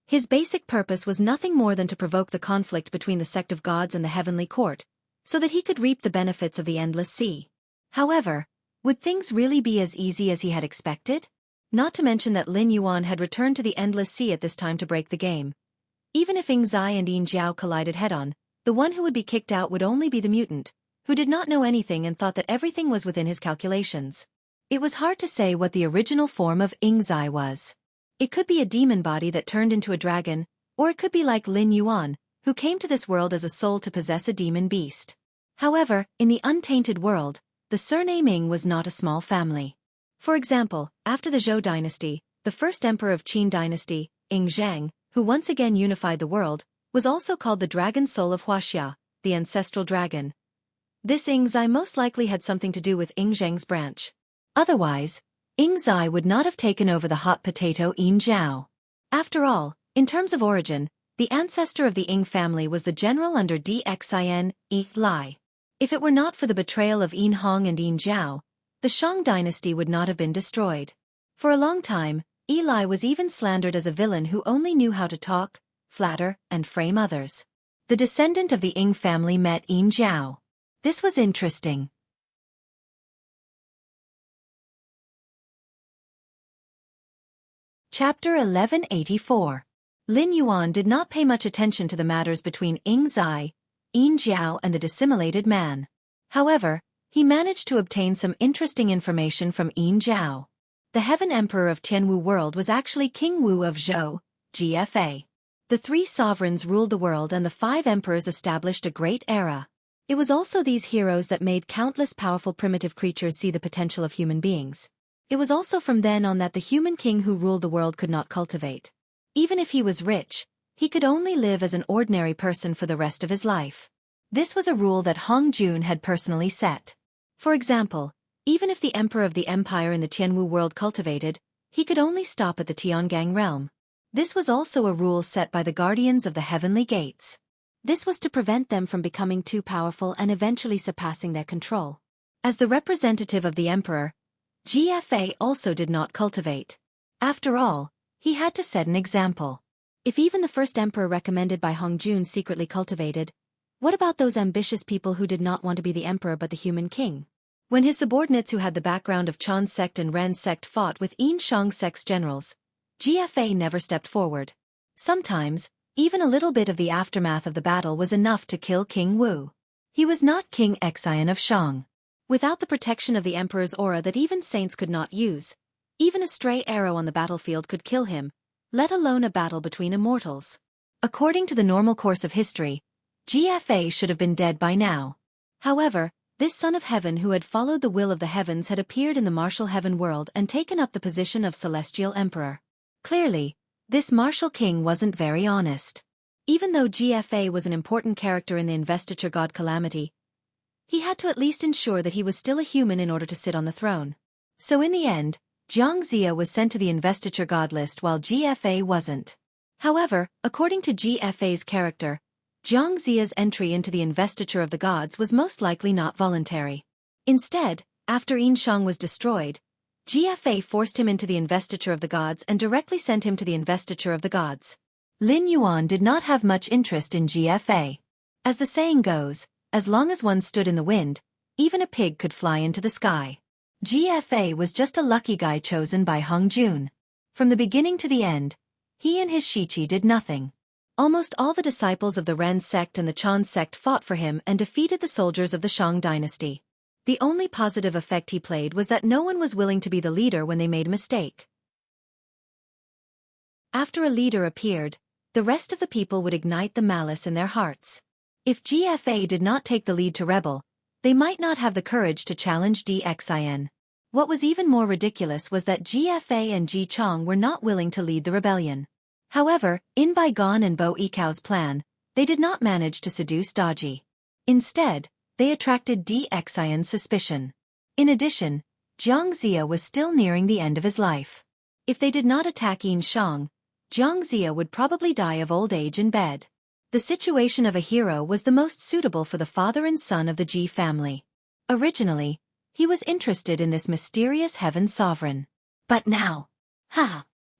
His basic purpose was nothing more than to provoke the conflict between the sect of gods and the heavenly court, so that he could reap the benefits of the endless sea. However, would things really be as easy as he had expected? Not to mention that Lin Yuan had returned to the endless sea at this time to break the game. Even if Ying Zai and Yin Zhao collided head-on, the one who would be kicked out would only be the mutant, who did not know anything and thought that everything was within his calculations. It was hard to say what the original form of Ying Zai was. It could be a demon body that turned into a dragon, or it could be like Lin Yuan, who came to this world as a soul to possess a demon beast. However, in the untainted world, the surname Ying was not a small family. For example, after the Zhou dynasty, the first emperor of Qin dynasty, Ying Zhang, who once again unified the world, was also called the dragon soul of Wuxia, the ancestral dragon. This Ying Zai most likely had something to do with Ying Zhang's branch. Otherwise, Ying Zai would not have taken over the hot potato Yin Zhao. After all, in terms of origin, the ancestor of the Ying family was the general under Dxin, Yi Lai. If it were not for the betrayal of Yin Hong and Yin Zhao, the Shang dynasty would not have been destroyed. For a long time, Yi Lai was even slandered as a villain who only knew how to talk, flatter, and frame others. The descendant of the Ying family met Yin Zhao. This was interesting. Chapter 1184. Lin Yuan did not pay much attention to the matters between Ying Zai, Yin Zhao and the dissimulated man. However, he managed to obtain some interesting information from Yin Zhao. The Heaven Emperor of Tianwu world was actually King Wu of Zhou, GFA. The 3 sovereigns ruled the world and the 5 emperors established a great era. It was also these heroes that made countless powerful primitive creatures see the potential of human beings. It was also from then on that the human king who ruled the world could not cultivate. Even if he was rich, he could only live as an ordinary person for the rest of his life. This was a rule that Hong Jun had personally set. For example, even if the emperor of the empire in the Tianwu world cultivated, he could only stop at the Tiangang realm. This was also a rule set by the guardians of the heavenly gates. This was to prevent them from becoming too powerful and eventually surpassing their control. As the representative of the emperor, GFA also did not cultivate. After all, he had to set an example. If even the first emperor recommended by Hong Jun secretly cultivated, what about those ambitious people who did not want to be the emperor but the human king? When his subordinates who had the background of Chan's sect and Ren's sect fought with Yin Shang's sect's generals, GFA never stepped forward. Sometimes, even a little bit of the aftermath of the battle was enough to kill King Wu. He was not King Xian of Shang. Without the protection of the emperor's aura that even saints could not use, even a stray arrow on the battlefield could kill him, let alone a battle between immortals. According to the normal course of history, GFA should have been dead by now. However, this son of heaven who had followed the will of the heavens had appeared in the martial heaven world and taken up the position of celestial emperor. Clearly, this martial king wasn't very honest. Even though GFA was an important character in the investiture god Calamity, he had to at least ensure that he was still a human in order to sit on the throne. So in the end, Jiang Zia was sent to the investiture god list while GFA wasn't. However, according to GFA's character, Jiang Zia's entry into the investiture of the gods was most likely not voluntary. Instead, after Yinshang was destroyed, GFA forced him into the investiture of the gods and directly sent him to the investiture of the gods. Lin Yuan did not have much interest in GFA. As the saying goes, as long as one stood in the wind, even a pig could fly into the sky. GFA was just a lucky guy chosen by Hong Jun. From the beginning to the end, he and his Shiqi did nothing. Almost all the disciples of the Ren sect and the Chan sect fought for him and defeated the soldiers of the Shang dynasty. The only positive effect he played was that no one was willing to be the leader when they made a mistake. After a leader appeared, the rest of the people would ignite the malice in their hearts. If GFA did not take the lead to rebel, they might not have the courage to challenge DXIN. What was even more ridiculous was that GFA and Ji Chong were not willing to lead the rebellion. However, in Bai Gon and Bo Ikao's plan, they did not manage to seduce Daji. Instead, they attracted DXIN's suspicion. In addition, Jiang Zia was still nearing the end of his life. If they did not attack Yinshang, Jiang Zia would probably die of old age in bed. The situation of a hero was the most suitable for the father and son of the Ji family. Originally, he was interested in this mysterious heaven sovereign. But now,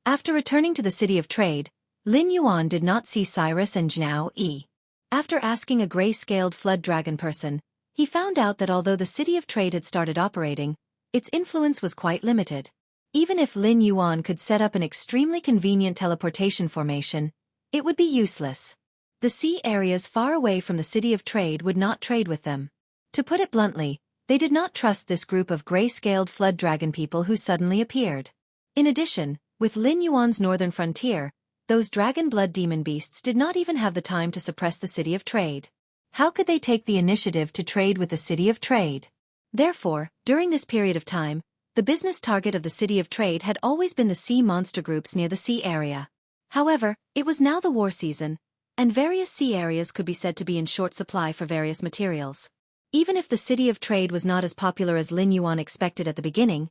After returning to the city of trade, Lin Yuan did not see Cyrus and Zhao Yi. After asking a gray-scaled flood dragon person, he found out that although the city of trade had started operating, its influence was quite limited. Even if Lin Yuan could set up an extremely convenient teleportation formation, it would be useless. The sea areas far away from the city of trade would not trade with them. To put it bluntly, they did not trust this group of gray-scaled flood dragon people who suddenly appeared. In addition, with Lin Yuan's northern frontier, those dragon blood demon beasts did not even have the time to suppress the city of trade. How could they take the initiative to trade with the city of trade? Therefore, during this period of time, the business target of the city of trade had always been the sea monster groups near the sea area. However, it was now the war season, and various sea areas could be said to be in short supply for various materials. Even if the city of trade was not as popular as Lin Yuan expected at the beginning,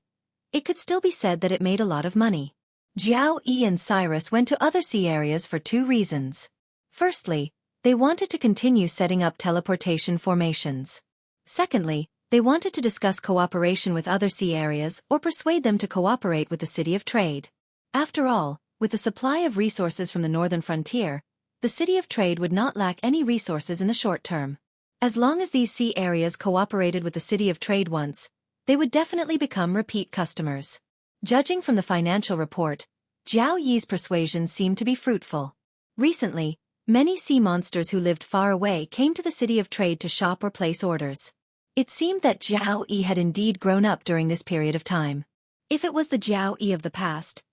it could still be said that it made a lot of money. Zhao Yi and Cyrus went to other sea areas for two reasons. Firstly, they wanted to continue setting up teleportation formations. Secondly, they wanted to discuss cooperation with other sea areas or persuade them to cooperate with the city of trade. After all, with the supply of resources from the northern frontier, the city of trade would not lack any resources in the short term. As long as these sea areas cooperated with the city of trade once, they would definitely become repeat customers. Judging from the financial report, Zhao Yi's persuasion seemed to be fruitful. Recently, many sea monsters who lived far away came to the city of trade to shop or place orders. It seemed that Zhao Yi had indeed grown up during this period of time. If it was the Zhao Yi of the past,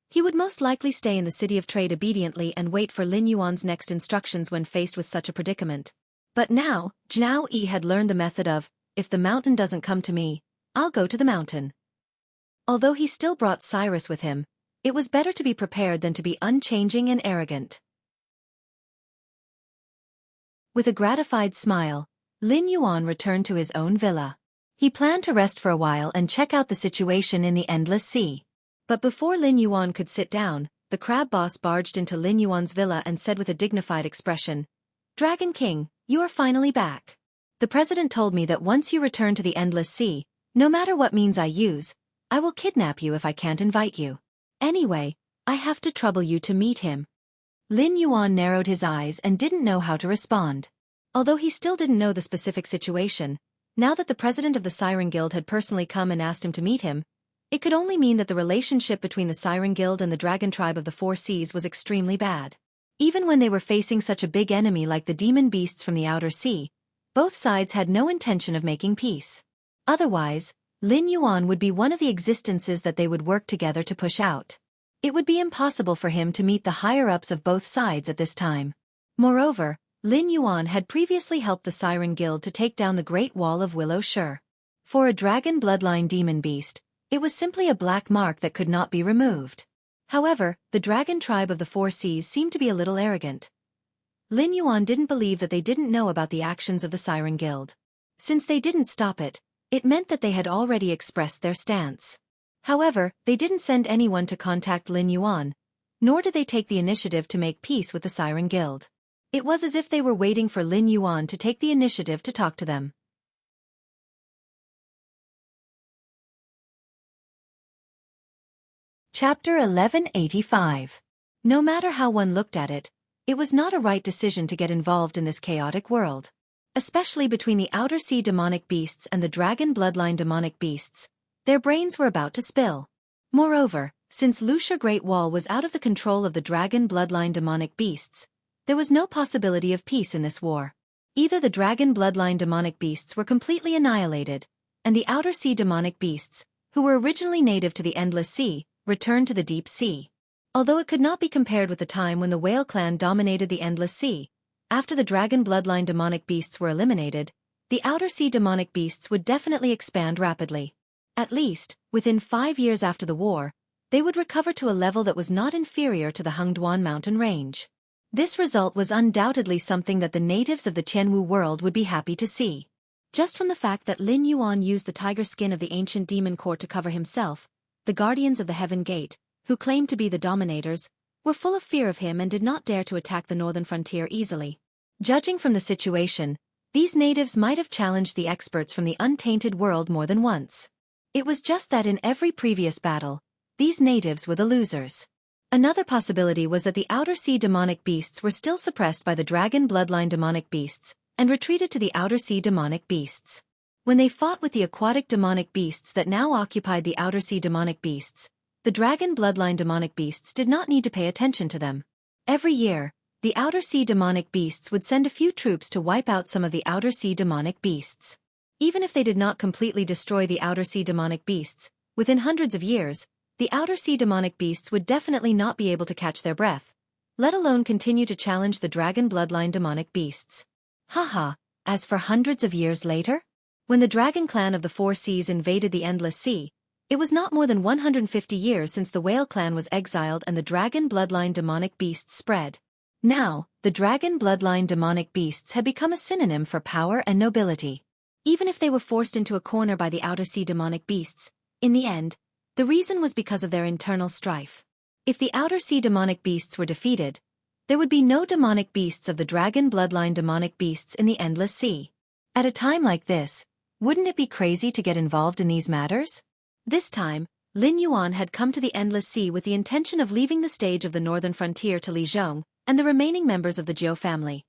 he would most likely stay in the city of trade obediently and wait for Lin Yuan's next instructions when faced with such a predicament. But now, Zhao Yi had learned the method of, if the mountain doesn't come to me, I'll go to the mountain. Although he still brought Cyrus with him, it was better to be prepared than to be unchanging and arrogant. With a gratified smile, Lin Yuan returned to his own villa. He planned to rest for a while and check out the situation in the endless sea. But before Lin Yuan could sit down, the crab boss barged into Lin Yuan's villa and said with a dignified expression, "Dragon King, you are finally back. The president told me that once you return to the endless sea, no matter what means I use, I will kidnap you if I can't invite you. Anyway, I have to trouble you to meet him." Lin Yuan narrowed his eyes and didn't know how to respond. Although he still didn't know the specific situation, now that the president of the Siren Guild had personally come and asked him to meet him, it could only mean that the relationship between the Siren Guild and the Dragon Tribe of the Four Seas was extremely bad. Even when they were facing such a big enemy like the demon beasts from the outer sea, both sides had no intention of making peace. Otherwise, Lin Yuan would be one of the existences that they would work together to push out. It would be impossible for him to meet the higher-ups of both sides at this time. Moreover, Lin Yuan had previously helped the Siren Guild to take down the Great Wall of Willow Shur. For a dragon bloodline demon beast, it was simply a black mark that could not be removed. However, the Dragon Tribe of the Four Seas seemed to be a little arrogant. Lin Yuan didn't believe that they didn't know about the actions of the Siren Guild. Since they didn't stop it, it meant that they had already expressed their stance. However, they didn't send anyone to contact Lin Yuan, nor did they take the initiative to make peace with the Siren Guild. It was as if they were waiting for Lin Yuan to take the initiative to talk to them. Chapter 1185. No matter how one looked at it, it was not a right decision to get involved in this chaotic world. Especially between the Outer Sea demonic beasts and the Dragon Bloodline demonic beasts, their brains were about to spill. Moreover, since Lucia Great Wall was out of the control of the Dragon Bloodline demonic beasts, there was no possibility of peace in this war. Either the Dragon Bloodline demonic beasts were completely annihilated, and the Outer Sea demonic beasts, who were originally native to the Endless Sea, returned to the Deep Sea. Although it could not be compared with the time when the Whale Clan dominated the Endless Sea, after the Dragon Bloodline demonic beasts were eliminated, the Outer Sea demonic beasts would definitely expand rapidly. At least, within 5 years after the war, they would recover to a level that was not inferior to the Hengduan mountain range. This result was undoubtedly something that the natives of the Qianwu world would be happy to see. Just from the fact that Lin Yuan used the tiger skin of the ancient demon court to cover himself, the guardians of the Heaven Gate, who claimed to be the dominators, were full of fear of him and did not dare to attack the northern frontier easily. Judging from the situation, these natives might have challenged the experts from the untainted world more than once. It was just that in every previous battle, these natives were the losers. Another possibility was that the Outer Sea demonic beasts were still suppressed by the Dragon Bloodline demonic beasts, and retreated to the Outer Sea demonic beasts. When they fought with the aquatic demonic beasts that now occupied the Outer Sea demonic beasts, the Dragon Bloodline demonic beasts did not need to pay attention to them. Every year, the Outer Sea demonic beasts would send a few troops to wipe out some of the Outer Sea demonic beasts. Even if they did not completely destroy the Outer Sea demonic beasts, within hundreds of years, the Outer Sea demonic beasts would definitely not be able to catch their breath, let alone continue to challenge the Dragon Bloodline demonic beasts. Haha, as for hundreds of years later? When the Dragon Clan of the Four Seas invaded the Endless Sea, it was not more than 150 years since the Whale Clan was exiled and the Dragon Bloodline demonic beasts spread. Now, the Dragon Bloodline demonic beasts had become a synonym for power and nobility. Even if they were forced into a corner by the Outer Sea demonic beasts, in the end, the reason was because of their internal strife. If the Outer Sea demonic beasts were defeated, there would be no demonic beasts of the Dragon Bloodline demonic beasts in the Endless Sea. At a time like this, wouldn't it be crazy to get involved in these matters? This time, Lin Yuan had come to the Endless Sea with the intention of leaving the stage of the northern frontier to Li Zhong and the remaining members of the Jiu family.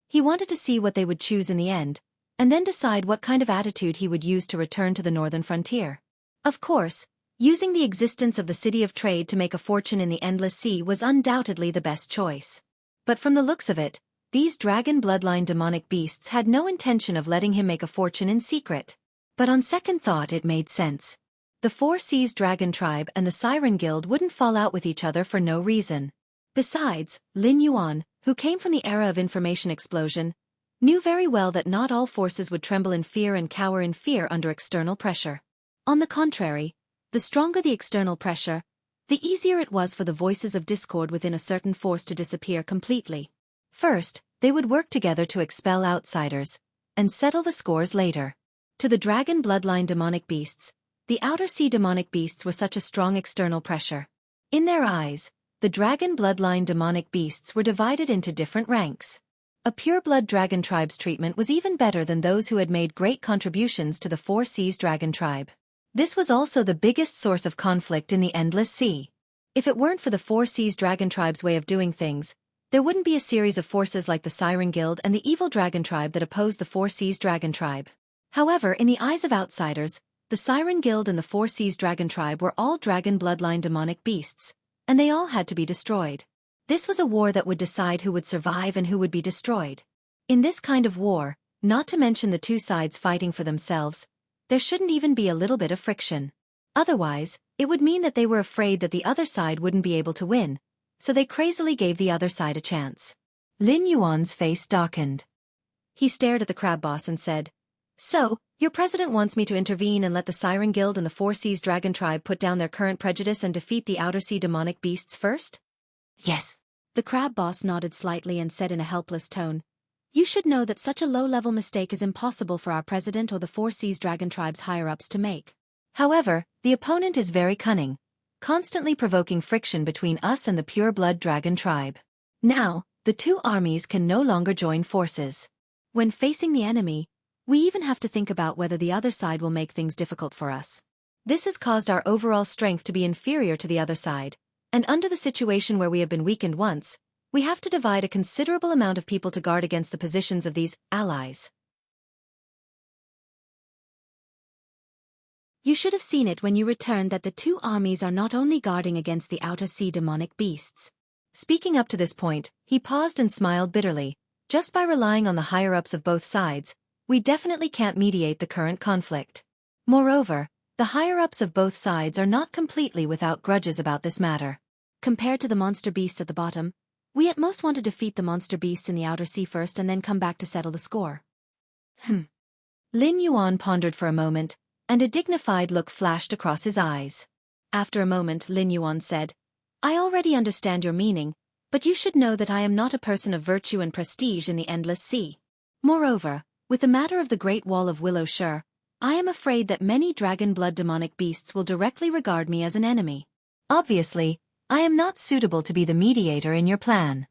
He wanted to see what they would choose in the end, and then decide what kind of attitude he would use to return to the northern frontier. Of course, using the existence of the City of Trade to make a fortune in the Endless Sea was undoubtedly the best choice. But from the looks of it, these Dragon Bloodline demonic beasts had no intention of letting him make a fortune in secret. But on second thought it made sense. The Four Seas Dragon Tribe and the Siren Guild wouldn't fall out with each other for no reason. Besides, Lin Yuan, who came from the era of information explosion, knew very well that not all forces would tremble in fear and cower in fear under external pressure. On the contrary, the stronger the external pressure, the easier it was for the voices of discord within a certain force to disappear completely. First, they would work together to expel outsiders, and settle the scores later. To the Dragon Bloodline demonic beasts, the Outer Sea demonic beasts were such a strong external pressure. In their eyes, the Dragon Bloodline demonic beasts were divided into different ranks. A pure-blood dragon tribe's treatment was even better than those who had made great contributions to the Four Seas Dragon Tribe. This was also the biggest source of conflict in the Endless Sea. If it weren't for the Four Seas Dragon Tribe's way of doing things, there wouldn't be a series of forces like the Siren Guild and the Evil Dragon Tribe that opposed the Four Seas Dragon Tribe. However, in the eyes of outsiders, the Siren Guild and the Four Seas Dragon Tribe were all Dragon Bloodline demonic beasts, and they all had to be destroyed. This was a war that would decide who would survive and who would be destroyed. In this kind of war, not to mention the two sides fighting for themselves, there shouldn't even be a little bit of friction. Otherwise, it would mean that they were afraid that the other side wouldn't be able to win, so they crazily gave the other side a chance. Lin Yuan's face darkened. He stared at the crab boss and said, "So, your president wants me to intervene and let the Siren Guild and the Four Seas Dragon Tribe put down their current prejudice and defeat the Outer Sea demonic beasts first?" Yes. The crab boss nodded slightly and said in a helpless tone, You should know that such a low-level mistake is impossible for our president or the Four Seas Dragon Tribe's higher-ups to make. However, the opponent is very cunning, constantly provoking friction between us and the pure-blood dragon tribe. Now, the two armies can no longer join forces. When facing the enemy, we even have to think about whether the other side will make things difficult for us. This has caused our overall strength to be inferior to the other side, and under the situation where we have been weakened once, we have to divide a considerable amount of people to guard against the positions of these allies. You should have seen it when you returned that the two armies are not only guarding against the outer sea demonic beasts. Speaking up to this point, he paused and smiled bitterly. Just by relying on the higher-ups of both sides, we definitely can't mediate the current conflict. Moreover, the higher-ups of both sides are not completely without grudges about this matter. Compared to the monster beasts at the bottom, we at most want to defeat the monster beasts in the outer sea first and then come back to settle the score. Lin Yuan pondered for a moment, and a dignified look flashed across his eyes. After a moment, Lin Yuan said, I already understand your meaning, but you should know that I am not a person of virtue and prestige in the endless sea. Moreover, with the matter of the Great Wall of Willow Shire, I am afraid that many dragon blood demonic beasts will directly regard me as an enemy. Obviously, I am not suitable to be the mediator in your plan.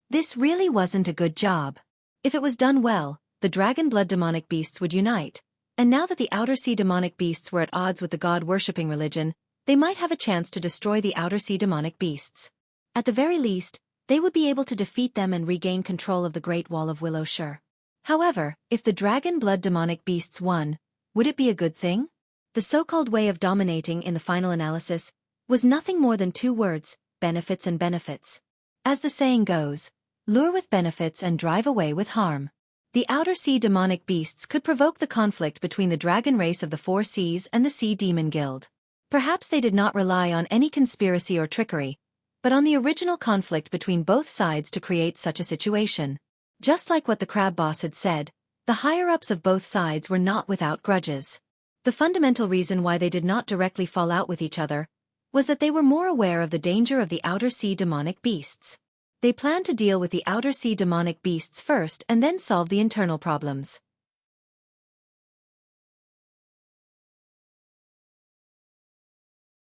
This really wasn't a good job. If it was done well, the dragon blood demonic beasts would unite, and now that the outer sea demonic beasts were at odds with the god-worshipping religion, they might have a chance to destroy the outer sea demonic beasts. At the very least, they would be able to defeat them and regain control of the Great Wall of Willow Shire. However, if the dragon blood demonic beasts won, would it be a good thing? The so-called way of dominating in the final analysis was nothing more than two words, benefits and benefits. As the saying goes, lure with benefits and drive away with harm. The outer sea demonic beasts could provoke the conflict between the dragon race of the Four Seas and the Sea Demon Guild. Perhaps they did not rely on any conspiracy or trickery, but on the original conflict between both sides to create such a situation. Just like what the crab boss had said, the higher-ups of both sides were not without grudges. The fundamental reason why they did not directly fall out with each other was that they were more aware of the danger of the outer sea demonic beasts. They planned to deal with the outer sea demonic beasts first and then solve the internal problems.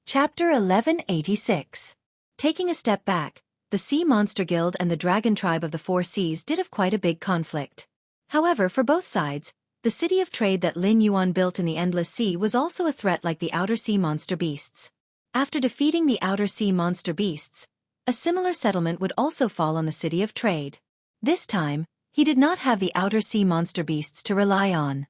Chapter 1186. Taking a step back, the Sea Monster Guild and the Dragon Tribe of the Four Seas did have quite a big conflict. However, for both sides, the city of trade that Lin Yuan built in the Endless Sea was also a threat like the outer sea monster beasts. After defeating the outer sea monster beasts, a similar settlement would also fall on the city of trade. This time, he did not have the outer sea monster beasts to rely on.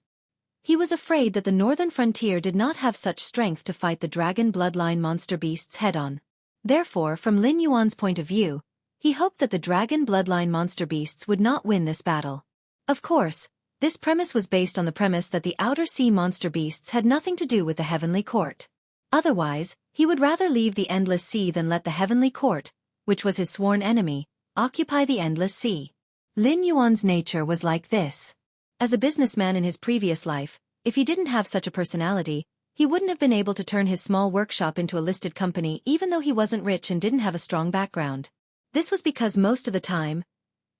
He was afraid that the northern frontier did not have such strength to fight the dragon bloodline monster beasts head-on. Therefore, from Lin Yuan's point of view, he hoped that the dragon bloodline monster beasts would not win this battle. Of course, this premise was based on the premise that the outer sea monster beasts had nothing to do with the heavenly court. Otherwise, he would rather leave the endless sea than let the heavenly court, which was his sworn enemy, occupy the endless sea. Lin Yuan's nature was like this. As a businessman in his previous life, if he didn't have such a personality, he wouldn't have been able to turn his small workshop into a listed company even though he wasn't rich and didn't have a strong background. This was because most of the time,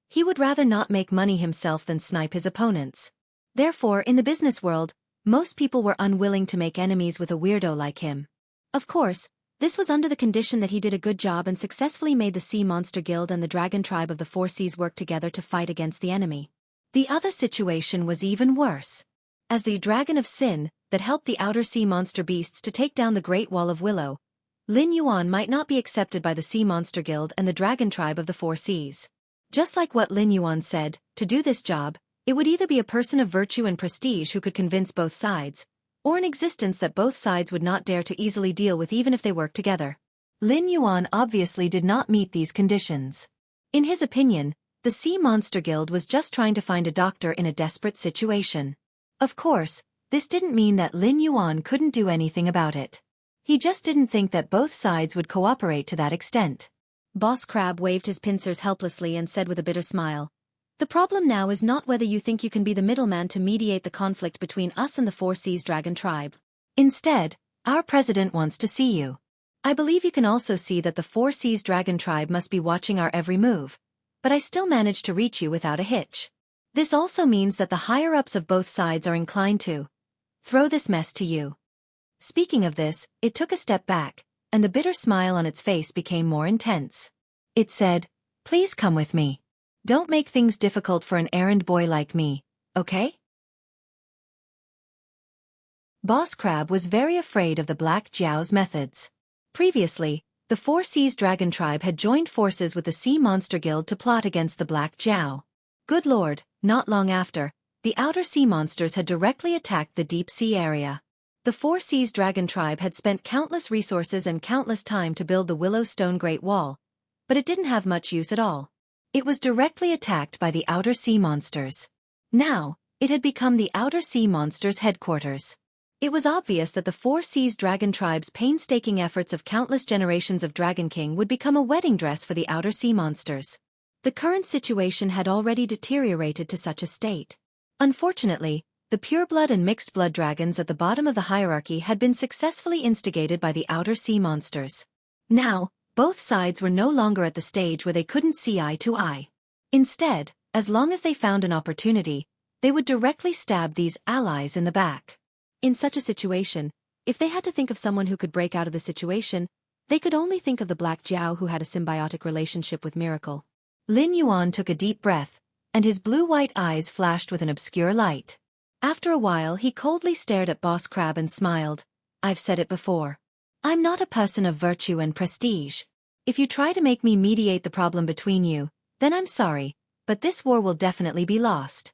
he would rather not make money himself than snipe his opponents. Therefore, in the business world, most people were unwilling to make enemies with a weirdo like him. Of course, this was under the condition that he did a good job and successfully made the Sea Monster Guild and the Dragon Tribe of the Four Seas work together to fight against the enemy. The other situation was even worse. As the Dragon of Sin, that helped the outer sea monster beasts to take down the Great Wall of Willow, Lin Yuan might not be accepted by the Sea Monster Guild and the Dragon Tribe of the Four Seas. Just like what Lin Yuan said, to do this job, it would either be a person of virtue and prestige who could convince both sides, or an existence that both sides would not dare to easily deal with even if they worked together. Lin Yuan obviously did not meet these conditions. In his opinion, the Sea Monster Guild was just trying to find a doctor in a desperate situation. Of course, this didn't mean that Lin Yuan couldn't do anything about it. He just didn't think that both sides would cooperate to that extent. Boss Crab waved his pincers helplessly and said with a bitter smile, "The problem now is not whether you think you can be the middleman to mediate the conflict between us and the Four Seas Dragon Tribe. Instead, our president wants to see you. I believe you can also see that the Four Seas Dragon Tribe must be watching our every move, but I still managed to reach you without a hitch. This also means that the higher-ups of both sides are inclined to throw this mess to you. Speaking of this, it took a step back, and the bitter smile on its face became more intense. It said, "Please come with me. Don't make things difficult for an errand boy like me, okay?" Boss Crab was very afraid of the Black Jiao's methods. Previously, the Four Seas Dragon Tribe had joined forces with the Sea Monster Guild to plot against the Black Jiao. Good lord, not long after, the outer sea monsters had directly attacked the deep sea area. The Four Seas Dragon Tribe had spent countless resources and countless time to build the Willow Stone Great Wall, but it didn't have much use at all. It was directly attacked by the outer sea monsters. Now, it had become the outer sea monsters' headquarters. It was obvious that the Four Seas Dragon Tribe's painstaking efforts of countless generations of Dragon King would become a wedding dress for the outer sea monsters. The current situation had already deteriorated to such a state. Unfortunately, the pureblood and mixed-blood dragons at the bottom of the hierarchy had been successfully instigated by the outer sea monsters. Now, both sides were no longer at the stage where they couldn't see eye to eye. Instead, as long as they found an opportunity, they would directly stab these allies in the back. In such a situation, if they had to think of someone who could break out of the situation, they could only think of the Black Jiao, who had a symbiotic relationship with Miracle. Lin Yuan took a deep breath, and his blue-white eyes flashed with an obscure light. After a while he coldly stared at Boss Crab and smiled. "I've said it before. I'm not a person of virtue and prestige. If you try to make me mediate the problem between you, then I'm sorry, but this war will definitely be lost."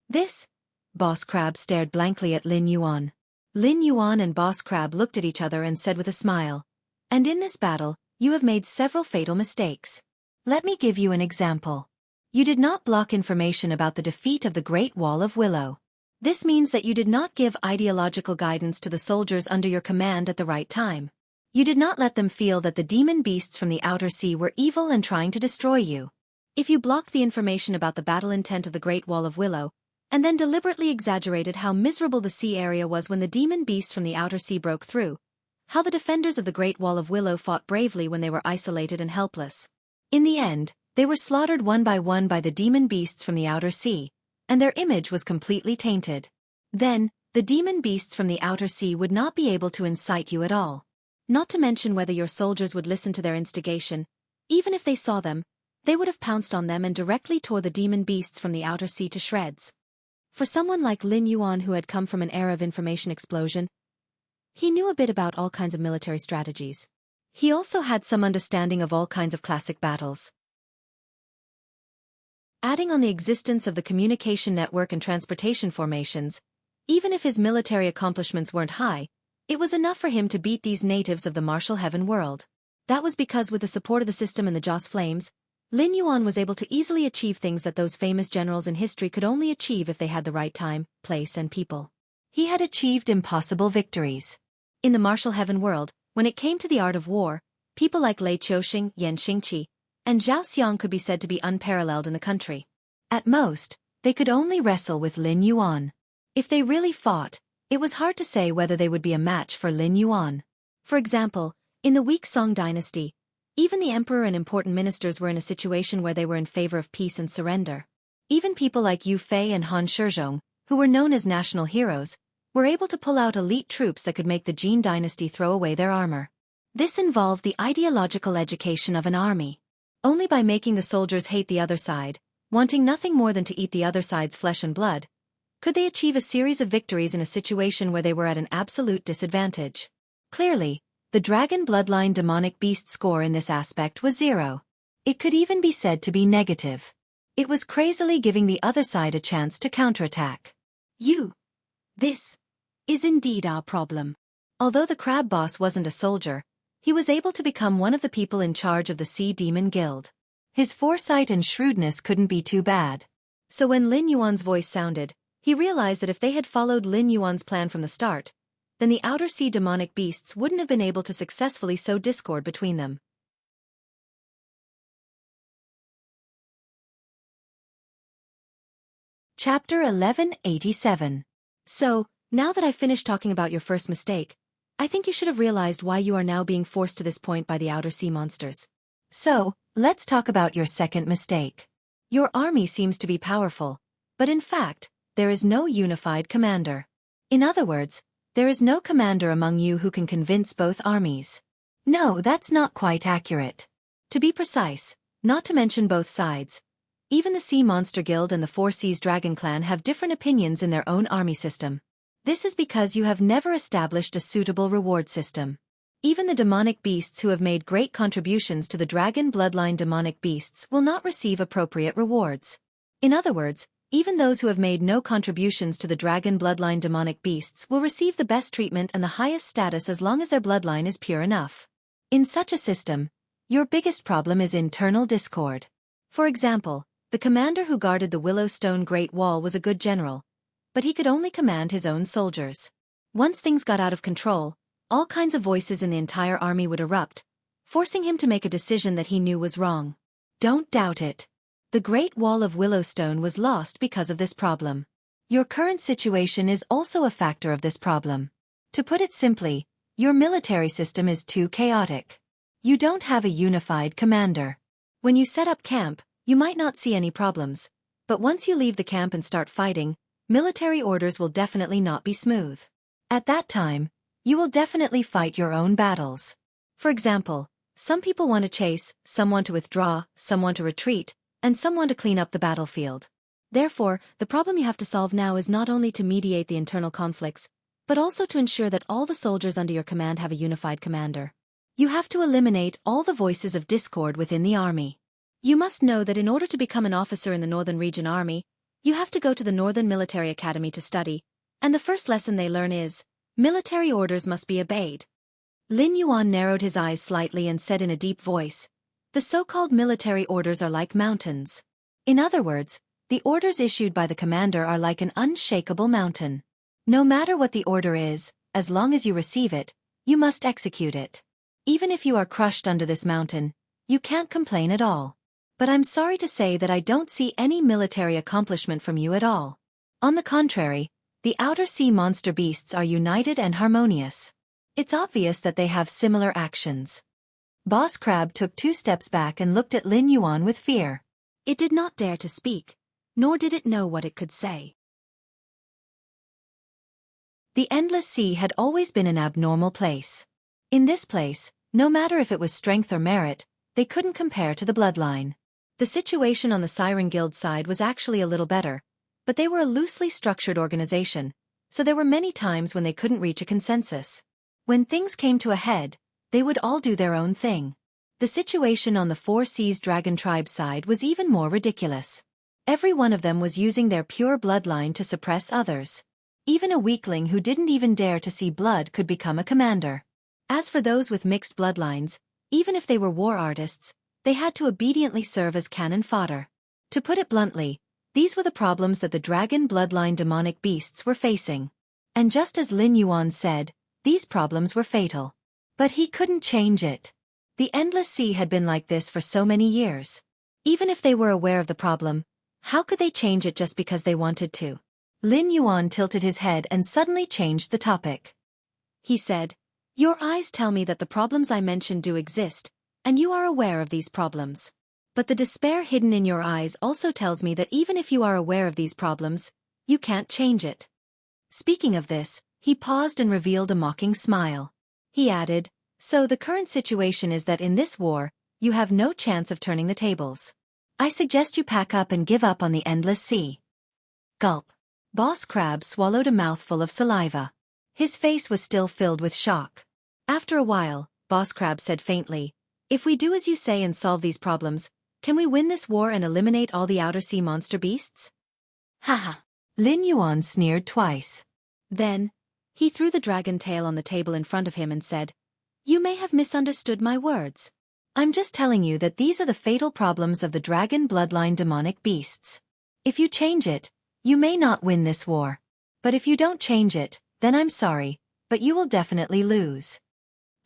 "This?" Boss Crab stared blankly at Lin Yuan. Lin Yuan and Boss Crab looked at each other and said with a smile, "And in this battle, you have made several fatal mistakes. Let me give you an example. You did not block information about the defeat of the Great Wall of Willow. This means that you did not give ideological guidance to the soldiers under your command at the right time. You did not let them feel that the demon beasts from the outer sea were evil and trying to destroy you. If you blocked the information about the battle intent of the Great Wall of Willow, and then deliberately exaggerated how miserable the sea area was when the demon beasts from the outer sea broke through, how the defenders of the Great Wall of Willow fought bravely when they were isolated and helpless. In the end, they were slaughtered one by the demon beasts from the outer sea, and their image was completely tainted. Then, the demon beasts from the outer sea would not be able to incite you at all. Not to mention whether your soldiers would listen to their instigation. Even if they saw them, they would have pounced on them and directly tore the demon beasts from the outer sea to shreds." For someone like Lin Yuan, who had come from an era of information explosion, he knew a bit about all kinds of military strategies. He also had some understanding of all kinds of classic battles. Adding on the existence of the communication network and transportation formations, even if his military accomplishments weren't high, it was enough for him to beat these natives of the martial heaven world. That was because with the support of the system and the Joss Flames, Lin Yuan was able to easily achieve things that those famous generals in history could only achieve if they had the right time, place and people. He had achieved impossible victories. In the martial heaven world, when it came to the art of war, people like Lei Qiuxing, Yan Xingqi, and Zhao Xiang could be said to be unparalleled in the country. At most, they could only wrestle with Lin Yuan. If they really fought, it was hard to say whether they would be a match for Lin Yuan. For example, in the weak Song dynasty, even the emperor and important ministers were in a situation where they were in favor of peace and surrender. Even people like Yu Fei and Han Shizhong, who were known as national heroes, were able to pull out elite troops that could make the Jin dynasty throw away their armor. This involved the ideological education of an army. Only by making the soldiers hate the other side, wanting nothing more than to eat the other side's flesh and blood, could they achieve a series of victories in a situation where they were at an absolute disadvantage. Clearly, the dragon bloodline demonic beast score in this aspect was 0. It could even be said to be negative. It was crazily giving the other side a chance to counterattack. This is indeed our problem. Although the crab boss wasn't a soldier, he was able to become one of the people in charge of the Sea Demon Guild. His foresight and shrewdness couldn't be too bad. So when Lin Yuan's voice sounded, he realized that if they had followed Lin Yuan's plan from the start, then the outer sea demonic beasts wouldn't have been able to successfully sow discord between them. Chapter 1187. So, now that I've finished talking about your first mistake, I think you should have realized why you are now being forced to this point by the outer sea monsters. So, let's talk about your second mistake. Your army seems to be powerful, But in fact, there is no unified commander. In other words, there is no commander among you who can convince both armies. No, that's not quite accurate. To be precise, not to mention both sides, even the Sea Monster Guild and the Four Seas Dragon Clan have different opinions in their own army system. This is because you have never established a suitable reward system. Even the demonic beasts who have made great contributions to the dragon bloodline demonic beasts will not receive appropriate rewards. In other words, even those who have made no contributions to the dragon bloodline demonic beasts will receive the best treatment and the highest status as long as their bloodline is pure enough. In such a system, your biggest problem is internal discord. For example, the commander who guarded the Willowstone Great Wall was a good general, but he could only command his own soldiers. Once things got out of control, all kinds of voices in the entire army would erupt, forcing him to make a decision that he knew was wrong. Don't doubt it. The Great Wall of Willowstone was lost because of this problem. Your current situation is also a factor of this problem. To put it simply, your military system is too chaotic. You don't have a unified commander. When you set up camp, you might not see any problems, but once you leave the camp and start fighting, military orders will definitely not be smooth. At that time, you will definitely fight your own battles. For example, some people want to chase, some want to withdraw, some want to retreat, and some want to clean up the battlefield. Therefore, the problem you have to solve now is not only to mediate the internal conflicts, but also to ensure that all the soldiers under your command have a unified commander. You have to eliminate all the voices of discord within the army. You must know that in order to become an officer in the Northern Region Army, you have to go to the Northern Military Academy to study, and the first lesson they learn is, military orders must be obeyed. Lin Yuan narrowed his eyes slightly and said in a deep voice, the so-called military orders are like mountains. In other words, the orders issued by the commander are like an unshakable mountain. No matter what the order is, as long as you receive it, you must execute it. Even if you are crushed under this mountain, you can't complain at all. But I'm sorry to say that I don't see any military accomplishment from you at all. On the contrary, the outer sea monster beasts are united and harmonious. It's obvious that they have similar actions. Boss Crab took 2 steps back and looked at Lin Yuan with fear. It did not dare to speak, nor did it know what it could say. The Endless Sea had always been an abnormal place. In this place, no matter if it was strength or merit, they couldn't compare to the bloodline. The situation on the Siren Guild side was actually a little better, but they were a loosely structured organization, so there were many times when they couldn't reach a consensus. When things came to a head, they would all do their own thing. The situation on the Four Seas Dragon Tribe side was even more ridiculous. Every one of them was using their pure bloodline to suppress others. Even a weakling who didn't even dare to see blood could become a commander. As for those with mixed bloodlines, even if they were war artists, they had to obediently serve as cannon fodder. To put it bluntly, these were the problems that the dragon bloodline demonic beasts were facing. And just as Lin Yuan said, these problems were fatal. But he couldn't change it. The Endless Sea had been like this for so many years. Even if they were aware of the problem, how could they change it just because they wanted to? Lin Yuan tilted his head and suddenly changed the topic. He said, your eyes tell me that the problems I mentioned do exist, and you are aware of these problems. But the despair hidden in your eyes also tells me that even if you are aware of these problems, you can't change it. Speaking of this, he paused and revealed a mocking smile. He added, so the current situation is that in this war, you have no chance of turning the tables. I suggest you pack up and give up on the Endless Sea. Gulp. Boss Crab swallowed a mouthful of saliva. His face was still filled with shock. After a while, Boss Crab said faintly, if we do as you say and solve these problems, can we win this war and eliminate all the outer sea monster beasts? Haha. Lin Yuan sneered twice. Then, he threw the dragon tail on the table in front of him and said, you may have misunderstood my words. I'm just telling you that these are the fatal problems of the dragon bloodline demonic beasts. If you change it, you may not win this war. But if you don't change it, then I'm sorry, but you will definitely lose.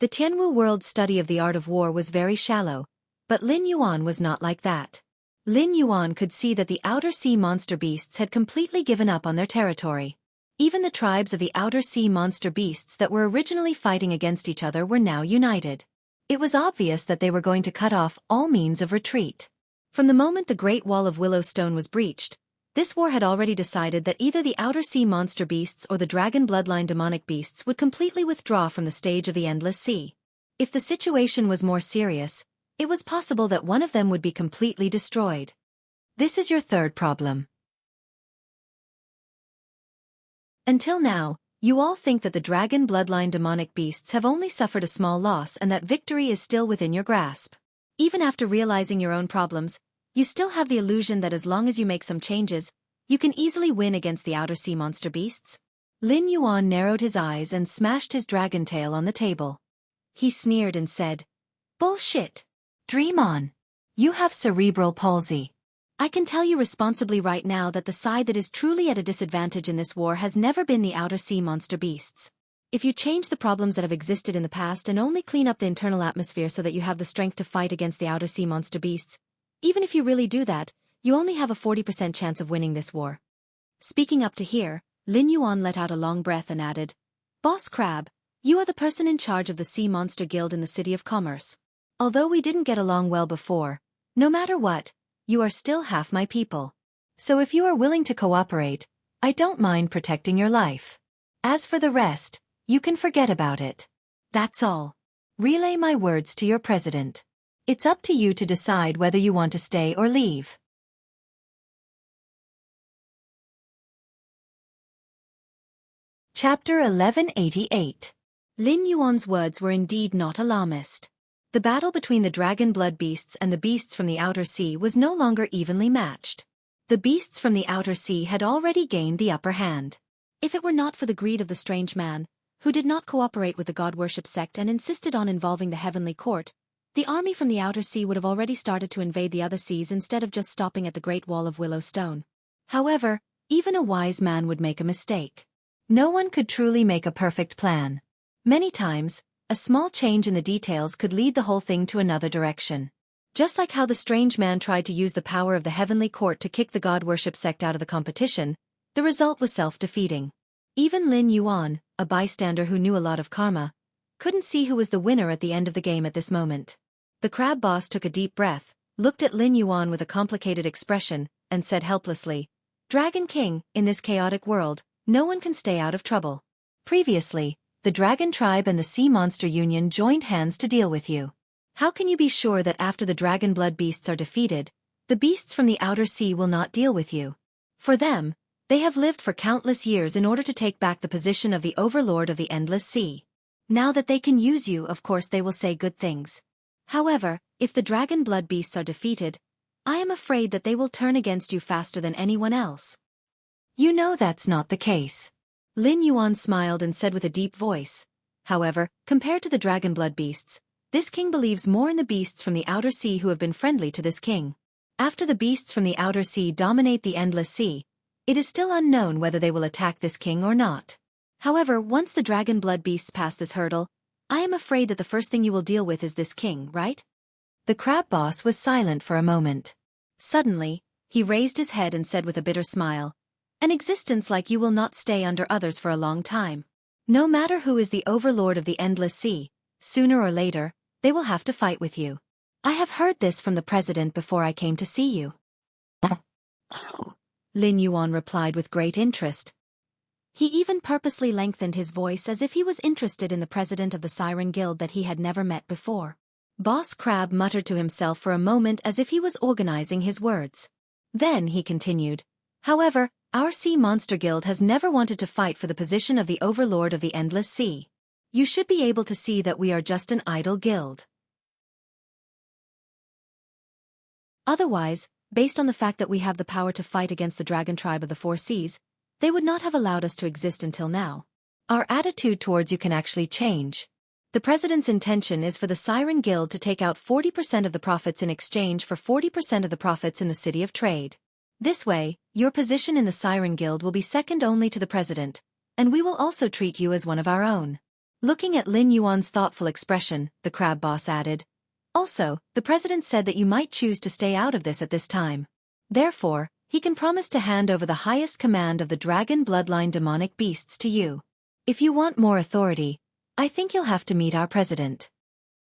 The Tianwu world study of the art of war was very shallow, but Lin Yuan was not like that. Lin Yuan could see that the outer sea monster beasts had completely given up on their territory. Even the tribes of the outer sea monster beasts that were originally fighting against each other were now united. It was obvious that they were going to cut off all means of retreat. From the moment the Great Wall of Willowstone was breached, This war had already decided that either the Outer Sea monster beasts or the dragon bloodline demonic beasts would completely withdraw from the stage of the Endless Sea. If the situation was more serious, it was possible that one of them would be completely destroyed. This is your third problem. Until now, you all think that the dragon bloodline demonic beasts have only suffered a small loss and that victory is still within your grasp. Even after realizing your own problems, you still have the illusion that as long as you make some changes, you can easily win against the Outer Sea monster beasts. Lin Yuan narrowed his eyes and smashed his dragon tail on the table. He sneered and said, "Bullshit. Dream on. You have cerebral palsy. I can tell you responsibly right now that the side that is truly at a disadvantage in this war has never been the Outer Sea monster beasts. If you change the problems that have existed in the past and only clean up the internal atmosphere so that you have the strength to fight against the Outer Sea monster beasts, even if you really do that, you only have a 40% chance of winning this war." Speaking up to here, Lin Yuan let out a long breath and added, "Boss Crab, you are the person in charge of the Sea Monster Guild in the City of Commerce. Although we didn't get along well before, no matter what, you are still half my people. So if you are willing to cooperate, I don't mind protecting your life. As for the rest, you can forget about it. That's all. Relay my words to your president. It's up to you to decide whether you want to stay or leave." Chapter 1188. Lin Yuan's words were indeed not alarmist. The battle between the dragon blood beasts and the beasts from the Outer Sea was no longer evenly matched. The beasts from the Outer Sea had already gained the upper hand. If it were not for the greed of the strange man, who did not cooperate with the god-worship sect and insisted on involving the heavenly court, the army from the Outer Sea would have already started to invade the other seas instead of just stopping at the Great Wall of Willow Stone. However, even a wise man would make a mistake. No one could truly make a perfect plan. Many times, a small change in the details could lead the whole thing to another direction. Just like how the strange man tried to use the power of the heavenly court to kick the god-worship sect out of the competition, the result was self-defeating. Even Lin Yuan, a bystander who knew a lot of karma, couldn't see who was the winner at the end of the game at this moment. The crab boss took a deep breath, looked at Lin Yuan with a complicated expression, and said helplessly, "Dragon King, in this chaotic world, no one can stay out of trouble. Previously, the Dragon Tribe and the Sea Monster Union joined hands to deal with you. How can you be sure that after the dragon blood beasts are defeated, the beasts from the Outer Sea will not deal with you? For them, they have lived for countless years in order to take back the position of the overlord of the Endless Sea. Now that they can use you, of course they will say good things. However, if the dragon blood beasts are defeated, I am afraid that they will turn against you faster than anyone else." "You know that's not the case." Lin Yuan smiled and said with a deep voice, "However, compared to the dragon blood beasts, this king believes more in the beasts from the Outer Sea who have been friendly to this king. After the beasts from the Outer Sea dominate the Endless Sea, it is still unknown whether they will attack this king or not. However, once the dragon blood beasts pass this hurdle, I am afraid that the first thing you will deal with is this king, right?" The crab boss was silent for a moment. Suddenly, he raised his head and said with a bitter smile, "An existence like you will not stay under others for a long time. No matter who is the overlord of the Endless Sea, sooner or later, they will have to fight with you. I have heard this from the president before I came to see you." "Oh," Lin Yuan replied with great interest. He even purposely lengthened his voice as if he was interested in the president of the Siren Guild that he had never met before. Boss Crab muttered to himself for a moment as if he was organizing his words. Then he continued, "However, our Sea Monster Guild has never wanted to fight for the position of the overlord of the Endless Sea. You should be able to see that we are just an idle guild. Otherwise, based on the fact that we have the power to fight against the Dragon Tribe of the Four Seas, they would not have allowed us to exist until now. Our attitude towards you can actually change. The president's intention is for the Siren Guild to take out 40% of the profits in exchange for 40% of the profits in the City of Trade. This way, your position in the Siren Guild will be second only to the president, and we will also treat you as one of our own." Looking at Lin Yuan's thoughtful expression, the crab boss added, "Also, the president said that you might choose to stay out of this at this time. Therefore, he can promise to hand over the highest command of the dragon bloodline demonic beasts to you. If you want more authority, I think you'll have to meet our president."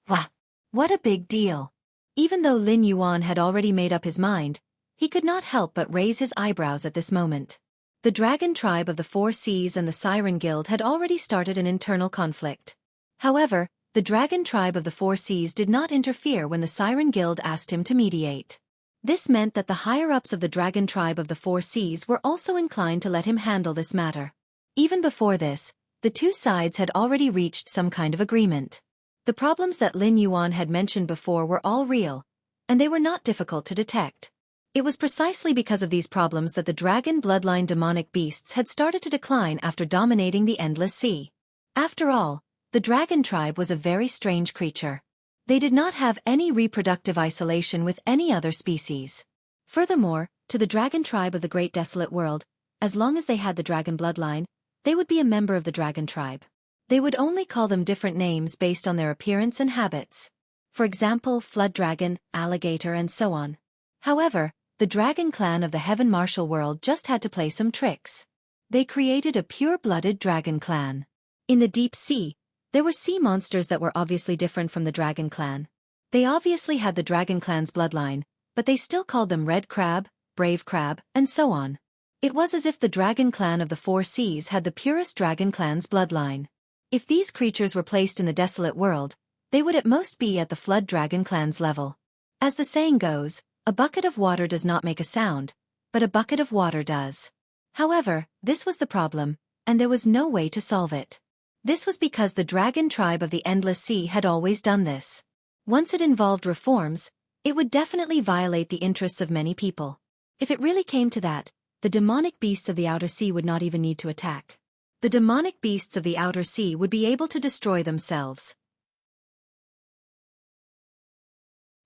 Wah! What a big deal. Even though Lin Yuan had already made up his mind, He could not help but raise his eyebrows at this moment. The dragon tribe of the Four Seas and the Siren Guild had already started an internal conflict. However, the dragon tribe of the Four Seas did not interfere when the Siren Guild asked him to mediate. This meant that the higher-ups of the dragon tribe of the Four Seas were also inclined to let him handle this matter. Even before this, the two sides had already reached some kind of agreement. The problems that Lin Yuan had mentioned before were all real, and they were not difficult to detect. It was precisely because of these problems that the dragon bloodline demonic beasts had started to decline after dominating the endless sea. After all, the dragon tribe was a very strange creature. They did not have any reproductive isolation with any other species. Furthermore, to the dragon tribe of the Great Desolate World, as long as they had the dragon bloodline, they would be a member of the dragon tribe. They would only call them different names based on their appearance and habits. For example, flood dragon, alligator, and so on. However, the dragon clan of the Heaven Martial World just had to play some tricks. They created a pure-blooded dragon clan. In the deep sea, there were sea monsters that were obviously different from the dragon clan. They obviously had the dragon clan's bloodline, but they still called them red crab, brave crab, and so on. It was as if the dragon clan of the Four Seas had the purest dragon clan's bloodline. If these creatures were placed in the desolate world, they would at most be at the flood dragon clan's level. As the saying goes, a bucket of water does not make a sound, but a bucket of water does. However, this was the problem, and there was no way to solve it. This was because the dragon tribe of the Endless Sea had always done this. Once it involved reforms, it would definitely violate the interests of many people. If it really came to that, the demonic beasts of the Outer Sea would not even need to attack. The demonic beasts of the Outer Sea would be able to destroy themselves.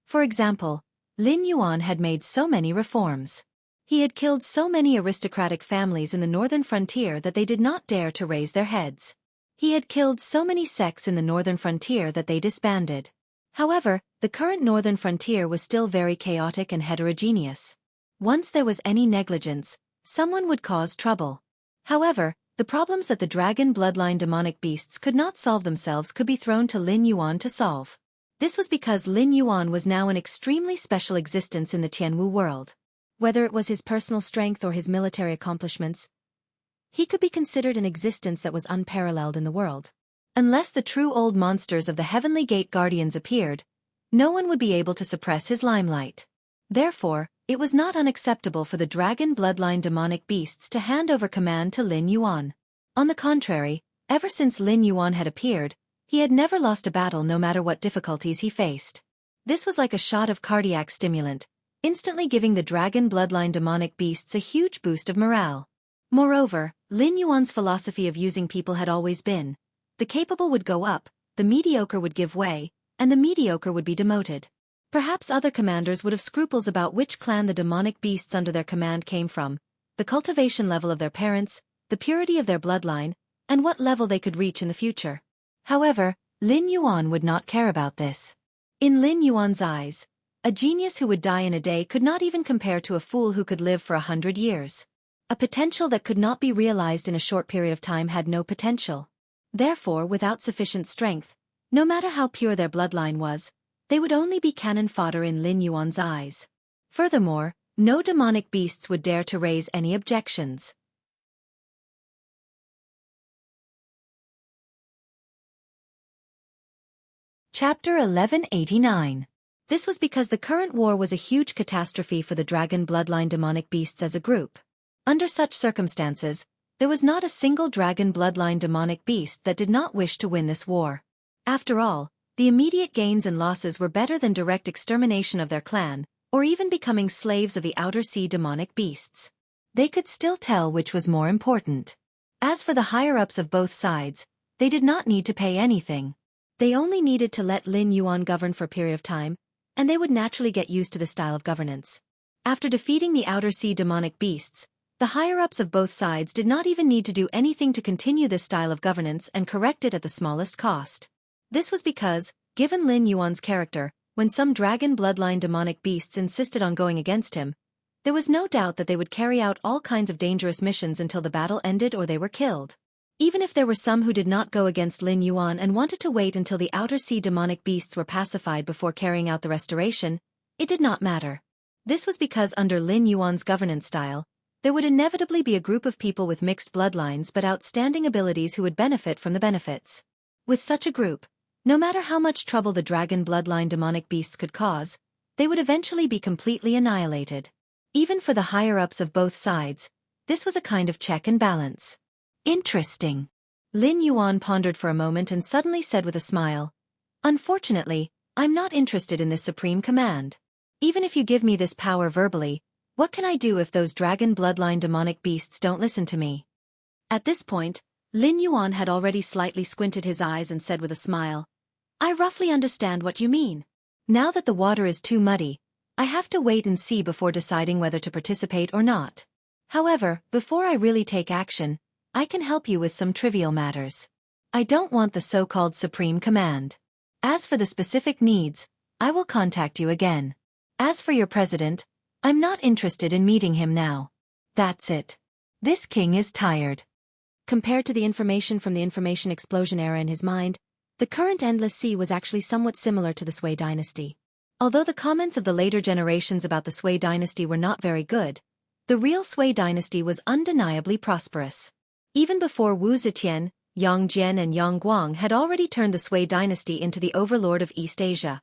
For example, Lin Yuan had made so many reforms. He had killed so many aristocratic families in the northern frontier that they did not dare to raise their heads. He had killed so many sects in the northern frontier that they disbanded. However, the current northern frontier was still very chaotic and heterogeneous. Once there was any negligence, someone would cause trouble. However, the problems that the dragon bloodline demonic beasts could not solve themselves could be thrown to Lin Yuan to solve. This was because Lin Yuan was now an extremely special existence in the Tianwu world. Whether it was his personal strength or his military accomplishments, he could be considered an existence that was unparalleled in the world. Unless the true old monsters of the Heavenly Gate Guardians appeared, no one would be able to suppress his limelight. Therefore, it was not unacceptable for the dragon bloodline demonic beasts to hand over command to Lin Yuan. On the contrary, ever since Lin Yuan had appeared, he had never lost a battle no matter what difficulties he faced. This was like a shot of cardiac stimulant, instantly giving the dragon bloodline demonic beasts a huge boost of morale. Moreover, Lin Yuan's philosophy of using people had always been, the capable would go up, the mediocre would give way, and the mediocre would be demoted. Perhaps other commanders would have scruples about which clan the demonic beasts under their command came from, the cultivation level of their parents, the purity of their bloodline, and what level they could reach in the future. However, Lin Yuan would not care about this. In Lin Yuan's eyes, a genius who would die in a day could not even compare to a fool who could live for 100 years. A potential that could not be realized in a short period of time had no potential. Therefore, without sufficient strength, no matter how pure their bloodline was, they would only be cannon fodder in Lin Yuan's eyes. Furthermore, no demonic beasts would dare to raise any objections. Chapter 1189. This was because the current war was a huge catastrophe for the dragon bloodline demonic beasts as a group. Under such circumstances, there was not a single dragon bloodline demonic beast that did not wish to win this war. After all, the immediate gains and losses were better than direct extermination of their clan, or even becoming slaves of the outer sea demonic beasts. They could still tell which was more important. As for the higher-ups of both sides, they did not need to pay anything. They only needed to let Lin Yuan govern for a period of time, and they would naturally get used to the style of governance. After defeating the outer sea demonic beasts, the higher-ups of both sides did not even need to do anything to continue this style of governance and correct it at the smallest cost. This was because, given Lin Yuan's character, when some dragon bloodline demonic beasts insisted on going against him, there was no doubt that they would carry out all kinds of dangerous missions until the battle ended or they were killed. Even if there were some who did not go against Lin Yuan and wanted to wait until the outer sea demonic beasts were pacified before carrying out the restoration, it did not matter. This was because under Lin Yuan's governance style, there would inevitably be a group of people with mixed bloodlines but outstanding abilities who would benefit from the benefits. With such a group, no matter how much trouble the dragon bloodline demonic beasts could cause, they would eventually be completely annihilated. Even for the higher-ups of both sides, this was a kind of check and balance. Interesting. Lin Yuan pondered for a moment and suddenly said with a smile, "Unfortunately, I'm not interested in this supreme command. Even if you give me this power verbally, what can I do if those dragon bloodline demonic beasts don't listen to me?" At this point, Lin Yuan had already slightly squinted his eyes and said with a smile, "I roughly understand what you mean. Now that the water is too muddy, I have to wait and see before deciding whether to participate or not. However, before I really take action, I can help you with some trivial matters. I don't want the so-called supreme command. As for the specific needs, I will contact you again. As for your president, I'm not interested in meeting him now. That's it. This king is tired." Compared to the information from the information explosion era in his mind, the current Endless Sea was actually somewhat similar to the Sui dynasty. Although the comments of the later generations about the Sui dynasty were not very good, the real Sui dynasty was undeniably prosperous. Even before Wu Zetian, Yang Jian and Yang Guang had already turned the Sui dynasty into the overlord of East Asia.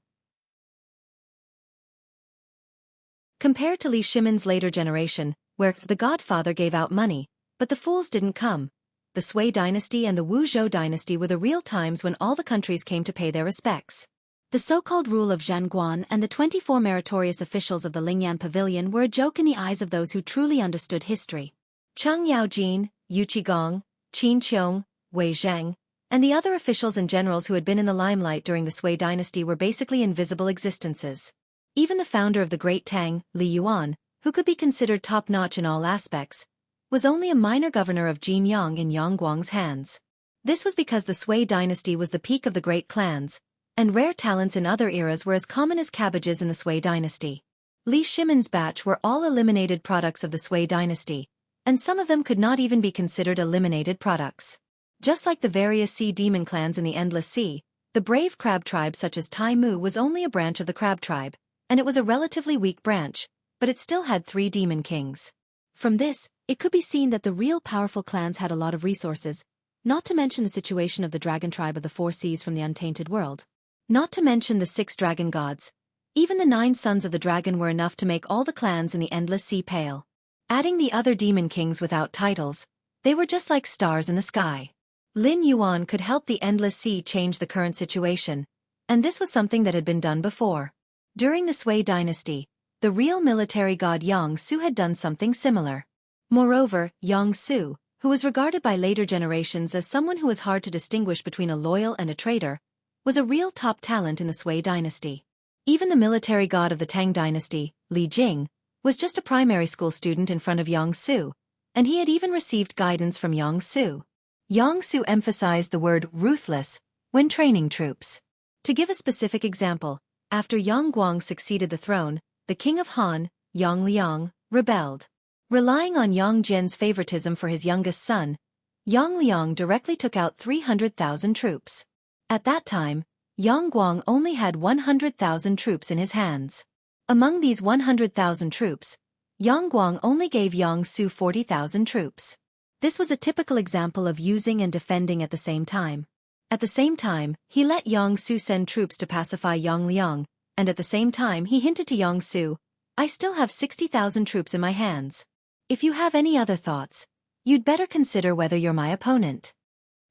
Compared to Li Shimin's later generation, where the godfather gave out money, but the fools didn't come, the Sui dynasty and the Wu Zhou dynasty were the real times when all the countries came to pay their respects. The so-called rule of Zhan Guan and the 24 meritorious officials of the Lingyan Pavilion were a joke in the eyes of those who truly understood history. Cheng Yaojin, Yu Qigong, Qin Qiong, Wei Zheng, and the other officials and generals who had been in the limelight during the Sui dynasty were basically invisible existences. Even the founder of the Great Tang, Li Yuan, who could be considered top-notch in all aspects, was only a minor governor of Jinyang in Yang Guang's hands. This was because the Sui dynasty was the peak of the great clans, and rare talents in other eras were as common as cabbages in the Sui dynasty. Li Shimin's batch were all eliminated products of the Sui dynasty, and some of them could not even be considered eliminated products. Just like the various sea demon clans in the Endless Sea, the brave crab tribe such as Tai Mu was only a branch of the crab tribe, and it was a relatively weak branch, but it still had 3 demon kings. From this, it could be seen that the real powerful clans had a lot of resources, not to mention the situation of the dragon tribe of the 4 seas from the untainted world. Not to mention the 6 dragon gods. Even the 9 sons of the dragon were enough to make all the clans in the Endless Sea pale. Adding the other demon kings without titles, they were just like stars in the sky. Lin Yuan could help the Endless Sea change the current situation, and this was something that had been done before. During the Sui dynasty, the real military god Yang Su had done something similar. Moreover, Yang Su, who was regarded by later generations as someone who was hard to distinguish between a loyal and a traitor, was a real top talent in the Sui dynasty. Even the military god of the Tang dynasty, Li Jing, was just a primary school student in front of Yang Su, and he had even received guidance from Yang Su. Yang Su emphasized the word ruthless when training troops. To give a specific example, after Yang Guang succeeded the throne, the king of Han, Yang Liang, rebelled. Relying on Yang Jian's favoritism for his youngest son, Yang Liang directly took out 300,000 troops. At that time, Yang Guang only had 100,000 troops in his hands. Among these 100,000 troops, Yang Guang only gave Yang Su 40,000 troops. This was a typical example of using and defending at the same time. At the same time, he let Yang Su send troops to pacify Yang Liang, and at the same time he hinted to Yang Su, "I still have 60,000 troops in my hands. If you have any other thoughts, you'd better consider whether you're my opponent."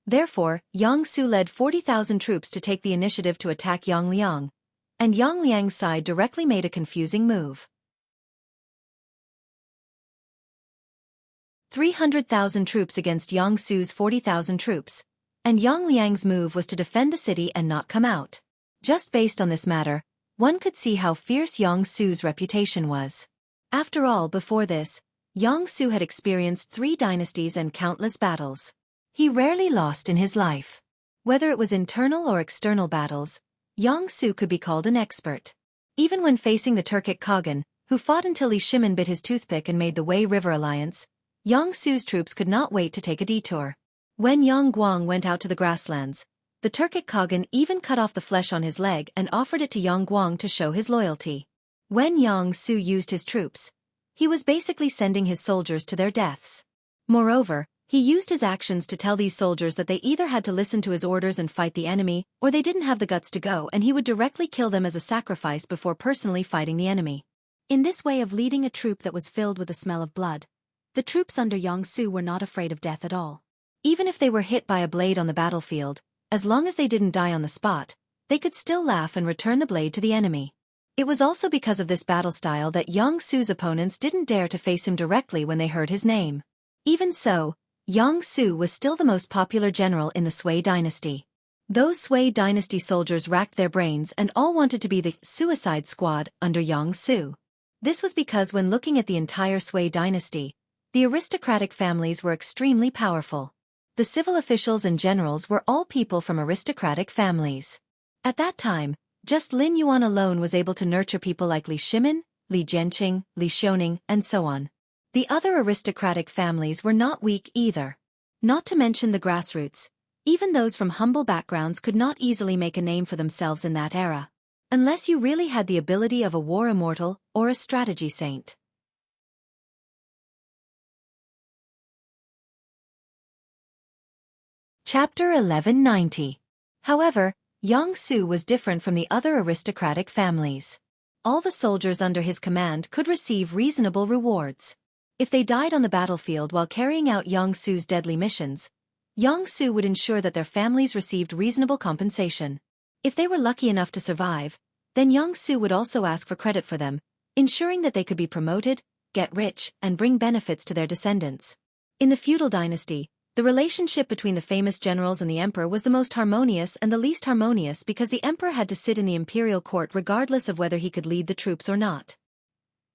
Therefore, Yang Su led 40,000 troops to take the initiative to attack Yang Liang, and Yang Liang's side directly made a confusing move. 300,000 troops against Yang Su's 40,000 troops, and Yang Liang's move was to defend the city and not come out. Just based on this matter, one could see how fierce Yang Su's reputation was. After all, before this, Yang Su had experienced 3 dynasties and countless battles. He rarely lost in his life. Whether it was internal or external battles, Yang Su could be called an expert. Even when facing the Turkic Khagan, who fought until Li Shimin bit his toothpick and made the Wei River alliance, Yang Su's troops could not wait to take a detour. When Yang Guang went out to the grasslands, the Turkic Khagan even cut off the flesh on his leg and offered it to Yang Guang to show his loyalty. When Yang Su used his troops, he was basically sending his soldiers to their deaths. Moreover, he used his actions to tell these soldiers that they either had to listen to his orders and fight the enemy, or they didn't have the guts to go, and he would directly kill them as a sacrifice before personally fighting the enemy. In this way of leading a troop that was filled with the smell of blood, the troops under Yang Su were not afraid of death at all. Even if they were hit by a blade on the battlefield, as long as they didn't die on the spot, they could still laugh and return the blade to the enemy. It was also because of this battle style that Yang Su's opponents didn't dare to face him directly when they heard his name. Even so, Yang Su was still the most popular general in the Sui dynasty. Those Sui dynasty soldiers racked their brains and all wanted to be the Suicide Squad under Yang Su. This was because when looking at the entire Sui dynasty, the aristocratic families were extremely powerful. The civil officials and generals were all people from aristocratic families. At that time, just Lin Yuan alone was able to nurture people like Li Shimin, Li Jianqing, Li Xiaoning, and so on. The other aristocratic families were not weak either. Not to mention the grassroots, even those from humble backgrounds could not easily make a name for themselves in that era, unless you really had the ability of a war immortal or a strategy saint. Chapter 1190. However, Yang Su was different from the other aristocratic families. All the soldiers under his command could receive reasonable rewards. If they died on the battlefield while carrying out Yang Su's deadly missions, Yang Su would ensure that their families received reasonable compensation. If they were lucky enough to survive, then Yang Su would also ask for credit for them, ensuring that they could be promoted, get rich, and bring benefits to their descendants. In the feudal dynasty, the relationship between the famous generals and the emperor was the most harmonious and the least harmonious because the emperor had to sit in the imperial court regardless of whether he could lead the troops or not.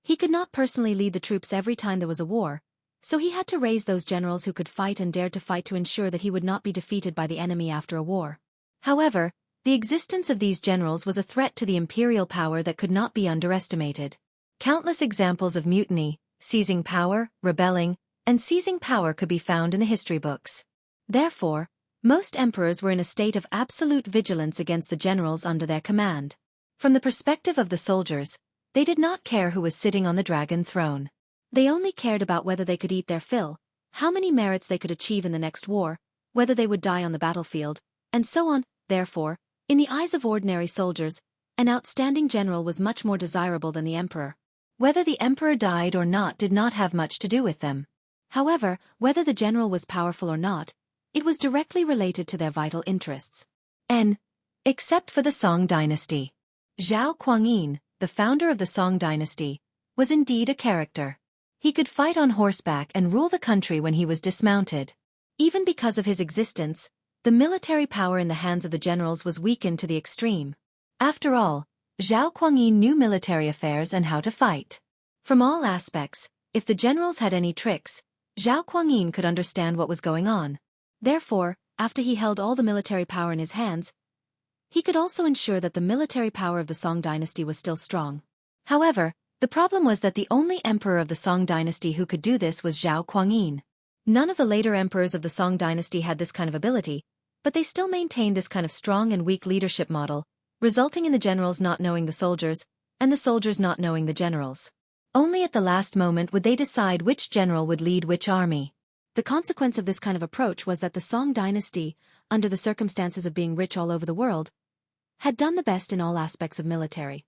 He could not personally lead the troops every time there was a war, so he had to raise those generals who could fight and dared to fight to ensure that he would not be defeated by the enemy after a war. However, the existence of these generals was a threat to the imperial power that could not be underestimated. Countless examples of mutiny, seizing power, rebelling, and seizing power could be found in the history books. Therefore, most emperors were in a state of absolute vigilance against the generals under their command. From the perspective of the soldiers, they did not care who was sitting on the dragon throne. They only cared about whether they could eat their fill, how many merits they could achieve in the next war, whether they would die on the battlefield, and so on. Therefore, in the eyes of ordinary soldiers, an outstanding general was much more desirable than the emperor. Whether the emperor died or not did not have much to do with them. However, whether the general was powerful or not, it was directly related to their vital interests. Except for the Song dynasty. Zhao Kuangyin, the founder of the Song dynasty, was indeed a character. He could fight on horseback and rule the country when he was dismounted. Even because of his existence, the military power in the hands of the generals was weakened to the extreme. After all, Zhao Kuangyin knew military affairs and how to fight. From all aspects, if the generals had any tricks, Zhao Kuangyin could understand what was going on. Therefore, after he held all the military power in his hands, he could also ensure that the military power of the Song dynasty was still strong. However, the problem was that the only emperor of the Song dynasty who could do this was Zhao Kuangyin. None of the later emperors of the Song dynasty had this kind of ability, but they still maintained this kind of strong and weak leadership model, resulting in the generals not knowing the soldiers, and the soldiers not knowing the generals. Only at the last moment would they decide which general would lead which army. The consequence of this kind of approach was that the Song dynasty, under the circumstances of being rich all over the world, had done the best in all aspects of military.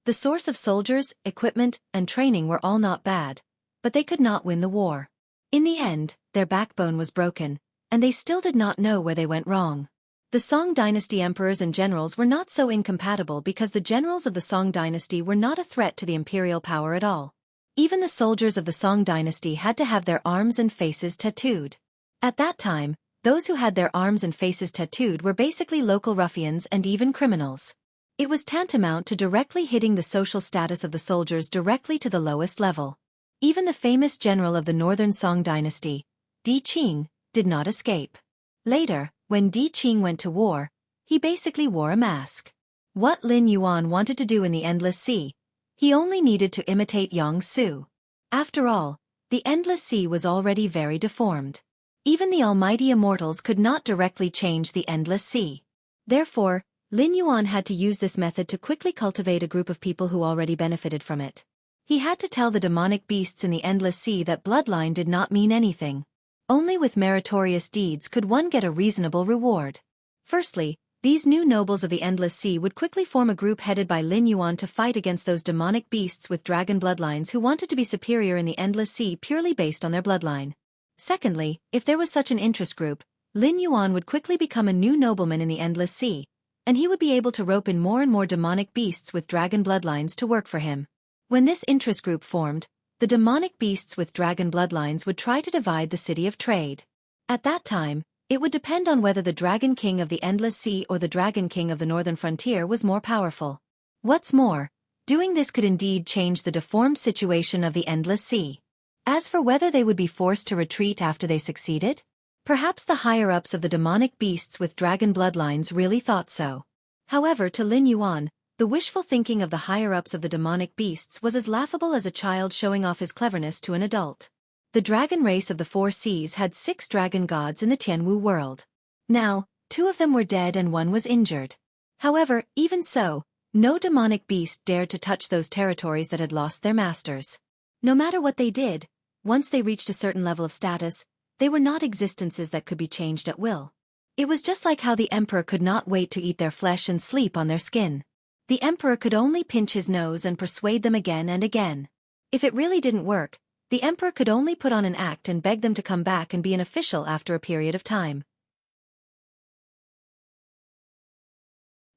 The source of soldiers, equipment, and training were all not bad, but they could not win the war. In the end, their backbone was broken, and they still did not know where they went wrong. The Song dynasty emperors and generals were not so incompatible because the generals of the Song dynasty were not a threat to the imperial power at all. Even the soldiers of the Song dynasty had to have their arms and faces tattooed. At that time, those who had their arms and faces tattooed were basically local ruffians and even criminals. It was tantamount to directly hitting the social status of the soldiers directly to the lowest level. Even the famous general of the northern Song dynasty, Di Qing, did not escape. Later, when Di Qing went to war, he basically wore a mask. What Lin Yuan wanted to do in the Endless Sea, he only needed to imitate Yang Su. After all, the Endless Sea was already very deformed. Even the almighty immortals could not directly change the Endless Sea. Therefore, Lin Yuan had to use this method to quickly cultivate a group of people who already benefited from it. He had to tell the demonic beasts in the endless sea that bloodline did not mean anything. Only with meritorious deeds could one get a reasonable reward. Firstly, these new nobles of the endless sea would quickly form a group headed by Lin Yuan to fight against those demonic beasts with dragon bloodlines who wanted to be superior in the endless sea purely based on their bloodline. Secondly, if there was such an interest group, Lin Yuan would quickly become a new nobleman in the endless sea, and he would be able to rope in more and more demonic beasts with dragon bloodlines to work for him. When this interest group formed, the demonic beasts with dragon bloodlines would try to divide the city of trade. At that time, it would depend on whether the Dragon King of the Endless Sea or the Dragon King of the Northern Frontier was more powerful. What's more, doing this could indeed change the deformed situation of the Endless Sea. As for whether they would be forced to retreat after they succeeded, perhaps the higher-ups of the demonic beasts with dragon bloodlines really thought so. However, to Lin Yuan, the wishful thinking of the higher-ups of the demonic beasts was as laughable as a child showing off his cleverness to an adult. The dragon race of the Four Seas had 6 dragon gods in the Tianwu world. Now, 2 of them were dead and 1 was injured. However, even so, no demonic beast dared to touch those territories that had lost their masters. No matter what they did, once they reached a certain level of status, they were not existences that could be changed at will. It was just like how the emperor could not wait to eat their flesh and sleep on their skin. The emperor could only pinch his nose and persuade them again and again. If it really didn't work, the emperor could only put on an act and beg them to come back and be an official after a period of time.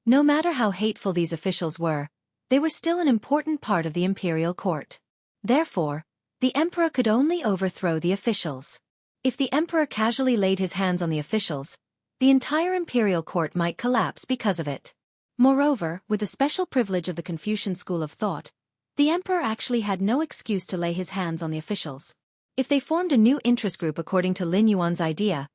No matter how hateful these officials were, they were still an important part of the imperial court. Therefore, the emperor could only overthrow the officials. If the emperor casually laid his hands on the officials, the entire imperial court might collapse because of it. Moreover, with the special privilege of the Confucian school of thought, the emperor actually had no excuse to lay his hands on the officials. If they formed a new interest group according to Lin Yuan's idea,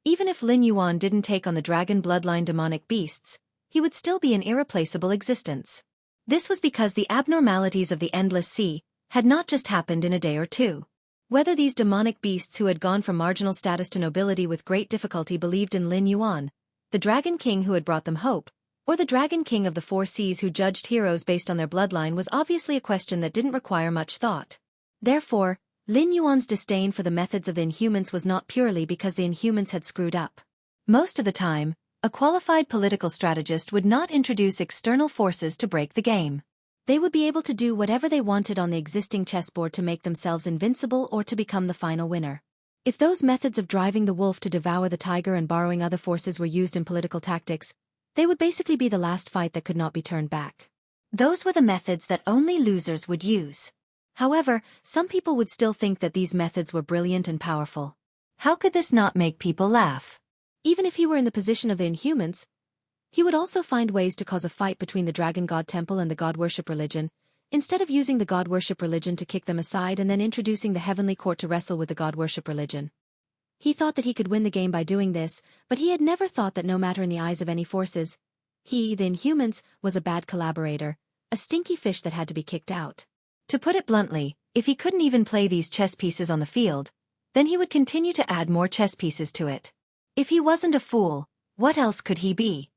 even if Lin Yuan didn't take on the dragon bloodline demonic beasts, he would still be an irreplaceable existence. This was because the abnormalities of the Endless Sea had not just happened in a day or two. Whether these demonic beasts who had gone from marginal status to nobility with great difficulty believed in Lin Yuan, the Dragon King who had brought them hope, or the Dragon King of the Four Seas who judged heroes based on their bloodline was obviously a question that didn't require much thought. Therefore, Lin Yuan's disdain for the methods of the Inhumans was not purely because the Inhumans had screwed up. Most of the time, a qualified political strategist would not introduce external forces to break the game. They would be able to do whatever they wanted on the existing chessboard to make themselves invincible or to become the final winner. If those methods of driving the wolf to devour the tiger and borrowing other forces were used in political tactics, they would basically be the last fight that could not be turned back. Those were the methods that only losers would use. However, some people would still think that these methods were brilliant and powerful. How could this not make people laugh? Even if he were in the position of the Inhumans, he would also find ways to cause a fight between the Dragon God Temple and the God Worship religion, instead of using the God Worship religion to kick them aside and then introducing the Heavenly Court to wrestle with the God Worship religion. He thought that he could win the game by doing this, but he had never thought that no matter in the eyes of any forces, he, the Inhumans, was a bad collaborator, a stinky fish that had to be kicked out. To put it bluntly, if he couldn't even play these chess pieces on the field, then he would continue to add more chess pieces to it. If he wasn't a fool, what else could he be?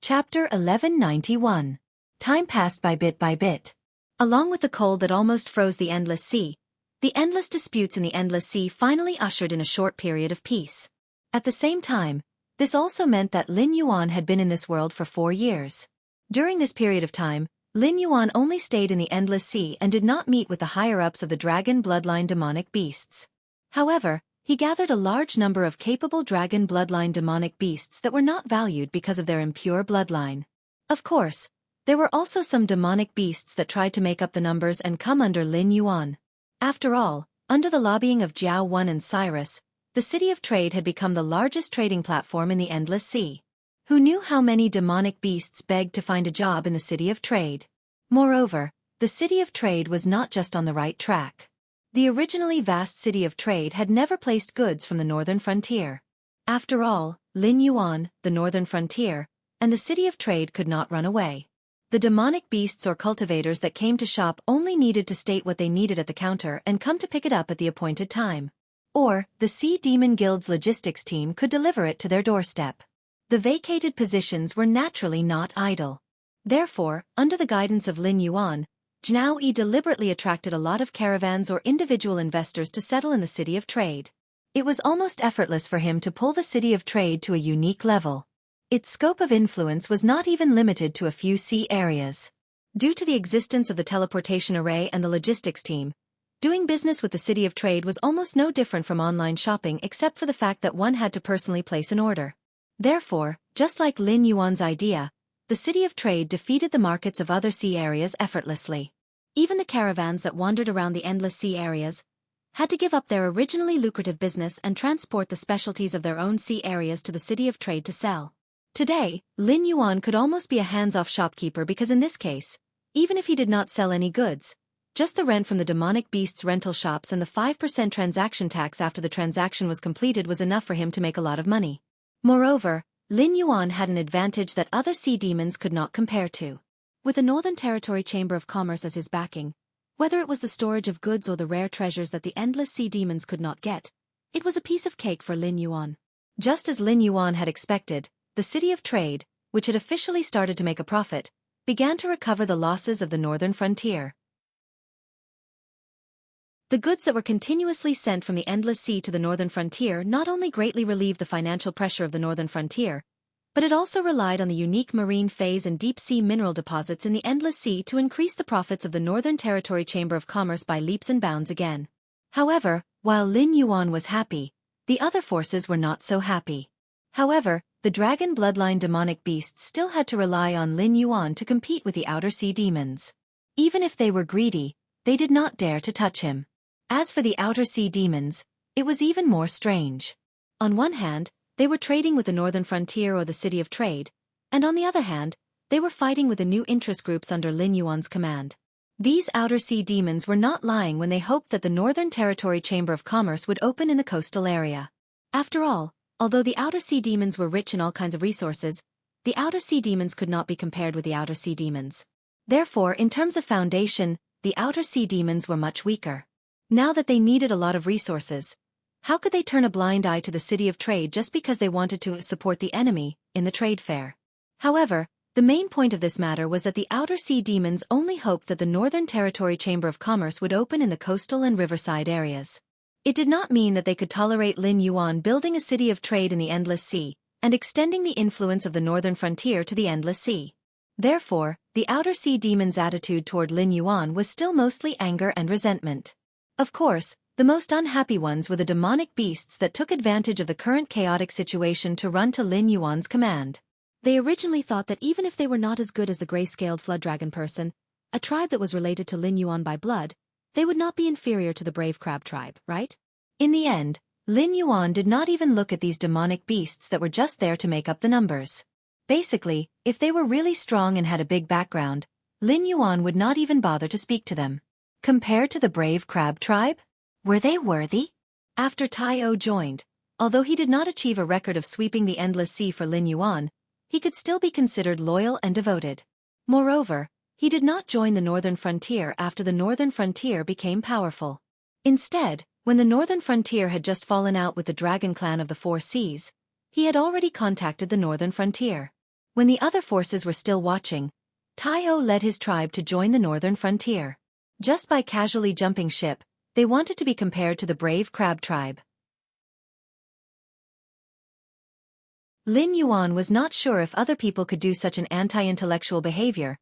Chapter 1191. Time passed by bit. Along with the cold that almost froze the Endless Sea, the endless disputes in the Endless Sea finally ushered in a short period of peace. At the same time, this also meant that Lin Yuan had been in this world for 4 years. During this period of time, Lin Yuan only stayed in the Endless Sea and did not meet with the higher-ups of the dragon bloodline demonic beasts. However, he gathered a large number of capable dragon bloodline demonic beasts that were not valued because of their impure bloodline. Of course, there were also some demonic beasts that tried to make up the numbers and come under Lin Yuan. After all, under the lobbying of Jiao Wan and Cyrus, the City of Trade had become the largest trading platform in the Endless Sea. Who knew how many demonic beasts begged to find a job in the City of Trade? Moreover, the City of Trade was not just on the right track. The originally vast City of Trade had never placed goods from the northern frontier. After all, Lin Yuan, the northern frontier, and the City of Trade could not run away. The demonic beasts or cultivators that came to shop only needed to state what they needed at the counter and come to pick it up at the appointed time. Or, the Sea Demon Guild's logistics team could deliver it to their doorstep. The vacated positions were naturally not idle. Therefore, under the guidance of Lin Yuan, Zhao Yi deliberately attracted a lot of caravans or individual investors to settle in the City of Trade. It was almost effortless for him to pull the City of Trade to a unique level. Its scope of influence was not even limited to a few sea areas. Due to the existence of the teleportation array and the logistics team, doing business with the City of Trade was almost no different from online shopping except for the fact that one had to personally place an order. Therefore, just like Lin Yuan's idea, the City of Trade defeated the markets of other sea areas effortlessly. Even the caravans that wandered around the endless sea areas had to give up their originally lucrative business and transport the specialties of their own sea areas to the City of Trade to sell. Today, Lin Yuan could almost be a hands-off shopkeeper because in this case, even if he did not sell any goods, just the rent from the demonic beasts rental shops and the 5% transaction tax after the transaction was completed was enough for him to make a lot of money. Moreover, Lin Yuan had an advantage that other sea demons could not compare to. With the Northern Territory Chamber of Commerce as his backing, whether it was the storage of goods or the rare treasures that the endless sea demons could not get, it was a piece of cake for Lin Yuan. Just as Lin Yuan had expected, the City of Trade, which had officially started to make a profit, began to recover the losses of the northern frontier. The goods that were continuously sent from the Endless Sea to the northern frontier not only greatly relieved the financial pressure of the northern frontier, but it also relied on the unique marine phase and deep-sea mineral deposits in the Endless Sea to increase the profits of the Northern Territory Chamber of Commerce by leaps and bounds again. However, while Lin Yuan was happy, the other forces were not so happy. However, the dragon bloodline demonic beasts still had to rely on Lin Yuan to compete with the outer sea demons. Even if they were greedy, they did not dare to touch him. As for the outer sea demons, it was even more strange. On one hand, they were trading with the northern frontier or the City of Trade, and on the other hand, they were fighting with the new interest groups under Lin Yuan's command. These outer sea demons were not lying when they hoped that the Northern Territory Chamber of Commerce would open in the coastal area. After all, although the outer sea demons were rich in all kinds of resources, the outer sea demons could not be compared with the outer sea demons. Therefore, in terms of foundation, the outer sea demons were much weaker. Now that they needed a lot of resources, how could they turn a blind eye to the City of Trade just because they wanted to support the enemy in the trade fair? However, the main point of this matter was that the outer sea demons only hoped that the Northern Territory Chamber of Commerce would open in the coastal and riverside areas. It did not mean that they could tolerate Lin Yuan building a City of Trade in the Endless Sea and extending the influence of the northern frontier to the Endless Sea. Therefore, the outer sea demons' attitude toward Lin Yuan was still mostly anger and resentment. Of course, the most unhappy ones were the demonic beasts that took advantage of the current chaotic situation to run to Lin Yuan's command. They originally thought that even if they were not as good as the gray-scaled flood dragon person, a tribe that was related to Lin Yuan by blood, they would not be inferior to the brave crab tribe, right? In the end, Lin Yuan did not even look at these demonic beasts that were just there to make up the numbers. Basically, if they were really strong and had a big background, Lin Yuan would not even bother to speak to them. Compared to the brave crab tribe? Were they worthy? After Tai O joined, although he did not achieve a record of sweeping the Endless Sea for Lin Yuan, he could still be considered loyal and devoted. Moreover, he did not join the Northern Frontier after the Northern Frontier became powerful. Instead, when the Northern Frontier had just fallen out with the Dragon Clan of the Four Seas, he had already contacted the Northern Frontier. When the other forces were still watching, Tai O led his tribe to join the Northern Frontier. Just by casually jumping ship, they wanted to be compared to the brave crab tribe. Lin Yuan was not sure if other people could do such an anti-intellectual behavior,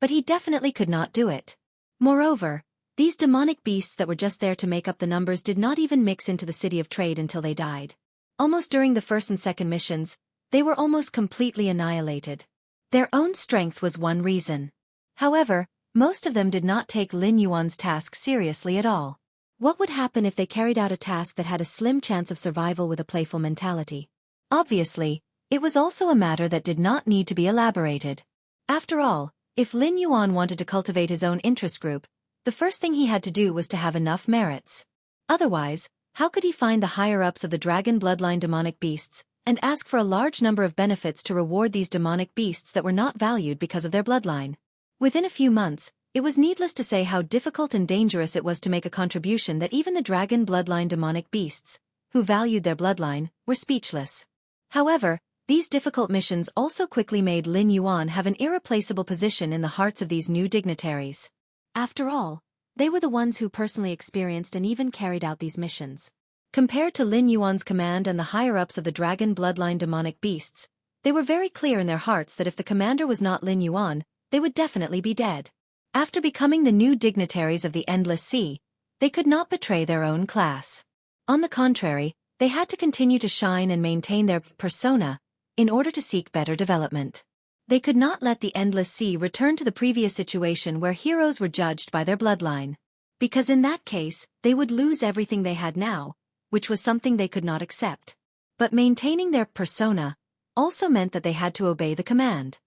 but he definitely could not do it. Moreover, these demonic beasts that were just there to make up the numbers did not even mix into the City of Trade until they died. Almost during the first and second missions, they were almost completely annihilated. Their own strength was one reason. However, most of them did not take Lin Yuan's task seriously at all. What would happen if they carried out a task that had a slim chance of survival with a playful mentality? Obviously, it was also a matter that did not need to be elaborated. After all, if Lin Yuan wanted to cultivate his own interest group, the first thing he had to do was to have enough merits. Otherwise, how could he find the higher-ups of the dragon bloodline demonic beasts and ask for a large number of benefits to reward these demonic beasts that were not valued because of their bloodline? Within a few months, It was needless to say how difficult and dangerous it was to make a contribution that even the dragon bloodline demonic beasts, who valued their bloodline, were speechless. However, these difficult missions also quickly made Lin Yuan have an irreplaceable position in the hearts of these new dignitaries. After all, they were the ones who personally experienced and even carried out these missions. Compared to Lin Yuan's command and the higher-ups of the dragon bloodline demonic beasts, they were very clear in their hearts that if the commander was not Lin Yuan, they would definitely be dead. After becoming the new dignitaries of the Endless Sea, they could not betray their own class. On the contrary, they had to continue to shine and maintain their persona in order to seek better development. They could not let the Endless Sea return to the previous situation where heroes were judged by their bloodline. Because in that case, they would lose everything they had now, which was something they could not accept. But maintaining their persona also meant that they had to obey the command.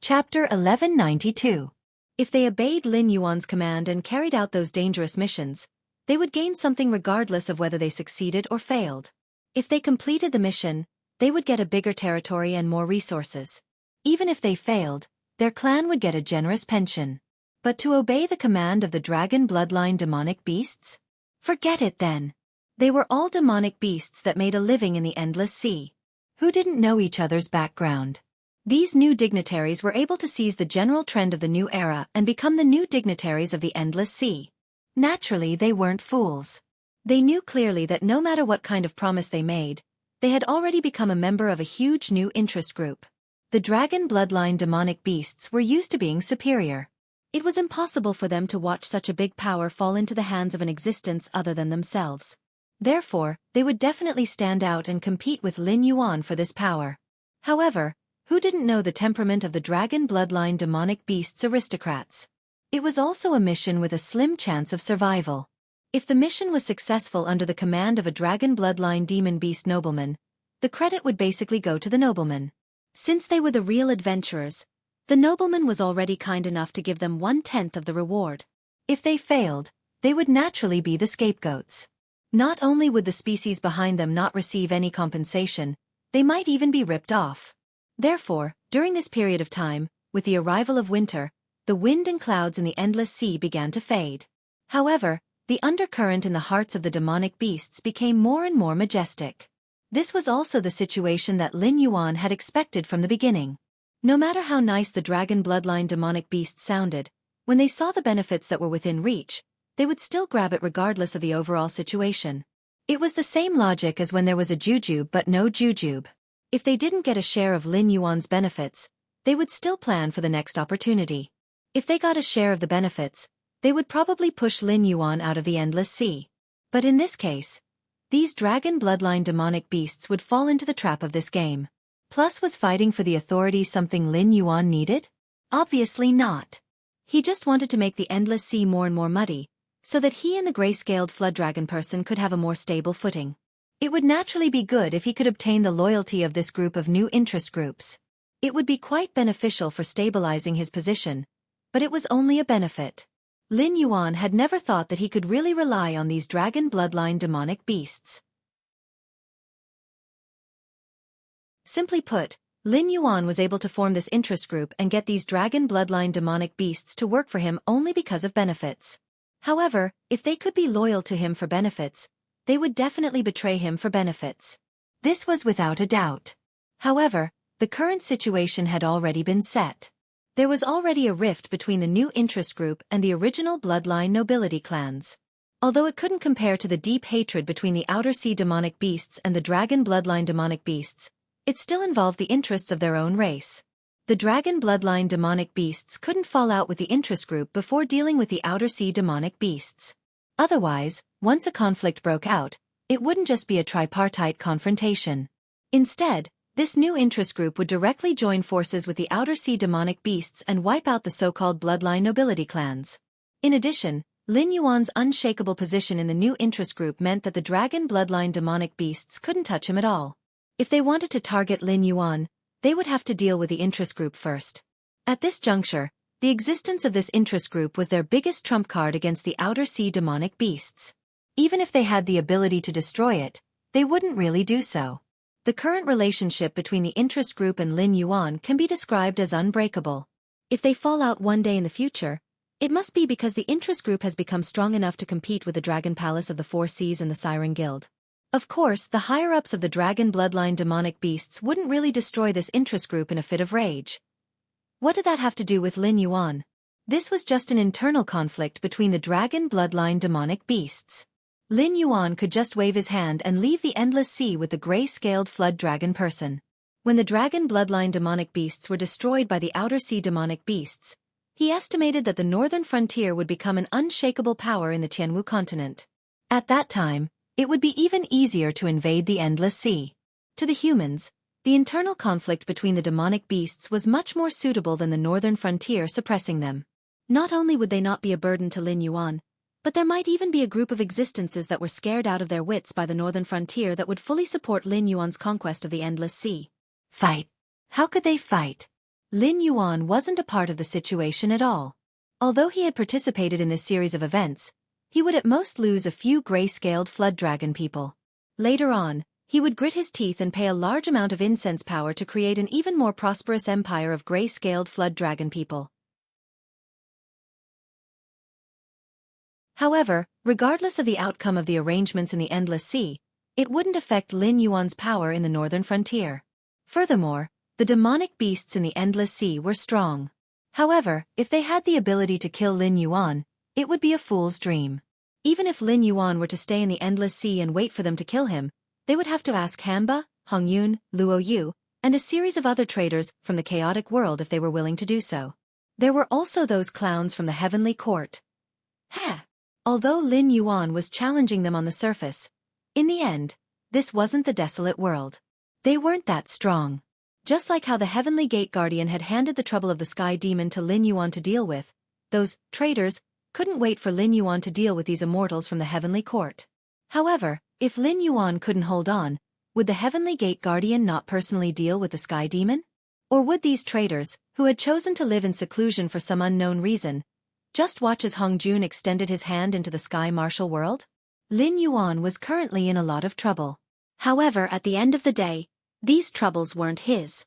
Chapter 1192. If they obeyed Lin Yuan's command and carried out those dangerous missions, they would gain something regardless of whether they succeeded or failed. If they completed the mission, they would get a bigger territory and more resources. Even if they failed, their clan would get a generous pension. But to obey the command of the dragon bloodline demonic beasts? Forget it then. They were all demonic beasts that made a living in the Endless Sea. Who didn't know each other's background? These new dignitaries were able to seize the general trend of the new era and become the new dignitaries of the Endless Sea. Naturally, they weren't fools. They knew clearly that no matter what kind of promise they made, they had already become a member of a huge new interest group. The dragon bloodline demonic beasts were used to being superior. It was impossible for them to watch such a big power fall into the hands of an existence other than themselves. Therefore, they would definitely stand out and compete with Lin Yuan for this power. However, who didn't know the temperament of the dragon bloodline demonic beasts aristocrats? It was also a mission with a slim chance of survival. If the mission was successful under the command of a dragon bloodline demon beast nobleman, the credit would basically go to the nobleman. Since they were the real adventurers, the nobleman was already kind enough to give them 1/10 of the reward. If they failed, they would naturally be the scapegoats. Not only would the species behind them not receive any compensation, they might even be ripped off. Therefore, during this period of time, with the arrival of winter, the wind and clouds in the Endless Sea began to fade. However, the undercurrent in the hearts of the demonic beasts became more and more majestic. This was also the situation that Lin Yuan had expected from the beginning. No matter how nice the dragon bloodline demonic beasts sounded, when they saw the benefits that were within reach, they would still grab it regardless of the overall situation. It was the same logic as when there was a jujube but no jujube. If they didn't get a share of Lin Yuan's benefits, they would still plan for the next opportunity. If they got a share of the benefits, they would probably push Lin Yuan out of the Endless Sea. But in this case, these dragon bloodline demonic beasts would fall into the trap of this game. Plus, was fighting for the authority something Lin Yuan needed? Obviously not. He just wanted to make the Endless Sea more and more muddy, so that he and the gray-scaled flood dragon person could have a more stable footing. It would naturally be good if he could obtain the loyalty of this group of new interest groups. It would be quite beneficial for stabilizing his position, but it was only a benefit. Lin Yuan had never thought that he could really rely on these dragon bloodline demonic beasts. Simply put, Lin Yuan was able to form this interest group and get these dragon bloodline demonic beasts to work for him only because of benefits. However, if they could be loyal to him for benefits, they would definitely betray him for benefits. This was without a doubt. However, the current situation had already been set. There was already a rift between the new interest group and the original bloodline nobility clans. Although it couldn't compare to the deep hatred between the Outer Sea demonic beasts and the dragon bloodline demonic beasts, it still involved the interests of their own race. The dragon bloodline demonic beasts couldn't fall out with the interest group before dealing with the Outer Sea demonic beasts. Otherwise, once a conflict broke out, it wouldn't just be a tripartite confrontation. Instead, this new interest group would directly join forces with the Outer Sea demonic beasts and wipe out the so-called bloodline nobility clans. In addition, Lin Yuan's unshakable position in the new interest group meant that the dragon bloodline demonic beasts couldn't touch him at all. If they wanted to target Lin Yuan, they would have to deal with the interest group first. At this juncture, the existence of this interest group was their biggest trump card against the Outer Sea demonic beasts. Even if they had the ability to destroy it, they wouldn't really do so. The current relationship between the interest group and Lin Yuan can be described as unbreakable. If they fall out one day in the future, it must be because the interest group has become strong enough to compete with the Dragon Palace of the Four Seas and the Siren Guild. Of course, the higher-ups of the dragon bloodline demonic beasts wouldn't really destroy this interest group in a fit of rage. What did that have to do with Lin Yuan? This was just an internal conflict between the dragon bloodline demonic beasts. Lin Yuan could just wave his hand and leave the endless sea with the gray-scaled flood dragon person. When the dragon bloodline demonic beasts were destroyed by the outer sea demonic beasts, he estimated that the northern frontier would become an unshakable power in the Tianwu continent. At that time, it would be even easier to invade the endless sea. To the humans, the internal conflict between the demonic beasts was much more suitable than the northern frontier suppressing them. Not only would they not be a burden to Lin Yuan, but there might even be a group of existences that were scared out of their wits by the northern frontier that would fully support Lin Yuan's conquest of the endless sea. Fight. How could they fight? Lin Yuan wasn't a part of the situation at all. Although he had participated in this series of events, he would at most lose a few gray-scaled flood dragon people. Later on, he would grit his teeth and pay a large amount of incense power to create an even more prosperous empire of gray-scaled flood dragon people. However, regardless of the outcome of the arrangements in the Endless Sea, it wouldn't affect Lin Yuan's power in the northern frontier. Furthermore, the demonic beasts in the Endless Sea were strong. However, if they had the ability to kill Lin Yuan, it would be a fool's dream. Even if Lin Yuan were to stay in the Endless Sea and wait for them to kill him, they would have to ask Hamba, Hongyun, Luo Yu, and a series of other traders from the chaotic world if they were willing to do so. There were also those clowns from the Heavenly Court. Although Lin Yuan was challenging them on the surface, in the end, this wasn't the desolate world. They weren't that strong. Just like how the Heavenly Gate Guardian had handed the trouble of the Sky Demon to Lin Yuan to deal with, those traders couldn't wait for Lin Yuan to deal with these immortals from the Heavenly Court. However, if Lin Yuan couldn't hold on, would the Heavenly Gate Guardian not personally deal with the Sky Demon? Or would these traders, who had chosen to live in seclusion for some unknown reason, just watch as Hongjun extended his hand into the Sky Martial world? Lin Yuan was currently in a lot of trouble. However, at the end of the day, these troubles weren't his.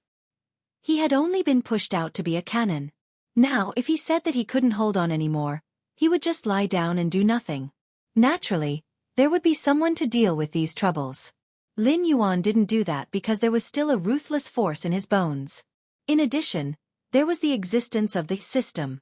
He had only been pushed out to be a cannon. Now, if he said that he couldn't hold on anymore, he would just lie down and do nothing. Naturally, there would be someone to deal with these troubles. Lin Yuan didn't do that because there was still a ruthless force in his bones. In addition, there was the existence of the system.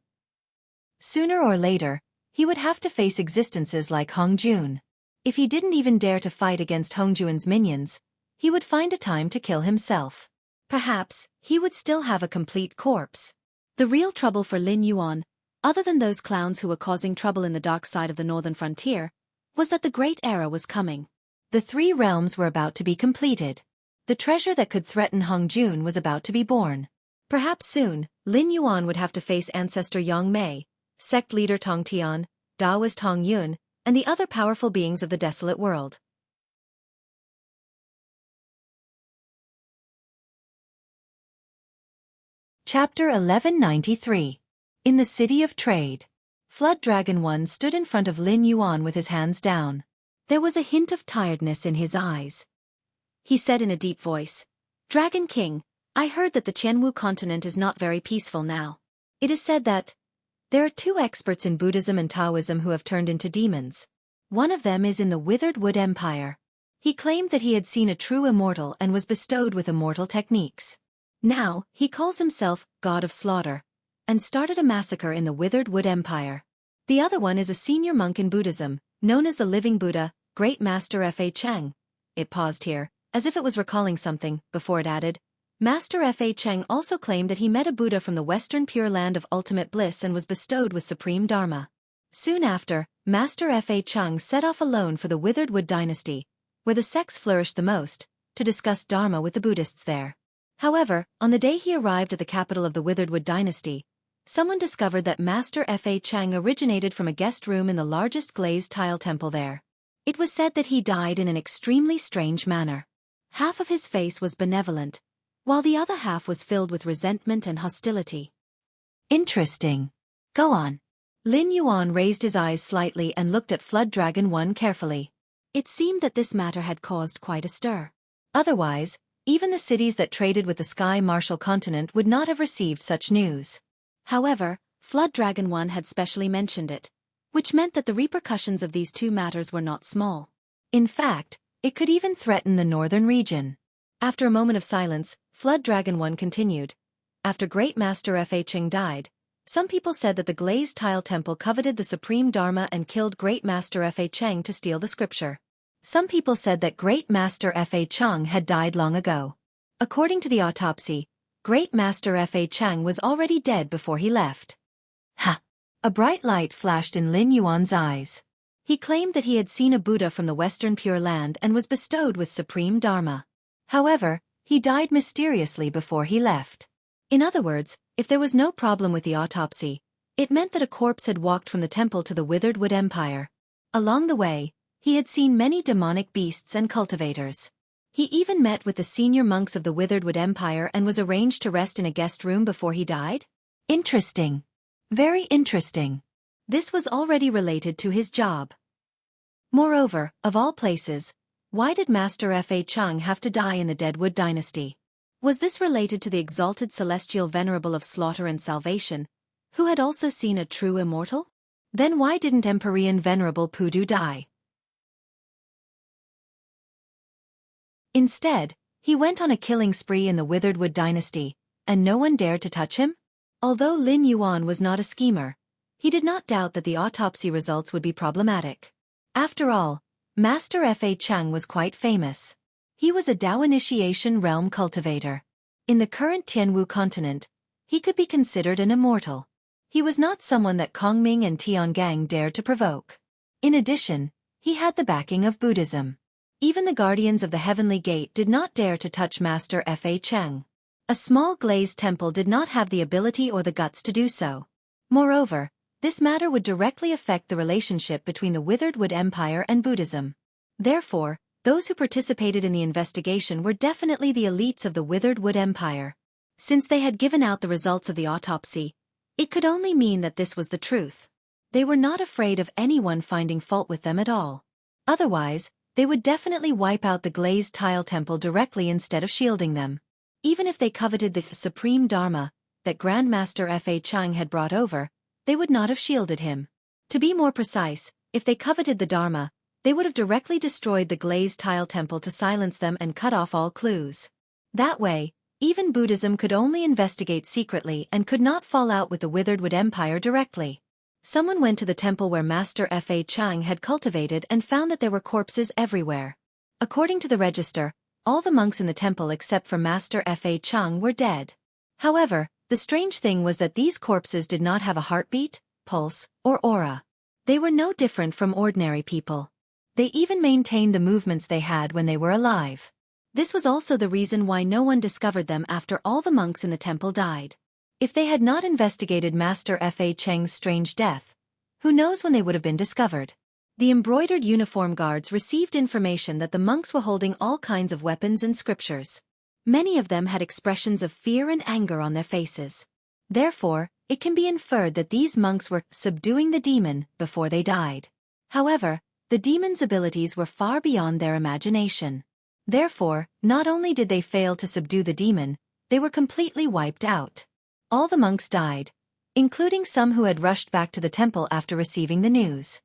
Sooner or later, he would have to face existences like Hongjun. If he didn't even dare to fight against Hongjun's minions, he would find a time to kill himself. Perhaps, he would still have a complete corpse. The real trouble for Lin Yuan, other than those clowns who were causing trouble in the dark side of the northern frontier, was that the Great Era was coming. The three realms were about to be completed. The treasure that could threaten Hongjun was about to be born. Perhaps soon, Lin Yuan would have to face ancestor Yang Mei, sect leader Tong Tian, Taoist Hong Yun, and the other powerful beings of the desolate world. Chapter 1193. In the City of Trade. Flood Dragon 1 stood in front of Lin Yuan with his hands down. There was a hint of tiredness in his eyes. He said in a deep voice, "Dragon King, I heard that the Tianwu continent is not very peaceful now. It is said that there are two experts in Buddhism and Taoism who have turned into demons. One of them is in the Withered Wood Empire. He claimed that he had seen a true immortal and was bestowed with immortal techniques. Now, he calls himself God of Slaughter, and started a massacre in the Withered Wood Empire. The other one is a senior monk in Buddhism, known as the Living Buddha, Great Master Fa Cheng." It paused here, as if it was recalling something, before it added, "Master Fa Cheng also claimed that he met a Buddha from the Western Pure Land of Ultimate Bliss and was bestowed with Supreme Dharma. Soon after, Master Fa Cheng set off alone for the Withered Wood Dynasty, where the sects flourished the most, to discuss Dharma with the Buddhists there. However, on the day he arrived at the capital of the Withered Wood Dynasty, someone discovered that Master Fa Cheng originated from a guest room in the largest glazed tile temple there. It was said that he died in an extremely strange manner. Half of his face was benevolent, while the other half was filled with resentment and hostility." "Interesting. Go on." Lin Yuan raised his eyes slightly and looked at Flood Dragon 1 carefully. It seemed that this matter had caused quite a stir. Otherwise, Even the cities that traded with the Sky Martial continent would not have received such news. However, Flood Dragon 1 had specially mentioned it, which meant that the repercussions of these two matters were not small. In fact, it could even threaten the northern region. After a moment of silence, Flood Dragon 1 continued. After Great Master Fa Cheng died, some people said that the Glazed Tile Temple coveted the Supreme Dharma and killed Great Master Fa Cheng to steal the scripture. Some people said that Great Master Fa Cheng had died long ago. According to the autopsy, Great Master Fa Cheng was already dead before he left. Ha! A bright light flashed in Lin Yuan's eyes. He claimed that he had seen a Buddha from the Western Pure Land and was bestowed with Supreme Dharma. However, he died mysteriously before he left. In other words, if there was no problem with the autopsy, it meant that a corpse had walked from the temple to the Withered Wood Empire. Along the way, he had seen many demonic beasts and cultivators. He even met with the senior monks of the Withered Wood Empire and was arranged to rest in a guest room before he died? Interesting. Very interesting. This was already related to his job. Moreover, of all places, why did Master Fa Cheng have to die in the Deadwood dynasty? Was this related to the exalted celestial venerable of slaughter and salvation, who had also seen a true immortal? Then why didn't Empyrean Venerable Pudu die? Instead, he went on a killing spree in the Withered Wood dynasty, and no one dared to touch him? Although Lin Yuan was not a schemer, he did not doubt that the autopsy results would be problematic. After all, Master Fa Cheng was quite famous. He was a Dao initiation realm cultivator. In the current Tianwu continent, he could be considered an immortal. He was not someone that Kongming and Tiangang dared to provoke. In addition, he had the backing of Buddhism. Even the guardians of the Heavenly Gate did not dare to touch Master Fa Cheng. A small glazed temple did not have the ability or the guts to do so. Moreover, this matter would directly affect the relationship between the Withered Wood Empire and Buddhism. Therefore, those who participated in the investigation were definitely the elites of the Withered Wood Empire. Since they had given out the results of the autopsy, it could only mean that this was the truth. They were not afraid of anyone finding fault with them at all. Otherwise, they would definitely wipe out the Glazed Tile Temple directly instead of shielding them. Even if they coveted the Supreme Dharma that Grandmaster Fa Cheng had brought over, they would not have shielded him. To be more precise, if they coveted the Dharma, they would have directly destroyed the Glazed Tile Temple to silence them and cut off all clues. That way, even Buddhism could only investigate secretly and could not fall out with the Withered Wood Empire directly. Someone went to the temple where Master Fa Cheng had cultivated and found that there were corpses everywhere. According to the register, all the monks in the temple except for Master Fa Cheng were dead. However, the strange thing was that these corpses did not have a heartbeat, pulse, or aura. They were no different from ordinary people. They even maintained the movements they had when they were alive. This was also the reason why no one discovered them after all the monks in the temple died. If they had not investigated Master Fa Cheng's strange death, who knows when they would have been discovered. The embroidered uniform guards received information that the monks were holding all kinds of weapons and scriptures. Many of them had expressions of fear and anger on their faces. Therefore, it can be inferred that these monks were subduing the demon before they died. However, the demon's abilities were far beyond their imagination. Therefore, not only did they fail to subdue the demon, they were completely wiped out. All the monks died, including some who had rushed back to the temple after receiving the news.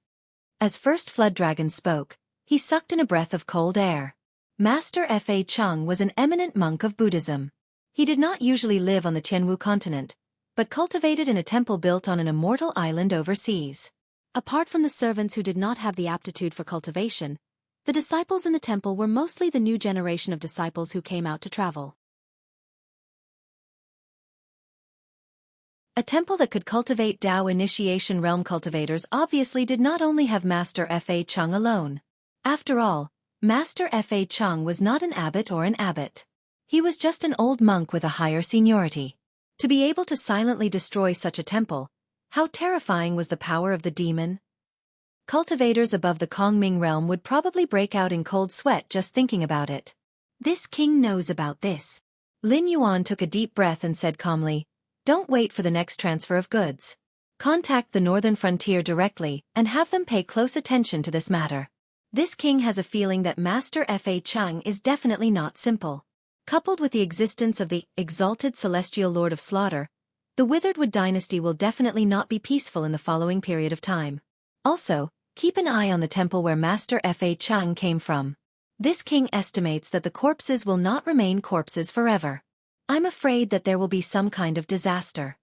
As First Flood Dragon spoke, he sucked in a breath of cold air. Master Fa Cheng was an eminent monk of Buddhism. He did not usually live on the Tianwu continent, but cultivated in a temple built on an immortal island overseas. Apart from the servants who did not have the aptitude for cultivation, the disciples in the temple were mostly the new generation of disciples who came out to travel. A temple that could cultivate Dao initiation realm cultivators obviously did not only have Master Fa Cheng alone. After all, Master Fa Cheng was not an abbot or an abbot. He was just an old monk with a higher seniority. To be able to silently destroy such a temple, how terrifying was the power of the demon? Cultivators above the Kongming realm would probably break out in cold sweat just thinking about it. This king knows about this. Lin Yuan took a deep breath and said calmly, "Don't wait for the next transfer of goods. Contact the northern frontier directly and have them pay close attention to this matter. This king has a feeling that Master Fa Cheng is definitely not simple. Coupled with the existence of the exalted celestial Lord of Slaughter, the Witheredwood dynasty will definitely not be peaceful in the following period of time. Also, keep an eye on the temple where Master Fa Chang came from. This king estimates that the corpses will not remain corpses forever. I'm afraid that there will be some kind of disaster.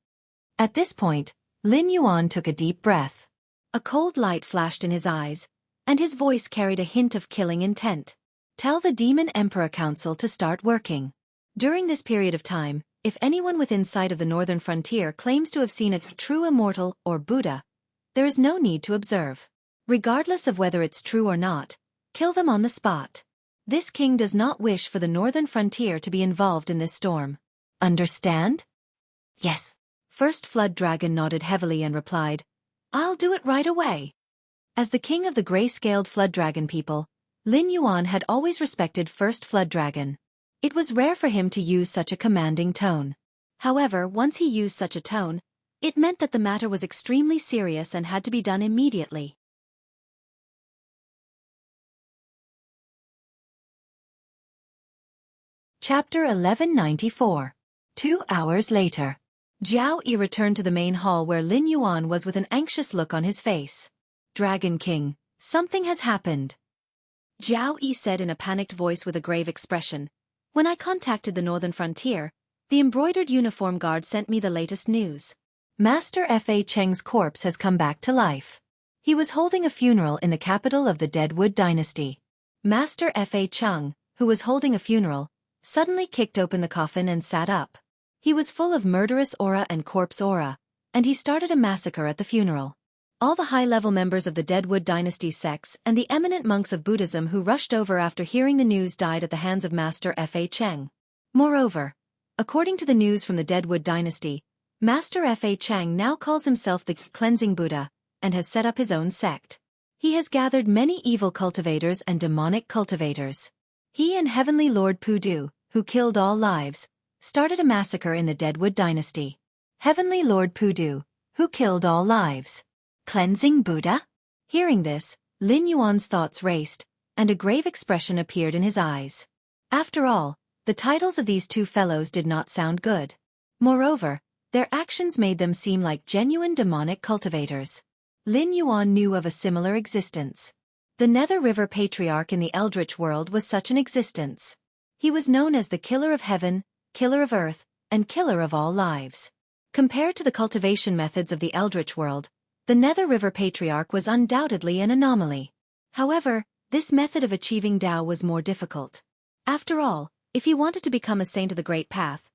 At this point, Lin Yuan took a deep breath. A cold light flashed in his eyes, and his voice carried a hint of killing intent. Tell the Demon Emperor Council to start working. During this period of time, if anyone within sight of the northern frontier claims to have seen a true immortal or Buddha, there is no need to observe. Regardless of whether it's true or not, kill them on the spot. This king does not wish for the northern frontier to be involved in this storm. Understand? Yes. First Flood Dragon nodded heavily and replied, I'll do it right away. As the king of the gray-scaled Flood Dragon people, Lin Yuan had always respected First Flood Dragon. It was rare for him to use such a commanding tone. However, once he used such a tone, it meant that the matter was extremely serious and had to be done immediately. Chapter 1194. 2 hours later. Jiao Yi returned to the main hall where Lin Yuan was with an anxious look on his face. Dragon King, something has happened. Jiao Yi said in a panicked voice with a grave expression. When I contacted the northern frontier, the embroidered uniform guard sent me the latest news. Master Fa Cheng's corpse has come back to life. He was holding a funeral in the capital of the Deadwood dynasty. Master Fa Cheng, who was holding a funeral, suddenly kicked open the coffin and sat up. He was full of murderous aura and corpse aura, and he started a massacre at the funeral. All the high-level members of the Deadwood dynasty sects and the eminent monks of Buddhism who rushed over after hearing the news died at the hands of Master Fa Cheng. Moreover, according to the news from the Deadwood dynasty, Master Fa Cheng now calls himself the Cleansing Buddha, and has set up his own sect. He has gathered many evil cultivators and demonic cultivators. He and Heavenly Lord Pudu, who killed all lives, started a massacre in the Deadwood dynasty. Heavenly Lord Pudu, who killed all lives. Cleansing Buddha? Hearing this, Lin Yuan's thoughts raced, and a grave expression appeared in his eyes. After all, the titles of these two fellows did not sound good. Moreover, their actions made them seem like genuine demonic cultivators. Lin Yuan knew of a similar existence. The Nether River Patriarch in the Eldritch world was such an existence. He was known as the Killer of Heaven, Killer of Earth, and Killer of all lives. Compared to the cultivation methods of the Eldritch world, the Nether River Patriarch was undoubtedly an anomaly. However, this method of achieving Tao was more difficult. After all, if he wanted to become a saint of the Great Path,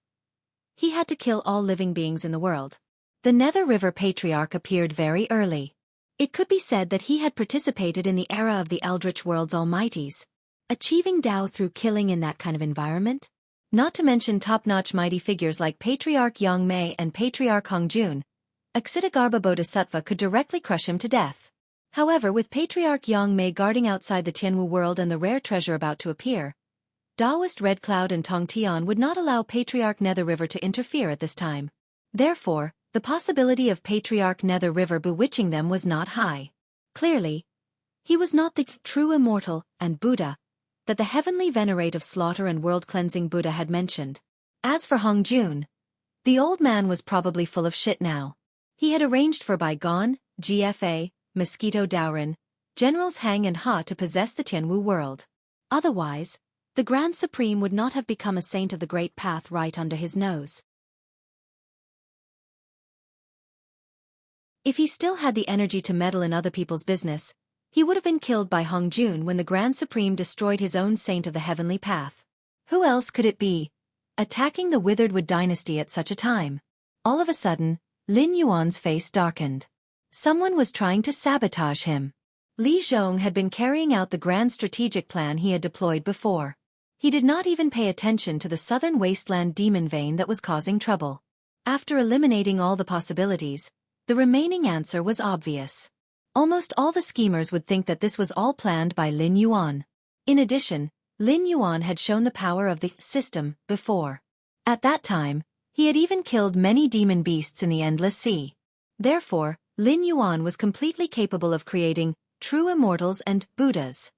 he had to kill all living beings in the world. The Nether River Patriarch appeared very early. It could be said that he had participated in the era of the Eldritch world's almighties. Achieving Tao through killing in that kind of environment? Not to mention top-notch mighty figures like Patriarch Yang Mei and Patriarch Hong Jun, Akshitagarbha Bodhisattva could directly crush him to death. However, with Patriarch Yang Mei guarding outside the Tianwu world and the rare treasure about to appear, Taoist Red Cloud and Tong Tian would not allow Patriarch Nether River to interfere at this time. Therefore, the possibility of Patriarch Nether River bewitching them was not high. Clearly, he was not the true immortal and Buddha that the heavenly venerate of slaughter and world-cleansing Buddha had mentioned. As for Hong Jun, the old man was probably full of shit now. He had arranged for Bygone, GFA, Mosquito Dowrin, Generals Hang and Ha to possess the Tianwu world. Otherwise, the Grand Supreme would not have become a saint of the Great Path right under his nose. If he still had the energy to meddle in other people's business, he would have been killed by Hong Jun when the Grand Supreme destroyed his own saint of the heavenly path. Who else could it be, attacking the Witheredwood dynasty at such a time? All of a sudden, Lin Yuan's face darkened. Someone was trying to sabotage him. Li Zhong had been carrying out the grand strategic plan he had deployed before. He did not even pay attention to the southern wasteland demon vein that was causing trouble. After eliminating all the possibilities, the remaining answer was obvious. Almost all the schemers would think that this was all planned by Lin Yuan. In addition, Lin Yuan had shown the power of the system before. At that time, he had even killed many demon beasts in the Endless Sea. Therefore, Lin Yuan was completely capable of creating true immortals and Buddhas.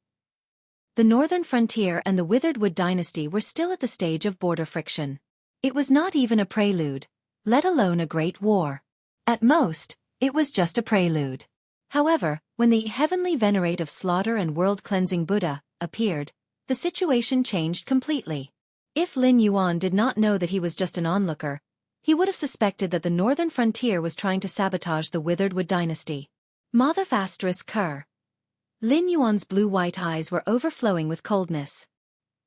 the northern frontier and the Withered Wood dynasty were still at the stage of border friction. It was not even a prelude, let alone a great war. At most, it was just a prelude. However, when the heavenly venerate of slaughter and world-cleansing Buddha appeared, the situation changed completely. If Lin Yuan did not know that he was just an onlooker, he would have suspected that the northern frontier was trying to sabotage the Withered Wood dynasty. Mothaf ****. Lin Yuan's blue-white eyes were overflowing with coldness.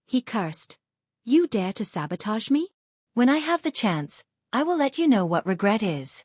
He cursed. You dare to sabotage me? When I have the chance, I will let you know what regret is.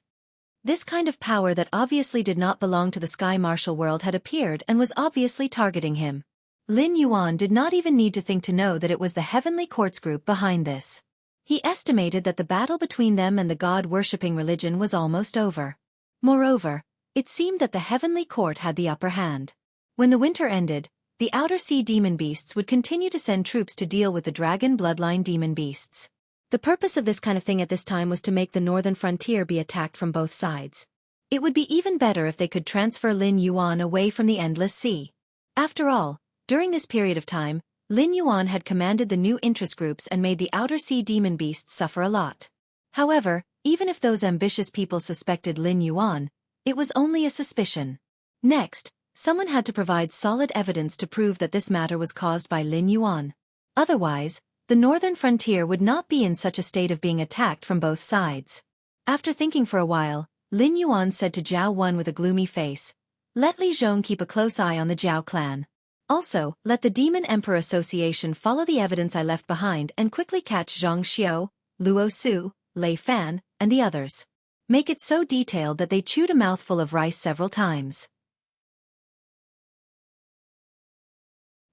This kind of power that obviously did not belong to the Sky Martial world had appeared and was obviously targeting him. Lin Yuan did not even need to think to know that it was the Heavenly Courts group behind this. He estimated that the battle between them and the god-worshipping religion was almost over. Moreover, it seemed that the Heavenly Court had the upper hand. When the winter ended, the Outer Sea demon beasts would continue to send troops to deal with the dragon bloodline demon beasts. The purpose of this kind of thing at this time was to make the northern frontier be attacked from both sides. It would be even better if they could transfer Lin Yuan away from the Endless Sea. After all, during this period of time, Lin Yuan had commanded the new interest groups and made the Outer Sea demon beasts suffer a lot. However, even if those ambitious people suspected Lin Yuan, it was only a suspicion. Next, someone had to provide solid evidence to prove that this matter was caused by Lin Yuan. Otherwise, the northern frontier would not be in such a state of being attacked from both sides. After thinking for a while, Lin Yuan said to Zhao Wan with a gloomy face, "Let Li Zhong keep a close eye on the Zhao clan. Also, let the Demon Emperor Association follow the evidence I left behind and quickly catch Zhang Xiao, Luo Su, Lei Fan, and the others. Make it so detailed that they chewed a mouthful of rice several times.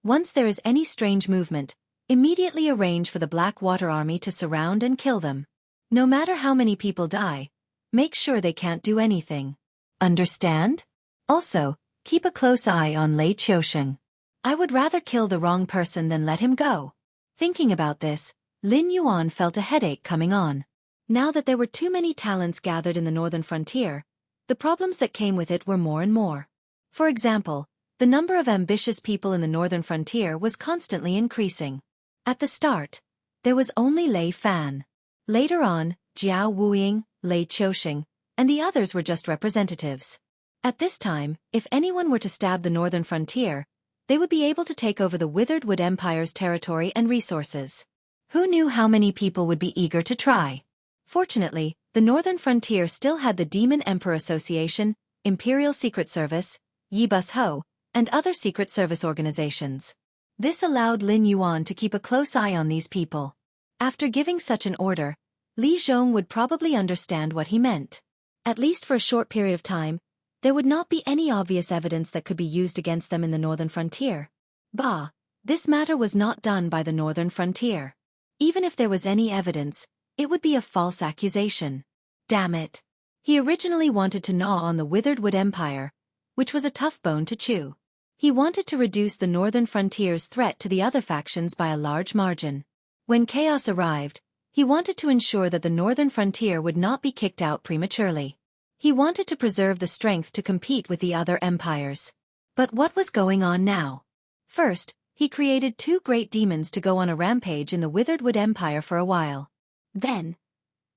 Once there is any strange movement, immediately arrange for the Blackwater Army to surround and kill them. No matter how many people die, make sure they can't do anything. Understand? Also, keep a close eye on Lei Qiusheng. I would rather kill the wrong person than let him go." Thinking about this, Lin Yuan felt a headache coming on. Now that there were too many talents gathered in the northern frontier, the problems that came with it were more and more. For example, the number of ambitious people in the northern frontier was constantly increasing. At the start, there was only Lei Fan. Later on, Jiao Wuying, Lei Qiusheng, and the others were just representatives. At this time, if anyone were to stab the northern frontier, they would be able to take over the Withered Wood Empire's territory and resources. Who knew how many people would be eager to try? Fortunately, the northern frontier still had the Demon Emperor Association, Imperial Secret Service, Yibus Ho, and other secret service organizations. This allowed Lin Yuan to keep a close eye on these people. After giving such an order, Li Zhong would probably understand what he meant. At least for a short period of time, there would not be any obvious evidence that could be used against them in the northern frontier. Bah, this matter was not done by the northern frontier. Even if there was any evidence, it would be a false accusation. Damn it. He originally wanted to gnaw on the Withered Wood Empire, which was a tough bone to chew. He wanted to reduce the northern frontier's threat to the other factions by a large margin. When chaos arrived, he wanted to ensure that the northern frontier would not be kicked out prematurely. He wanted to preserve the strength to compete with the other empires. But what was going on now? First, he created 2 great demons to go on a rampage in the Withered Wood Empire for a while. Then,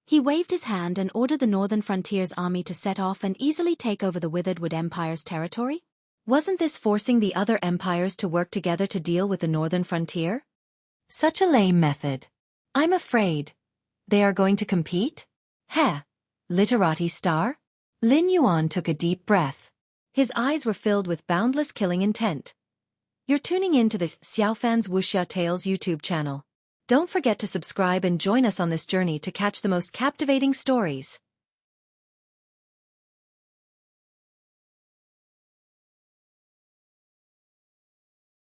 he waved his hand and ordered the northern frontier's army to set off and easily take over the Withered Wood Empire's territory? Wasn't this forcing the other empires to work together to deal with the northern frontier? Such a lame method. I'm afraid. They are going to compete? Heh. Literati star? Lin Yuan took a deep breath. His eyes were filled with boundless killing intent. You're tuning in to the Xiaofan's Wuxia Tales YouTube channel. Don't forget to subscribe and join us on this journey to catch the most captivating stories.